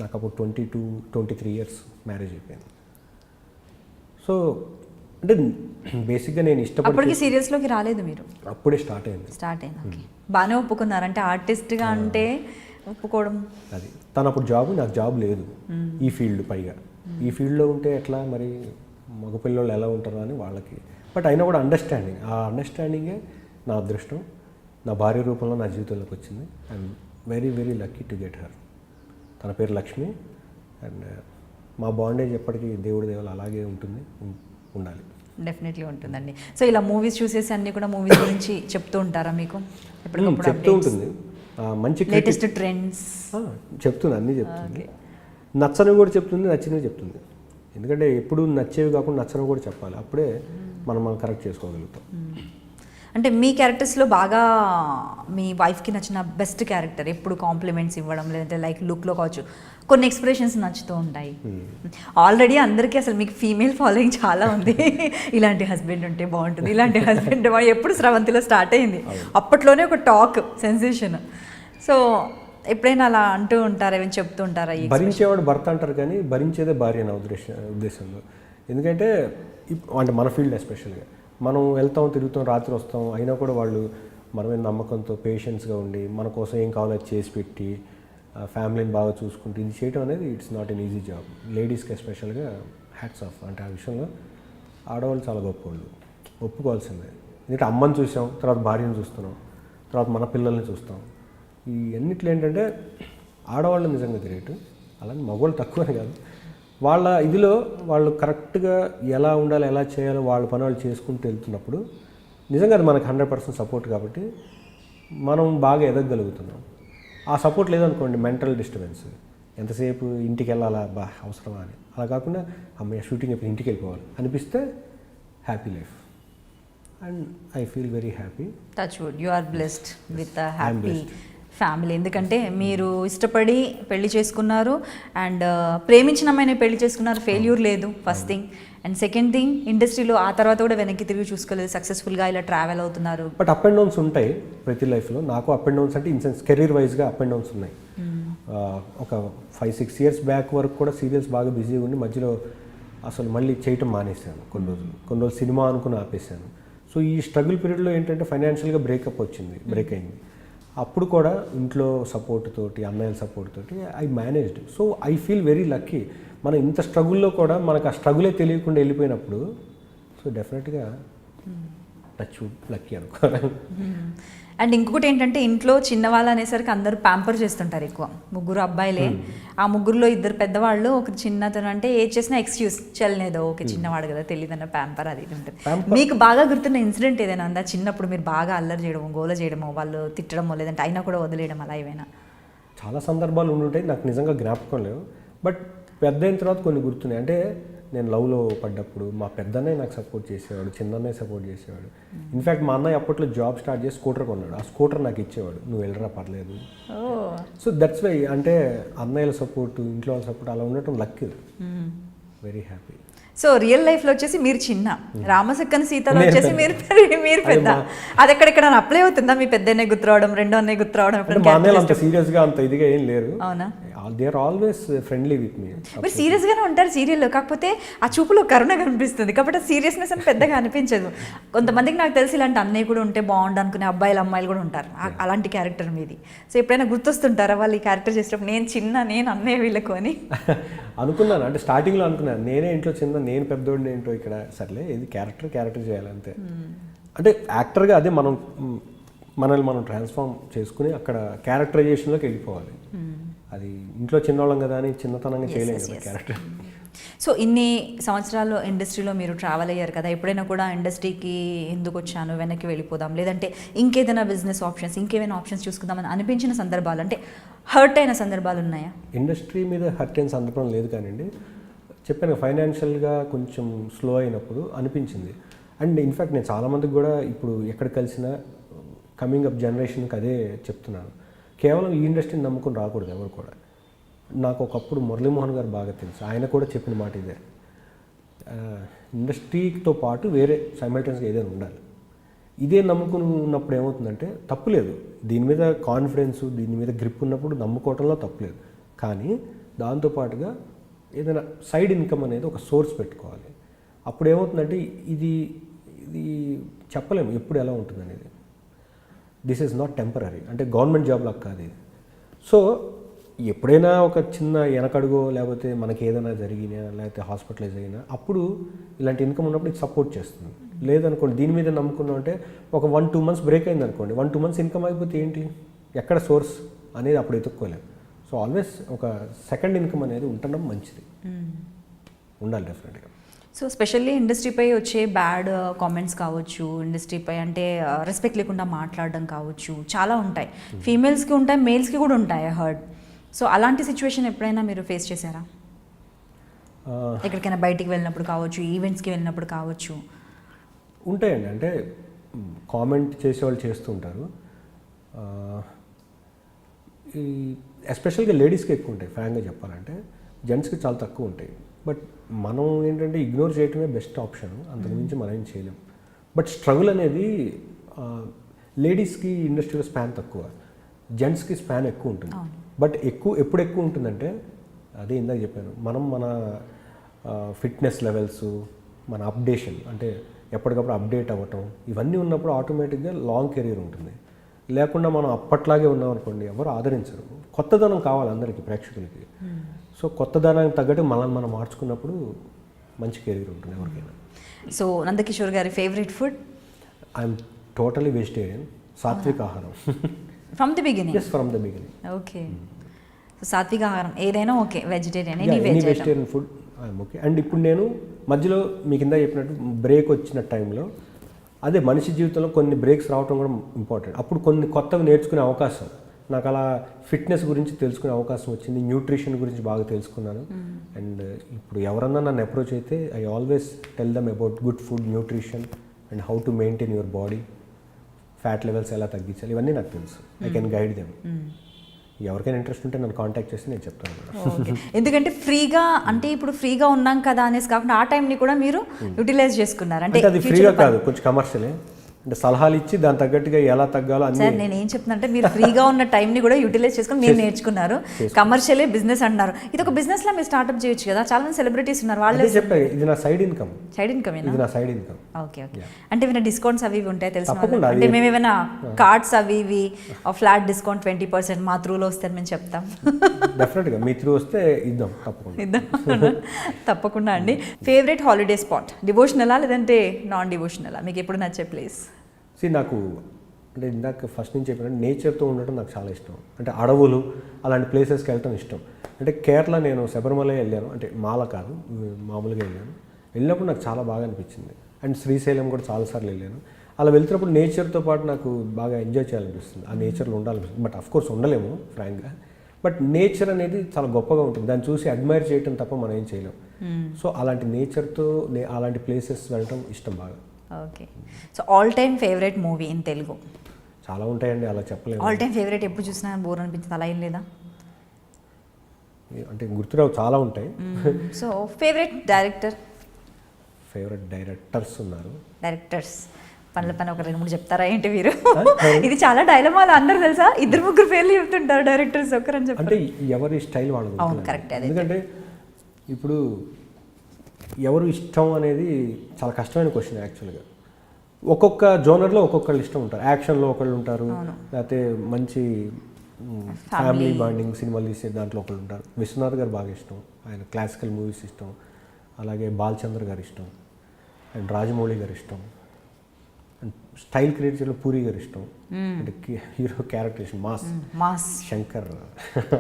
నాకు అప్పుడు 22-23 ఇయర్స్ మ్యారేజ్ అయిపోయింది. సో అంటే బేసిక్గా నేను అప్పటికి సీరియల్స్లోకి రాలేదు మీరు? అప్పుడే స్టార్ట్ అయింది. ఓకే. బాగానే ఒప్పుకున్నారు అంటే ఆర్టిస్ట్గా అంటే ఒప్పుకోవడం అది. తను అప్పుడు నాకు జాబ్ లేదు ఈ ఫీల్డ్, పైగా ఈ ఫీల్డ్లో ఉంటే ఎట్లా మరి మగపిల్లలు ఎలా ఉంటారో అని వాళ్ళకి. బట్ అయినా కూడా ఆ అండర్స్టాండింగే నా అదృష్టం. నా భార్య రూపంలో నా జీవితంలోకి వచ్చింది. I'm very very lucky to get her. తన పేరు లక్ష్మి. అండ్ మా బాండేజ్ ఎప్పటికీ దేవుడి దేవులు అలాగే ఉండాలి. డెఫినెట్లీ ఉంటుందండి. సో ఇలా మూవీస్ చూసేసి అన్ని కూడా మూవీస్ గురించి చెప్తూ ఉంటారా మీకు? చెప్తూ ఉంటుంది. మంచి లేటెస్ట్ ట్రెండ్స్ చెప్తుంది, అన్నీ చెప్తుంది. నచ్చనివి కూడా చెప్తుంది, నచ్చినవి చెప్తుంది. ఎందుకంటే ఎప్పుడు నచ్చేవి కాకుండా నచ్చనివి కూడా చెప్పాలి, అప్పుడే మనం కరెక్ట్ చేసుకోగలుగుతాం. అంటే మీ క్యారెక్టర్స్లో బాగా మీ వైఫ్కి నచ్చిన బెస్ట్ క్యారెక్టర్, ఎప్పుడు కాంప్లిమెంట్స్ ఇవ్వడం, లేదంటే లైక్ లుక్లో కావచ్చు, కొన్ని ఎక్స్ప్రెషన్స్ నచ్చుతూ ఉంటాయి. ఆల్రెడీ అందరికీ అసలు మీకు ఫీమేల్ ఫాలోయింగ్ చాలా ఉంది. ఇలాంటి హస్బెండ్ ఉంటే బాగుంటుంది, ఇలాంటి హస్బెండ్ ఎప్పుడు స్రవంతిలో స్టార్ట్ అయింది. అప్పట్లోనే ఒక టాక్ సెన్సేషన్. సో ఎప్పుడైనా అలా అంటూ ఉంటారా, ఏమైనా చెప్తూ ఉంటారా? భరించేవాడు భర్త అంటారు కానీ భరించేదే భార్య నా ఉద్దేశంలో. ఎందుకంటే అంటే మన ఫీల్డ్ ఎస్పెషల్గా మనం వెళ్తాం, తిరుగుతాం, రాత్రి వస్తాం, అయినా కూడా వాళ్ళు మన మీద నమ్మకంతో పేషెన్స్గా ఉండి మన కోసం ఏం కావాలో అది చేసి పెట్టి ఫ్యామిలీని బాగా చూసుకుంటూ ఇది చేయడం అనేది it's not an easy job. లేడీస్కి ఎస్పెషల్గా హ్యాట్స్ ఆఫ్. అంటే ఆ విషయంలో ఆడవాళ్ళు చాలా గొప్పవాళ్ళు, ఒప్పుకోవాల్సిందే. ఎందుకంటే అమ్మని చూసాం, తర్వాత భార్యను చూస్తున్నాం, తర్వాత మన పిల్లల్ని చూస్తాం. ఈ అన్నిట్లో ఏంటంటే ఆడవాళ్ళు నిజంగా గ్రేట్. అలాగే మగవాళ్ళు తక్కువని కాదు, వాళ్ళ ఇదిలో వాళ్ళు కరెక్ట్గా ఎలా ఉండాలి, ఎలా చేయాలో వాళ్ళ పని వాళ్ళు చేసుకుంటూ వెళ్తున్నప్పుడు నిజంగా అది మనకు 100% సపోర్ట్. కాబట్టి మనం బాగా ఎదగలుగుతున్నాం. ఆ సపోర్ట్ లేదనుకోండి, మెంటల్ డిస్టర్బెన్స్, ఎంతసేపు ఇంటికి వెళ్ళాలా, అవసరమా అని. అలా కాకుండా అమ్మాయి షూటింగ్ అయిపోయి ఇంటికి వెళ్ళిపోవాలి అనిపిస్తే happy life. And I feel very happy. Touch wood, you are blessed with happy family. ఎందుకంటే మీరు ఇష్టపడి పెళ్లి చేసుకున్నారు అండ్ ప్రేమించిన అమ్మాయిని పెళ్లి చేసుకున్నారు, ఫెయిల్యూర్ లేదు first thing. And second thing, ఇండస్ట్రీలో ఆ తర్వాత కూడా వెనక్కి తిరిగి చూసుకోలేదు, సక్సెస్ఫుల్గా ఇలా ట్రావెల్ అవుతున్నారు. బట్ అప్ అండ్ డౌన్స్ ఉంటాయి ప్రతి లైఫ్లో. నాకు అప్ అండ్ డౌన్స్ అంటే ఇన్ సెన్స్ కెరీర్ వైజ్గా అప్ అండ్ డౌన్స్ ఉన్నాయి. ఒక 5-6 ఇయర్స్ బ్యాక్ వరకు కూడా సీరియల్స్ బాగా బిజీగా ఉండి మధ్యలో అసలు మళ్ళీ చేయటం మానేశాను. కొన్ని రోజులు సినిమా అనుకుని ఆపేశాను. సో ఈ స్ట్రగుల్ పీరియడ్లో ఏంటంటే ఫైనాన్షియల్గా బ్రేక్ అయింది. అప్పుడు కూడా ఇంట్లో సపోర్ట్ తోటి, అన్నయ్యల సపోర్ట్ తోటి I managed. So I feel very lucky. మనం ఇంత స్ట్రగుల్లో కూడా మనకు ఆ స్ట్రగులే తెలియకుండా వెళ్ళిపోయినప్పుడు సో డెఫినెట్గా టచ్ లక్కీ అనుకోవాలి. అండ్ ఇంకొకటి ఏంటంటే ఇంట్లో చిన్నవాళ్ళు అనేసరికి అందరూ ప్యాంపర్ చేస్తుంటారు ఎక్కువ. 3 అబ్బాయిలే, ఆ 3లో 2 పెద్దవాళ్ళు, ఒక చిన్నతను అంటే ఏది చేసినా ఎక్స్క్యూజ్, చల్లనేదో ఓకే చిన్నవాడు కదా తెలియదన్న ప్యాంపర్ అది ఇది ఉంటుంది. మీకు బాగా గుర్తున్న ఇన్సిడెంట్ ఏదైనా ఉందా? చిన్నప్పుడు మీరు బాగా అల్లరి చేయడమో, గోల చేయడమో, వాళ్ళు తిట్టడమో, లేదంటే అయినా కూడా వదిలేయడం, అలా ఏమైనా? చాలా సందర్భాలు ఉండుంటాయి, నాకు నిజంగా జ్ఞాపకం లేవు. బట్ పెద్ద అయిన తర్వాత కొన్ని గుర్తున్నాయి. అంటే నేను లవ్లో పడ్డప్పుడు మా పెద్దన్నయ్య నాకు సపోర్ట్ చేసేవాడు, చిన్నన్నయ్య సపోర్ట్ చేసేవాడు. ఇన్ఫ్యాక్ట్ మా అన్నయ్య అప్పట్లో జాబ్ స్టార్ట్ చేసి స్కూటర్ కొన్నాడు. ఆ స్కూటర్ నాకు ఇచ్చేవాడు, నువ్వు వెళ్ళరా పర్లేదు. సో దట్స్ వై అంటే అన్నయ్యల సపోర్ట్, ఇంట్లో వాళ్ళ సపోర్ట్ అలా ఉండటం luck. Very happy. So real లైఫ్లో వచ్చేసి మీరు చిన్న, రామసక్కన సీతలో వచ్చేసి మీరు పెద్ద. అది ఎక్కడెక్కడ అప్లై అవుతుందా? మీ పెద్ద అన్నయ్య గుర్తురావడం, రెండో అన్నయ్య గుర్తురావడం? అంత సీరియస్గా అంత ఇదిగా ఏం లేరు. అవునా? They are always friendly with me. మీరు సీరియస్గానే ఉంటారు సీరియల్లో, కాకపోతే ఆ చూపులో కరుణ కనిపిస్తుంది కాబట్టి ఆ సీరియస్నెస్ అని పెద్దగా అనిపించదు. కొంతమందికి నాకు తెలిసి ఇలాంటి అన్నయ్య కూడా ఉంటే బాగుండు అనుకునే అబ్బాయిలు అమ్మాయిలు కూడా ఉంటారు, అలాంటి క్యారెక్టర్ మీది. సో ఎప్పుడైనా గుర్తొస్తుంటారా వాళ్ళు ఈ క్యారెక్టర్ చేసేటప్పుడు నేను అన్నయ్య వీళ్ళకు అని? అనుకున్నాను, అంటే స్టార్టింగ్లో అనుకున్నాను నేనే ఇంట్లో చిన్న, నేను పెద్దోడిని ఏంటో ఇక్కడ, సర్లే ఇది క్యారెక్టర్ చేయాలంతే. అంటే యాక్టర్గా అదే మనల్ని మనం ట్రాన్స్ఫార్మ్ చేసుకుని అక్కడ క్యారెక్టరైజేషన్లోకి వెళ్ళిపోవాలి. అది ఇంట్లో చిన్నవాళ్ళం కదా అని చిన్నతనంగా చేయలేము కదా క్యారెక్టర్. సో ఇన్ని సంవత్సరాలు ఇండస్ట్రీలో మీరు ట్రావెల్ అయ్యారు కదా, ఎప్పుడైనా కూడా ఇండస్ట్రీకి ఎందుకు వచ్చాను, వెనక్కి వెళ్ళిపోదాం, లేదంటే ఇంకేదైనా బిజినెస్ ఆప్షన్స్, ఇంకేమైనా ఆప్షన్స్ చూసుకుందామని అనిపించిన సందర్భాలు, అంటే హర్ట్ అయిన సందర్భాలు ఉన్నాయా? ఇండస్ట్రీ మీద హర్ట్ అయిన సందర్భం లేదు కానివ్వండి, చెప్పాను ఫైనాన్షియల్గా కొంచెం స్లో అయినప్పుడు అనిపించింది. అండ్ ఇన్ఫ్యాక్ట్ నేను చాలామందికి కూడా ఇప్పుడు ఎక్కడ కలిసినా కమింగ్ అప్ జనరేషన్కి అదే చెప్తున్నాను, కేవలం ఈ ఇండస్ట్రీని నమ్ముకుని రాకూడదు ఎవరు కూడా. నాకు ఒకప్పుడు మురళీమోహన్ గారు బాగా తెలుసు, ఆయన కూడా చెప్పిన మాట ఇదే, ఇండస్ట్రీతో పాటు వేరే సైమల్టేనియస్గా ఏదైనా ఉండాలి. ఇదే నమ్ముకుని ఉన్నప్పుడు ఏమవుతుందంటే తప్పులేదు, దీని మీద కాన్ఫిడెన్స్, దీని మీద గ్రిప్ ఉన్నప్పుడు నమ్ముకోవటంలో తప్పులేదు. కానీ దాంతోపాటుగా ఏదైనా సైడ్ ఇన్కమ్ అనేది ఒక సోర్స్ పెట్టుకోవాలి. అప్పుడు ఏమవుతుందంటే ఇది చెప్పలేము ఎప్పుడు ఎలా ఉంటుంది అనేది. దిస్ ఈజ్ నాట్ టెంపరీ, అంటే గవర్నమెంట్ జాబ్ లాగా కాదు ఇది. సో ఎప్పుడైనా ఒక చిన్న వెనకడుగో లేకపోతే మనకి ఏదైనా జరిగినా లేకపోతే హాస్పిటలైజ్ అయినా అప్పుడు ఇలాంటి ఇన్కమ్ ఉన్నప్పుడు ఇది సపోర్ట్ చేస్తుంది. లేదనుకోండి దీని మీద నమ్ముకున్నాం అంటే ఒక 1-2 months బ్రేక్ అయింది అనుకోండి, 1-2 months ఇన్కమ్ అయిపోతే ఏంటి, ఎక్కడ సోర్స్ అనేది అప్పుడు ఎత్తుక్కోలేము. సో ఆల్వేస్ ఒక సెకండ్ ఇన్కమ్ అనేది ఉండడం మంచిది, ఉండాలి డెఫినెట్గా. సో స్పెషల్లీ ఇండస్ట్రీపై వచ్చే బ్యాడ్ కామెంట్స్ కావచ్చు, ఇండస్ట్రీపై అంటే రెస్పెక్ట్ లేకుండా మాట్లాడడం కావచ్చు, చాలా ఉంటాయి. ఫీమేల్స్కి ఉంటాయి, మేల్స్కి కూడా ఉంటాయి హర్ట్. సో అలాంటి సిచ్యువేషన్ ఎప్పుడైనా మీరు ఫేస్ చేశారా? ఎక్కడికైనా బయటికి వెళ్ళినప్పుడు కావచ్చు, ఈవెంట్స్కి వెళ్ళినప్పుడు కావచ్చు. ఉంటాయండి, అంటే కామెంట్ చేసేవాళ్ళు చేస్తూ ఉంటారు. ఈ ఎస్పెషల్గా లేడీస్కి ఎక్కువ ఉంటాయి, ఫ్రాంక్గా చెప్పాలంటే. జెంట్స్కి చాలా తక్కువ ఉంటాయి. బట్ మనం ఏంటంటే ఇగ్నోర్ చేయటమే బెస్ట్ ఆప్షన్, అంతకుమించి మనం ఏం చేయలేం. బట్ స్ట్రగుల్ అనేది లేడీస్కి ఇండస్ట్రీలో స్పాన్ తక్కువ, జెంట్స్కి స్పాన్ ఎక్కువ ఉంటుంది. బట్ ఎప్పుడు ఎక్కువ ఉంటుందంటే అదే ఇందాక చెప్పాను, మనం మన ఫిట్నెస్ లెవెల్స్, మన అప్డేషన్, అంటే ఎప్పటికప్పుడు అప్డేట్ అవ్వటం, ఇవన్నీ ఉన్నప్పుడు ఆటోమేటిక్గా లాంగ్ కెరీర్ ఉంటుంది. లేకుండా మనం అప్పట్లాగే ఉన్నాం అనుకోండి ఎవరు ఆదరించరు. కొత్తదనం కావాలి అందరికీ, ప్రేక్షకులకి. సో కొత్తదనానికి తగ్గట్టు మనల్ని మనం మార్చుకున్నప్పుడు మంచి కెరీర్ ఉంటుంది ఎవరికైనా. సో నందకిషోర్ గారి favourite food? I'm totally vegetarian, సాత్విక ఆహారం. From the beginning? Yes, from the beginning. Okay. So సాత్విక ఆహారం ఏదైనా okay, vegetarian, any vegetarian food I'm okay. And ఇప్పుడు నేను మధ్యలో మీ కింద చెప్పినట్టు బ్రేక్ వచ్చిన టైంలో, అదే మనిషి జీవితంలో కొన్ని బ్రేక్స్ రావడం కూడా ఇంపార్టెంట్. అప్పుడు కొన్ని కొత్తవి నేర్చుకునే అవకాశం, నాకు అలా ఫిట్నెస్ గురించి తెలుసుకునే అవకాశం వచ్చింది, న్యూట్రిషన్ గురించి బాగా తెలుసుకున్నాను. అండ్ ఇప్పుడు ఎవరన్నా నన్ను అప్రోచ్ అయితే I always tell them about good food, nutrition and how to maintain your body, fat levels ఎలా తగ్గించాలి, ఇవన్నీ నాకు తెలుసు. I can guide them. ఎవరికైనా ఇంట్రెస్ట్ ఉంటే నన్ను కాంటాక్ట్ చేసి నేను చెప్తాను. ఎందుకంటే ఫ్రీగా, అంటే ఇప్పుడు ఫ్రీగా ఉన్నాం కదా అనేసి కాకుండా ఆ టైంని కూడా మీరు యూటిలైజ్ చేసుకున్నారు. అంటే అది ఫ్రీగా కాదు, కొంచెం కమర్షియలే, అంటే సలహాలు ఇచ్చి దాని తగ్గట్టుగా ఎలా తగ్గాలో అన్ని. సార్ నేను ఏం చెప్తున్నా అంటే మీరు ఫ్రీగా ఉన్న టైంని కూడా యూటిలైజ్ చేసుకుని మీరు నేర్చుకున్నారు. కమర్షియలే బిజినెస్ అన్నారు, ఇది ఒక బిజినెస్ లా మీరు స్టార్ట్అప్ చేయొచ్చు కదా. చాలా మంది సెలబ్రిటీస్ ఉన్నారు, వాళ్ళే చెప్పారు ఇది నా సైడ్ ఇన్కమ్. సైడ్ ఇన్కమ్ ఇది నా సైడ్ ఇన్కమ్. Okay okay. అంటే ఏమైనా డిస్కౌంట్స్ అవి ఇవి ఉంటాయి తెలుసు, అంటే మేము ఏమైనా కార్డ్స్ అవి ఇవి ఫ్లాట్ డిస్కౌంట్ 20% మా త్రూలో వస్తే మేము చెప్తాం. డెఫినెట్గా మీ త్రూ వస్తే ఇద్దాం, తప్పకుండా అండి. ఫేవరెట్ హాలిడే స్పాట్, డివోషనలా లేదంటే నాన్ డివోషనలా, మీకు ఎప్పుడు నచ్చే ప్లేస్? నాకు అంటే ఇందాక ఫస్ట్ నుంచి చెప్పినట్టు నేచర్తో ఉండటం నాకు చాలా ఇష్టం. అంటే అడవులు అలాంటి ప్లేసెస్కి వెళ్ళటం ఇష్టం. అంటే కేరళ నేను శబరిమల వెళ్ళాను, అంటే మాల కాదు మామూలుగా వెళ్ళినప్పుడు నాకు చాలా బాగా అనిపించింది. అండ్ శ్రీశైలం కూడా చాలాసార్లు వెళ్ళాను. అలా వెళ్తున్నప్పుడు నేచర్తో పాటు నాకు బాగా ఎంజాయ్ చేయాలనిపిస్తుంది, ఆ నేచర్లో ఉండాలనిపిస్తుంది. బట్ అఫ్కోర్స్ ఉండలేము ఫ్రాంక్గా, బట్ నేచర్ అనేది చాలా గొప్పగా ఉంటుంది, దాన్ని చూసి అడ్మైర్ చేయటం తప్ప మనం ఏం చేయలేం. సో అలాంటి నేచర్తో అలాంటి ప్లేసెస్ వెళ్ళటం ఇష్టం బాగా. Okay. So all time favourite movie in Telugu? చాలా ఉంటాయండి, అలా చెప్పలేము. ఆల్ టైమ్ ఫేవరెట్ ఎప్పుడు చూసినా బోర్ అనిపించింది అలా ఏం లేదా? అంటే గుర్తురావు, చాలా ఉంటాయి. So favourite director? Favourite directors ఉన్నారు. డైరెక్టర్స్ పనుల పని ఒక 2-3 చెప్తారా ఏంటి మీరు? ఇది చాలా డైలమాలు, అందరు తెలుసా 2-3 పేర్లు చెప్తుంటారు డైరెక్టర్స్ ఒకరని చెప్పి. అంటే ఎవరి స్టైల్ వాళ్ళది. అవును, కరెక్ట్. ఎందుకంటే ఇప్పుడు ఎవరు ఇష్టం అనేది చాలా కష్టమైన క్వశ్చన్ యాక్చువల్గా. ఒక్కొక్క జోనర్లో ఒక్కొక్కళ్ళు ఇష్టం ఉంటారు. యాక్షన్లో ఒకళ్ళు ఉంటారు, లేకపోతే మంచి ఫ్యామిలీ బాండింగ్ సినిమాలు తీసే దాంట్లో ఒకళ్ళు ఉంటారు. విశ్వనాథ్ గారు బాగా ఇష్టం, ఆయన క్లాసికల్ మూవీస్ ఇష్టం. అలాగే బాలచంద్ర గారు ఇష్టం, అండ్ రాజమౌళి గారు ఇష్టం. అండ్ స్టైల్ క్రియేట్ చేయడం పూరి గారు ఇష్టం. అంటే హీరో క్యారెక్టరేషన్ మాస్ శంకర్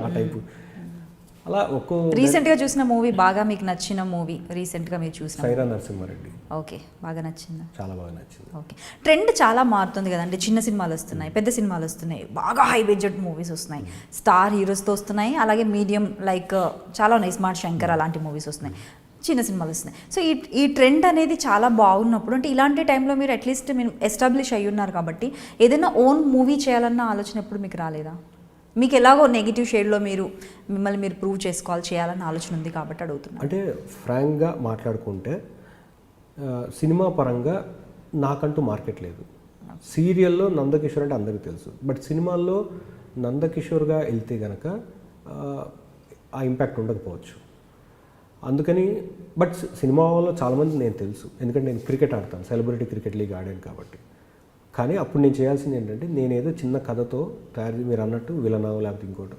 ఆ టైపు. అలా ఒక్కో రీసెంట్గా చూసిన మూవీ, బాగా మీకు నచ్చిన మూవీ రీసెంట్గా మీరు చూసిన? సైరా నరసింహారెడ్డి. ఓకే, బాగా నచ్చిందా? చాలా బాగా నచ్చింది. ఓకే, ట్రెండ్ చాలా మారుతుంది కదండి. చిన్న సినిమాలు వస్తున్నాయి, పెద్ద సినిమాలు వస్తున్నాయి, బాగా హై బడ్జెట్ మూవీస్ వస్తున్నాయి, స్టార్ హీరోస్తో వస్తున్నాయి, అలాగే మీడియం లైక్ చాలా ఉన్నాయి, స్మార్ట్ శంకర్ అలాంటి మూవీస్ వస్తున్నాయి, చిన్న సినిమాలు వస్తున్నాయి. సో ఈ ట్రెండ్ అనేది చాలా బాగున్నప్పుడు, అంటే ఇలాంటి టైంలో మీరు అట్లీస్ట్ మీరు ఎస్టాబ్లిష్ అయ్యి ఉన్నారు కాబట్టి ఏదైనా ఓన్ మూవీ చేయాలన్న ఆలోచన ఎప్పుడు మీకు రాలేదా? మీకు ఎలాగో నెగిటివ్ షేడ్లో మిమ్మల్ని మీరు ప్రూవ్ చేయాలన్న ఆలోచన ఉంది కాబట్టి అడుగుతున్నాను. అంటే ఫ్రాంక్గా మాట్లాడుకుంటే సినిమా పరంగా నాకంటూ మార్కెట్ లేదు. సీరియల్లో నందకిషోర్ అంటే అందరికీ తెలుసు, బట్ సినిమాల్లో నందకిషోర్గా వెళ్తే కనుక ఆ ఇంపాక్ట్ ఉండకపోవచ్చు. అందుకని బట్ సినిమాలో చాలామంది నేను తెలుసు, ఎందుకంటే నేను క్రికెట్ ఆడతాను, సెలబ్రిటీ క్రికెట్ లీగ్ ఆడాను కాబట్టి. కానీ అప్పుడు నేను చేయాల్సింది ఏంటంటే, నేనేదో చిన్న కథతో తయారు, మీరు అన్నట్టు విలనావు లేకపోతే ఇంకోటి.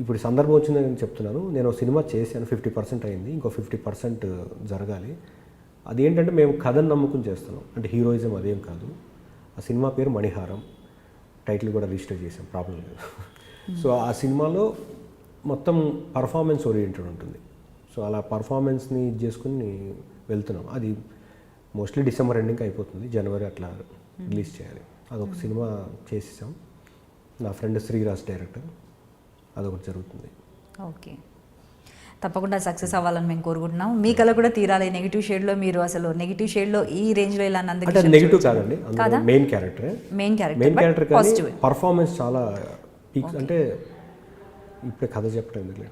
ఇప్పుడు సందర్భం వచ్చిందని నేను చెప్తున్నాను. నేను సినిమా చేశాను, 50% అయింది, ఇంకో 50% జరగాలి. అదేంటంటే మేము కథను నమ్ముకుని చేస్తున్నాం, అంటే హీరోయిజం అదేం కాదు. ఆ సినిమా పేరు మణిహారం, టైటిల్ కూడా రిజిస్టర్ చేసాం, ప్రాబ్లం లేదు. సో ఆ సినిమాలో మొత్తం పర్ఫార్మెన్స్ ఓరియంటెడ్ ఉంటుంది. సో అలా పర్ఫార్మెన్స్ని చేసుకుని వెళ్తున్నాం. అది మోస్ట్లీ డిసెంబర్ ఎండింగ్ అయిపోతుంది, జనవరి అట్లా రిలీజ్ చేయాలి. అదొక సినిమా చేసేసాం. నా ఫ్రెండ్ శ్రీరాజ్ డైరెక్టర్, అదొకటి జరుగుతుంది. ఓకే, తప్పకుండా సక్సెస్ అవ్వాలని మేము కోరుకుంటున్నాం. మీ కళ కూడా తీరాలి. నెగిటివ్ షేడ్లో మీరు అసలు నెగిటివ్ షేడ్లో ఈ రేంజ్లో ఇలా అంటే నెగిటివ్ కాదండి, మెయిన్ క్యారెక్టర్ కానీ పర్ఫార్మెన్స్ చాలా పీక్స్. అంటే ఇప్పుడే కథ చెప్పడం ఎందుకు,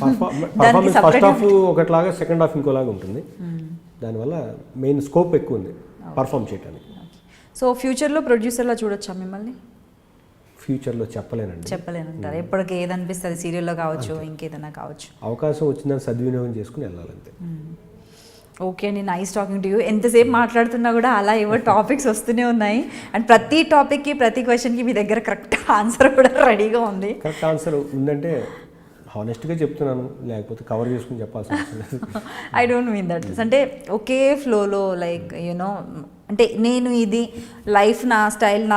పర్ఫార్మెన్స్ ఫస్ట్ హాఫ్ ఒకట్లాగా, సెకండ్ హాఫ్ ఇంకోలాగా ఉంటుంది. దానివల్ల మెయిన్ స్కోప్ ఎక్కువ ఉంది పర్ఫామ్ చేయడానికి. సో ఫ్యూచర్లో ప్రొడ్యూసర్లా చూడొచ్చా మిమ్మల్ని? ఫ్యూచర్లో చెప్పలేనంటారు. ఎప్పటికీ ఏదనిపిస్తుంది, సీరియల్లో కావచ్చు, ఇంకేదైనా కావచ్చు, అవకాశం వచ్చిందని సద్వినియోగం చేసుకుని వెళ్ళాలంతే. ఓకే అండి, నైస్ టాకింగ్ టు యూ. ఎంతసేపు మాట్లాడుతున్నా కూడా అలా ఏవో టాపిక్స్ వస్తూనే ఉన్నాయి. అండ్ ప్రతి టాపిక్కి, ప్రతి క్వశ్చన్కి మీ దగ్గర కరెక్ట్ ఆన్సర్ కూడా రెడీగా ఉంది. కరెక్ట్ ఆన్సర్ ఉందంటే హానెస్ట్గా చెప్తున్నాను, లేకపోతే కవర్ చేసుకుని చెప్పాల్సి వస్తుంది. I don't mean that. అంటే ఒకే ఫ్లోలో లైక్ యూనో, అంటే నేను ఇది లైఫ్, నా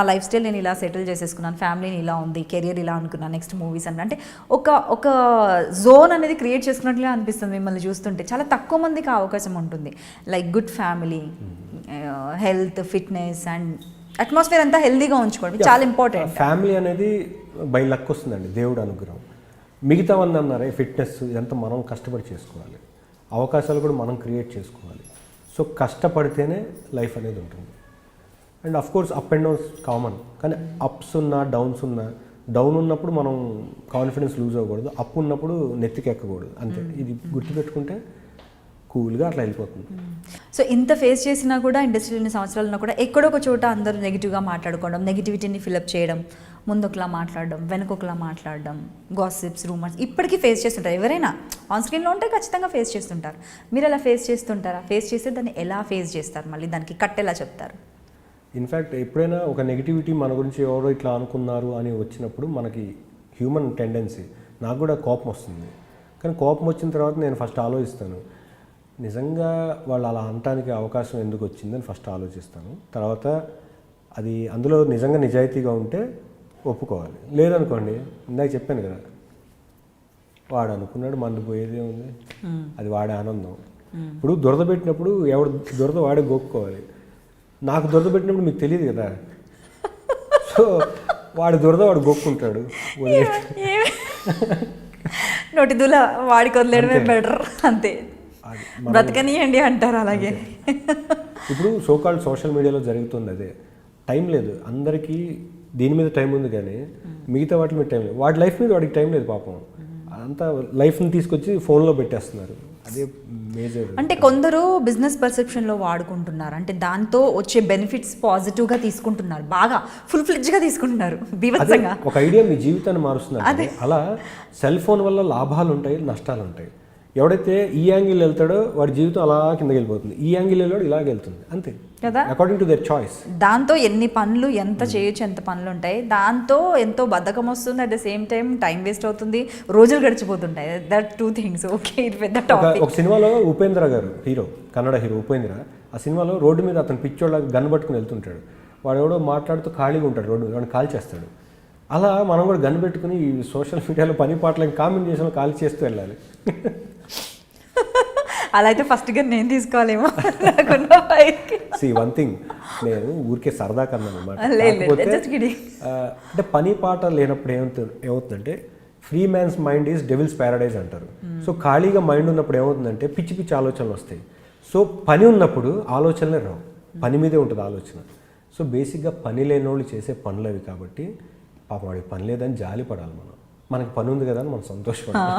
లైఫ్ స్టైల్ నేను ఇలా సెటిల్ చేసేసుకున్నాను, ఫ్యామిలీని ఇలా ఉంది, కెరియర్ ఇలా అనుకున్నాను, నెక్స్ట్ మూవీస్ అంటే ఒక జోన్ అనేది క్రియేట్ చేసుకున్నట్లే అనిపిస్తుంది మిమ్మల్ని చూస్తుంటే. చాలా తక్కువ మందికి ఆ అవకాశం ఉంటుంది. Like good family, health, fitness and atmosphere అంతా హెల్దీగా ఉంచుకోవడం చాలా ఇంపార్టెంట్. ఫ్యామిలీ అనేది బై లక్ వస్తుందండి, దేవుడు అనుగ్రహం. మిగతావన్నీ అన్నారే, ఫిట్నెస్ ఇదంతా మనం కష్టపడి చేసుకోవాలి, అవకాశాలు కూడా మనం క్రియేట్ చేసుకోవాలి. సో కష్టపడితేనే లైఫ్ అనేది ఉంటుంది. And of course up and downs common, కానీ అప్స్ ఉన్నా డౌన్స్ ఉన్నా, డౌన్ ఉన్నప్పుడు మనం కాన్ఫిడెన్స్ లూజ్ అవ్వకూడదు, అప్ ఉన్నప్పుడు నెత్తికి ఎక్కకూడదు, అంతే. ఇది గుర్తుపెట్టుకుంటే కూల్గా అట్లా వెళ్ళిపోతుంది. సో ఇంత ఫేస్ చేసినా కూడా, ఇండస్ట్రీలో ఎన్ని సంవత్సరాలున్నా కూడా ఎక్కడో ఒక చోట అందరూ నెగిటివ్గా మాట్లాడుకోవడం, నెగిటివిటీని ఫిలప్ చేయడం, ముందొకలా మాట్లాడడం, వెనకొకలా మాట్లాడడం, గాసిప్స్, రూమర్స్ ఇప్పటికీ ఫేస్ చేస్తుంటారు. ఎవరైనా ఆన్ స్క్రీన్లో ఉంటే ఖచ్చితంగా ఫేస్ చేస్తుంటారు. మీరు ఎలా ఫేస్ చేస్తుంటారా? ఫేస్ చేస్తే దాన్ని ఎలా ఫేస్ చేస్తారు? మళ్ళీ దానికి కట్ ఎలా చెప్తారు? ఇన్ఫ్యాక్ట్ ఎప్పుడైనా ఒక నెగిటివిటీ మన గురించి ఎవరో ఇట్లా అనుకున్నారు అని వచ్చినప్పుడు మనకి హ్యూమన్ టెండెన్సీ, నాకు కూడా కోపం వస్తుంది. కానీ కోపం వచ్చిన తర్వాత నేను ఫస్ట్ ఆలోచిస్తాను, నిజంగా వాళ్ళు అలా అనటానికి అవకాశం ఎందుకు వచ్చిందని ఫస్ట్ ఆలోచిస్తాను. తర్వాత అది అందులో నిజంగా నిజాయితీగా ఉంటే ఒప్పుకోవాలి. లేదనుకోండి, ఇందాక చెప్పాను కదా, వాడు అనుకున్నాడు, మందు పోయేదే ఉంది, అది వాడే ఆనందం. ఇప్పుడు దురద పెట్టినప్పుడు ఎవడు దురద వాడే గోక్కోవాలి. నాకు దురద పెట్టినప్పుడు మీకు తెలియదు కదా, సో వాడి దురద వాడు గోక్కుంటాడు. నోటి దూల వాడికి వదిలేయడమే బెటర్, అంతే, బ్రతకనియండి అంటారు. అలాగే ఇప్పుడు సోకాల్డ్ సోషల్ మీడియాలో జరుగుతుంది అదే. టైం లేదు అందరికీ, దీని మీద టైం ఉంది కానీ మిగతా వాటి మీద టైం లేదు. వాడి లైఫ్ మీద వాడికి టైం లేదు పాపం. అంతా లైఫ్ని తీసుకొచ్చి ఫోన్లో పెట్టేస్తున్నారు. అదే మేజర్. అంటే కొందరు బిజినెస్ పర్సెప్షన్లో వాడుకుంటున్నారు, అంటే దాంతో వచ్చే బెనిఫిట్స్ పాజిటివ్గా తీసుకుంటున్నారు, బాగా ఫుల్ ఫ్లెడ్జ్గా తీసుకుంటున్నారు బీభత్సంగా. ఒక ఐడియా మీ జీవితాన్ని మారుస్తుంది. అలా సెల్ ఫోన్ వల్ల లాభాలు ఉంటాయి, నష్టాలు ఉంటాయి. ఎవడైతే ఈ యాంగిల్ వెళ్తాడో వాడి జీవితం అలా కిందకి వెళ్ళిపోతుంది, ఈ యాంగిల్ వెళ్ళాడు ఇలాగ వెళ్తుంది, అంతే కదా, అకార్డింగ్ టు దర్ చాయిస్. దాంతో ఎన్ని పనులు ఎంత చేయొచ్చు, ఎంత పనులు ఉంటాయి, దాంతో ఎంతో బద్ధకం వస్తుంది, at the same time waste అవుతుంది, రోజులు గడిచిపోతుంటాయి. That two things. ఓకే, ఇది పెద్ద టాపిక్. ఒక సినిమాలో ఉపేంద్ర గారు హీరో, కన్నడ హీరో ఉపేంద్ర, ఆ సినిమాలో రోడ్డు మీద అతను పిచ్చోళ్ళకి గన్ పట్టుకుని వెళ్తుంటాడు, వాడు ఎవడో మాట్లాడుతూ ఖాళీగా ఉంటాడు, రోడ్డు మీద వాడిని కాల్ చేస్తాడు. అలా మనం కూడా గన్ పెట్టుకుని ఈ సోషల్ మీడియాలో పని పాటలకి కామెంట్ చేసిన కాల్ చేస్తూ వెళ్ళాలి. అలా అయితే ఫస్ట్గా నేను తీసుకోవాలేమో. వన్ థింగ్, నేను ఊరికే సరదా కన్నా అనమాట. అంటే పని పాట లేనప్పుడు ఏమవుతుందంటే free man's mind is devil's paradise అంటారు. సో ఖాళీగా మైండ్ ఉన్నప్పుడు ఏమవుతుందంటే పిచ్చి పిచ్చి ఆలోచనలు వస్తాయి. సో పని ఉన్నప్పుడు ఆలోచనలే రావు, పని మీదే ఉంటుంది ఆలోచన. సో బేసిక్గా పని లేని వాళ్ళు చేసే పనులు అవి కాబట్టి పాపం వాడికి పని లేదని జాలి పడాలి మనం, మనకి పని ఉంది కదా అని మనం సంతోషపడాలి.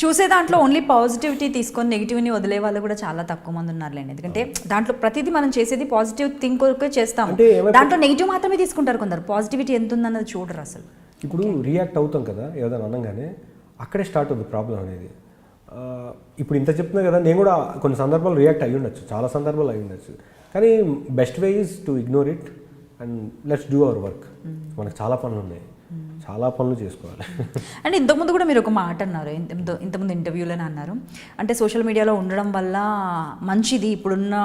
చూసే దాంట్లో ఓన్లీ పాజిటివిటీ తీసుకొని నెగిటివ్ని వదిలే వాళ్ళు కూడా చాలా తక్కువ మంది ఉన్నారులేండి. ఎందుకంటే దాంట్లో ప్రతిదీ మనం చేసేది పాజిటివ్ థింక్ చేస్తాం, దాంట్లో నెగిటివ్ మాత్రమే తీసుకుంటారు కొందరు, పాజిటివిటీ ఎంత ఉందన్నది చూడరు అసలు. ఇప్పుడు రియాక్ట్ అవుతాం కదా ఏదైనా అనగానే, అక్కడే స్టార్ట్ అవుతుంది ప్రాబ్లం అనేది. ఇప్పుడు ఇంత చెప్తున్నా కదా, నేను కూడా కొన్ని సందర్భాలు రియాక్ట్ అయ్యి ఉండొచ్చు, చాలా సందర్భాలు అయ్యి ఉండొచ్చు, కానీ best way is to ignore it and let's do our work. మనకు చాలా పనులు ఉన్నాయి, చాలా పనులు చేసుకోవాలి. అంటే ఇంతకుముందు కూడా మీరు ఒక మాట అన్నారు, ఇంతకుముందు ఇంటర్వ్యూలోనే అన్నారు, అంటే సోషల్ మీడియాలో ఉండడం వల్ల మంచిది, ఇప్పుడున్న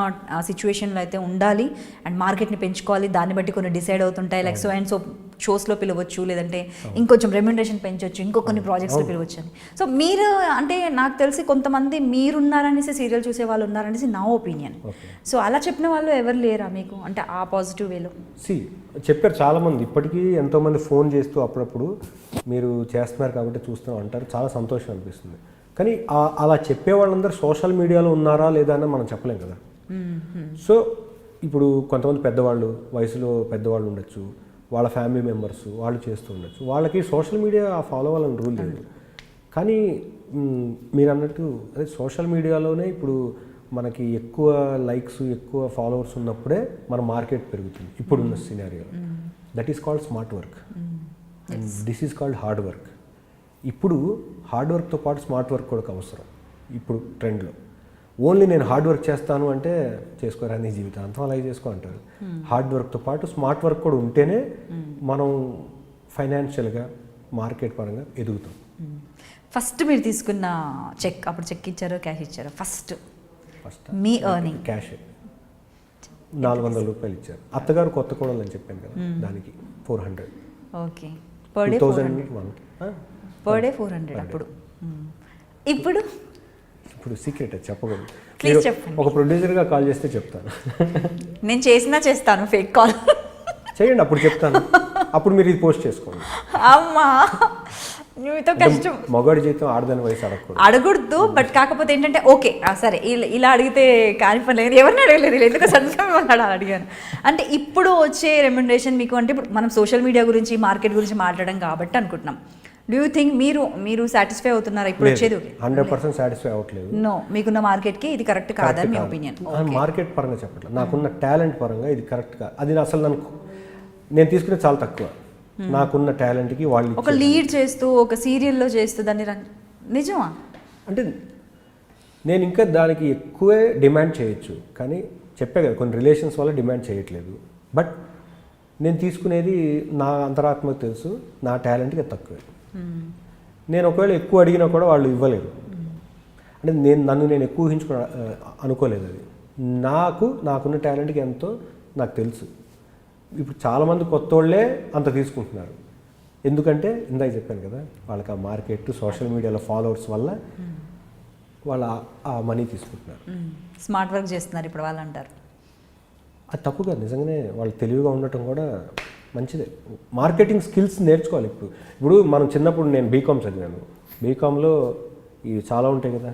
సిచ్యువేషన్లో అయితే ఉండాలి అండ్ మార్కెట్ని పెంచుకోవాలి, దాన్ని బట్టి కొన్ని డిసైడ్ అవుతుంటాయి, లైక్ సో అండ్ సో షోస్లో పిలవచ్చు, లేదంటే ఇంకొంచెం రెమ్యునరేషన్ పెంచవచ్చు, ఇంకో కొన్ని ప్రాజెక్ట్స్లో పిలవచ్చు అని. సో మీరు అంటే నాకు తెలిసి కొంతమంది మీరున్నారనేసి సీరియల్ చూసే వాళ్ళు ఉన్నారనేసి నా ఒపీనియన్. సో అలా చెప్పిన వాళ్ళు ఎవరు లేరా మీకు, అంటే ఆ పాజిటివ్ వేలో? చెప్పారు చాలామంది, ఇప్పటికీ ఎంతోమంది ఫోన్ చేస్తూ అప్పుడప్పుడు మీరు చేస్తున్నారు కాబట్టి చూస్తూ అంటారు, చాలా సంతోషం అనిపిస్తుంది. కానీ అలా చెప్పే వాళ్ళందరూ సోషల్ మీడియాలో ఉన్నారా లేదా అని మనం చెప్పలేం కదా. సో ఇప్పుడు కొంతమంది పెద్దవాళ్ళు, వయసులో పెద్దవాళ్ళు ఉండొచ్చు, వాళ్ళ ఫ్యామిలీ మెంబర్స్ వాళ్ళు చేస్తూ ఉండొచ్చు, వాళ్ళకి సోషల్ మీడియా ఫాలో అవ్వాలని రూల్ లేదు. కానీ మీరు అన్నట్టు అదే సోషల్ మీడియాలోనే ఇప్పుడు మనకి ఎక్కువ లైక్స్, ఎక్కువ ఫాలోవర్స్ ఉన్నప్పుడే మన మార్కెట్ పెరుగుతుంది ఇప్పుడున్న సినారియోలో. That is called smart work and this is called hard work. ఇప్పుడు హార్డ్ వర్క్తో పాటు స్మార్ట్ వర్క్ కూడా అవసరం ఇప్పుడు ట్రెండ్లో. ఓన్లీ నేను హార్డ్ వర్క్ చేస్తాను అంటే చేసుకోరా నీ జీవితం అంతా అలాగే చేసుకో అంటారు. హార్డ్ వర్క్తో పాటు స్మార్ట్ వర్క్ కూడా ఉంటేనే మనం ఫైనాన్షియల్గా మార్కెట్ పరంగా ఎదుగుతాం. ఫస్ట్ మీరు తీసుకున్న చెక్, అప్పుడు చెక్ ఇచ్చారో క్యాష్ ఇచ్చారో? ఫస్ట్ మీ ఎర్నింగ్ క్యాష్ 400 రూపాయలు ఇచ్చారు. అత్తగారు కొత్త కోడలు అని చెప్పాను కదా, దానికి 400. Okay, per day 400. అప్పుడు ఇప్పుడు సీక్రెట్ చెప్పకూడదు, ప్లీజ్ చెప్పండి. ఒక ప్రొడ్యూసర్గా కాల్ చేస్తే చెప్తాను. నేను చేస్తాను ఫేక్ కాల్ చేయండి, అప్పుడు చెప్తాను, అప్పుడు మీరు ఇది పోస్ట్ చేసుకోండి. అమ్మా మీతో కష్టం. మగవాడి జీతం ఆడదాని వయసు అడగకూడదు, బట్ కాకపోతే ఏంటంటే ఓకే సరే ఇలా అడిగితే కాని పని లేదు, ఎవరిని అడగలేదు, ఎందుకు సడన్గా అడిగాను. అంటే ఇప్పుడు వచ్చే రెమ్యునరేషన్ మీకు, అంటే ఇప్పుడు మనం సోషల్ మీడియా గురించి మార్కెట్ గురించి మాట్లాడడం కాబట్టి అనుకుంటున్నాం, డూ యూ థింక్ మీరు సాటిస్ఫై అవుతున్నారా ఇప్పుడు వచ్చేది? 100% సాటిస్ఫై అవ్వట్లేదు. నో, మీకున్న మార్కెట్కి ఇది కరెక్ట్ కాదని మీ ఒపీనియన్? మార్కెట్ పరంగా చెప్పట్లేదు, నాకున్న టాలెంట్ పరంగా ఇది కరెక్ట్ కాదు. అది అసలు నేను తీసుకునే చాలా తక్కువ, నాకున్న టాలెంట్కి వాళ్ళు ఒక లీడ్ చేస్తూ ఒక సీరియల్లో చేస్తూ దాన్ని నిజమా అంటే నేను ఇంకా దానికి ఎక్కువే డిమాండ్ చేయొచ్చు, కానీ చెప్పే కదా కొన్ని రిలేషన్స్ వల్ల డిమాండ్ చేయట్లేదు. బట్ నేను తీసుకునేది నా అంతరాత్మకు తెలుసు, నా టాలెంట్కి తక్కువే. నేను ఒకవేళ ఎక్కువ అడిగినా కూడా వాళ్ళు ఇవ్వలేరు. అంటే నేను ఎక్కువ అనుకోలేదు. అది నాకున్న టాలెంట్కి ఎంతో నాకు తెలుసు. ఇప్పుడు చాలామంది కొత్త వాళ్ళే అంత తీసుకుంటున్నారు, ఎందుకంటే ఇందాక చెప్పాను కదా, వాళ్ళకి ఆ మార్కెట్ సోషల్ మీడియాలో ఫాలోవర్స్ వల్ల వాళ్ళు ఆ మనీ తీసుకుంటున్నారు. స్మార్ట్ వర్క్ చేస్తున్నారు ఇప్పుడు వాళ్ళు అంటారు. అది తప్పు కాదు, నిజంగానే వాళ్ళు తెలివిగా ఉండటం కూడా మంచిదే. మార్కెటింగ్ స్కిల్స్ నేర్చుకోవాలి. ఇప్పుడు మనం చిన్నప్పుడు నేను బీకామ్ చదివాను, బీకామ్లో ఇవి చాలా ఉంటాయి కదా,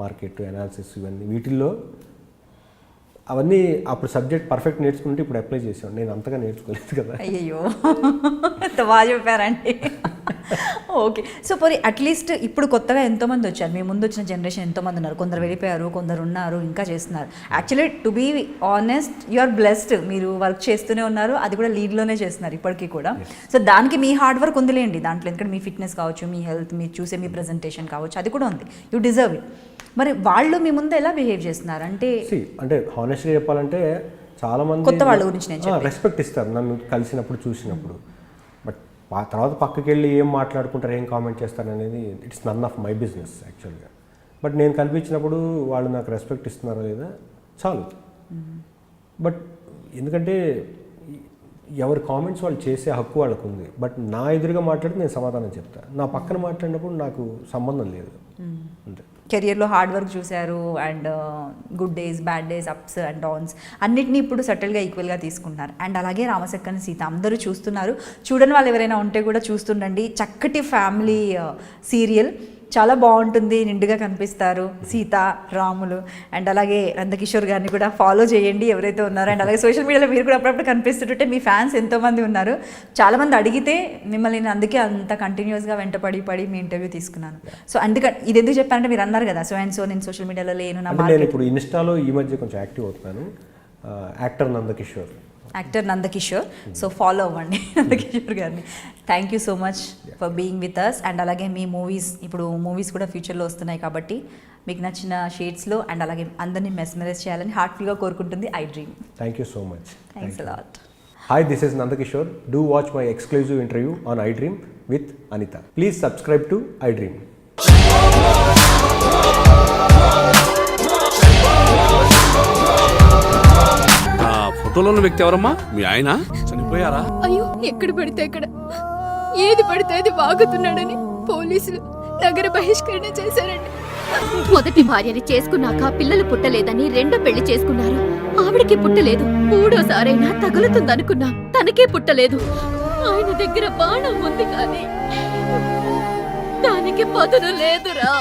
మార్కెట్ అనాలిసిస్ ఇవన్నీ, వీటిల్లో అవన్నీ అప్పుడు సబ్జెక్ట్ పర్ఫెక్ట్ నేర్చుకుంటే ఇప్పుడు అప్లై చేసాను. నేను అంతగా నేర్చుకోలేదు కదా. అయ్యో ఎంత బాగా చెప్పారండి. ఓకే. సో పోనీ అట్లీస్ట్ ఇప్పుడు కొత్తగా ఎంతోమంది వచ్చారు, మీ ముందు వచ్చిన జనరేషన్ ఎంతోమంది ఉన్నారు, కొందరు వెళ్ళిపోయారు, కొందరు ఉన్నారు, ఇంకా చేస్తున్నారు. Actually to be honest you are blessed, మీరు వర్క్ చేస్తూనే ఉన్నారు, అది కూడా లీడ్లోనే చేస్తున్నారు ఇప్పటికీ కూడా. సో దానికి మీ హార్డ్ వర్క్ ఉందిలేండి దాంట్లో, ఎందుకంటే మీ ఫిట్నెస్ కావచ్చు, మీ హెల్త్, మీరు చూసే మీ ప్రజెంటేషన్ కావచ్చు, అది కూడా ఉంది, యూ డిజర్వ్ ఇట్. మరి వాళ్ళు మీ ముందు ఎలా బిహేవ్ చేస్తున్నారు అంటే అంటే హానెస్ట్గా చెప్పాలంటే చాలా మంది కొత్త వాళ్ళ గురించి నేను రెస్పెక్ట్ ఇస్తారు నన్ను కలిసినప్పుడు చూసినప్పుడు. బట్ ఆ తర్వాత పక్కకి వెళ్ళి ఏం మాట్లాడుకుంటారు, ఏం కామెంట్ చేస్తారు అనేది it's none of my business యాక్చువల్గా. బట్ నేను కల్పించినప్పుడు వాళ్ళు నాకు రెస్పెక్ట్ ఇస్తున్నారో లేదా చాలు. బట్ ఎందుకంటే ఎవరి కామెంట్స్ వాళ్ళు చేసే హక్కు వాళ్ళకు ఉంది. బట్ నా ఎదురుగా మాట్లాడితే నేను సమాధానం చెప్తాను, నా పక్కన మాట్లాడినప్పుడు నాకు సంబంధం లేదు అంతే. కెరియర్లో హార్డ్ వర్క్ చూశారు and good days, bad days, ups and downs అన్నిటినీ ఇప్పుడు సటిల్గా ఈక్వల్గా తీసుకుంటున్నారు. అండ్ అలాగే రామసక్కన సీత అందరూ చూస్తున్నారు, చూడని వాళ్ళు ఎవరైనా ఉంటే కూడా చూస్తుండండి. చక్కటి ఫ్యామిలీ సీరియల్, చాలా బాగుంటుంది, నిండుగా కనిపిస్తారు సీత రాములు. అండ్ అలాగే నందకిషోర్ గారిని కూడా ఫాలో చేయండి ఎవరైతే ఉన్నారో. అండ్ అలాగే సోషల్ మీడియాలో మీరు కూడా అప్పుడప్పుడు కనిపిస్తుంటే మీ ఫ్యాన్స్ ఎంతోమంది ఉన్నారు. చాలామంది అడిగితే మిమ్మల్ని నేను అందుకే అంత కంటిన్యూస్గా వెంటపడి మీ ఇంటర్వ్యూ తీసుకున్నాను. సో అందుకని ఇది ఎందుకు చెప్పారంటే మీరు అన్నారు కదా, సో అండ్ సో నేను సోషల్ మీడియాలో లేను, నా నేను ఇప్పుడు ఇన్స్టాలో ఈ మధ్య కొంచెం యాక్టివ్ అవుతున్నాను. యాక్టర్ నందకిషోర్, సో ఫాలో అవ్వండి నందకిషోర్ గారిని. Thank you so much for being with us. And అలాగే మీ ఇప్పుడు మూవీస్ కూడా ఫ్యూచర్లో వస్తున్నాయి కాబట్టి మీకు నచ్చిన షేడ్స్లో అండ్ అలాగే అందరినీ మెస్మరైజ్ చేయాలని హార్ట్ఫుల్గా కోరుకుంటుంది I dream. Thank you so much. Thanks a lot. Hi, this is Nandakishore. Do watch my exclusive interview on iDream with Anita. Please subscribe to iDream. ఫోటోలో ఉన్న వ్యక్తి ఎవరమ్మా? మీ ఆయన చనిపోయారా? అయ్యో, ఎక్కడ పడితే అక్కడ ఏది పడితే అది వాగుతున్నాడని పోలీసులు నగర బహిష్కరణ చేశారండి. మొదటి భార్యని చేసుకున్నాక పిల్లలు పుట్టలేదని రెండో పెళ్లి చేసుకున్నారు. ఆవిడకి పుట్టలేదు. మూడోసారైనా తగులుతుందనుకున్నా, తనకే పుట్టలేదు. ఆయన దగ్గర బాణం ఉంది కానీ దానికి పదును లేదురా.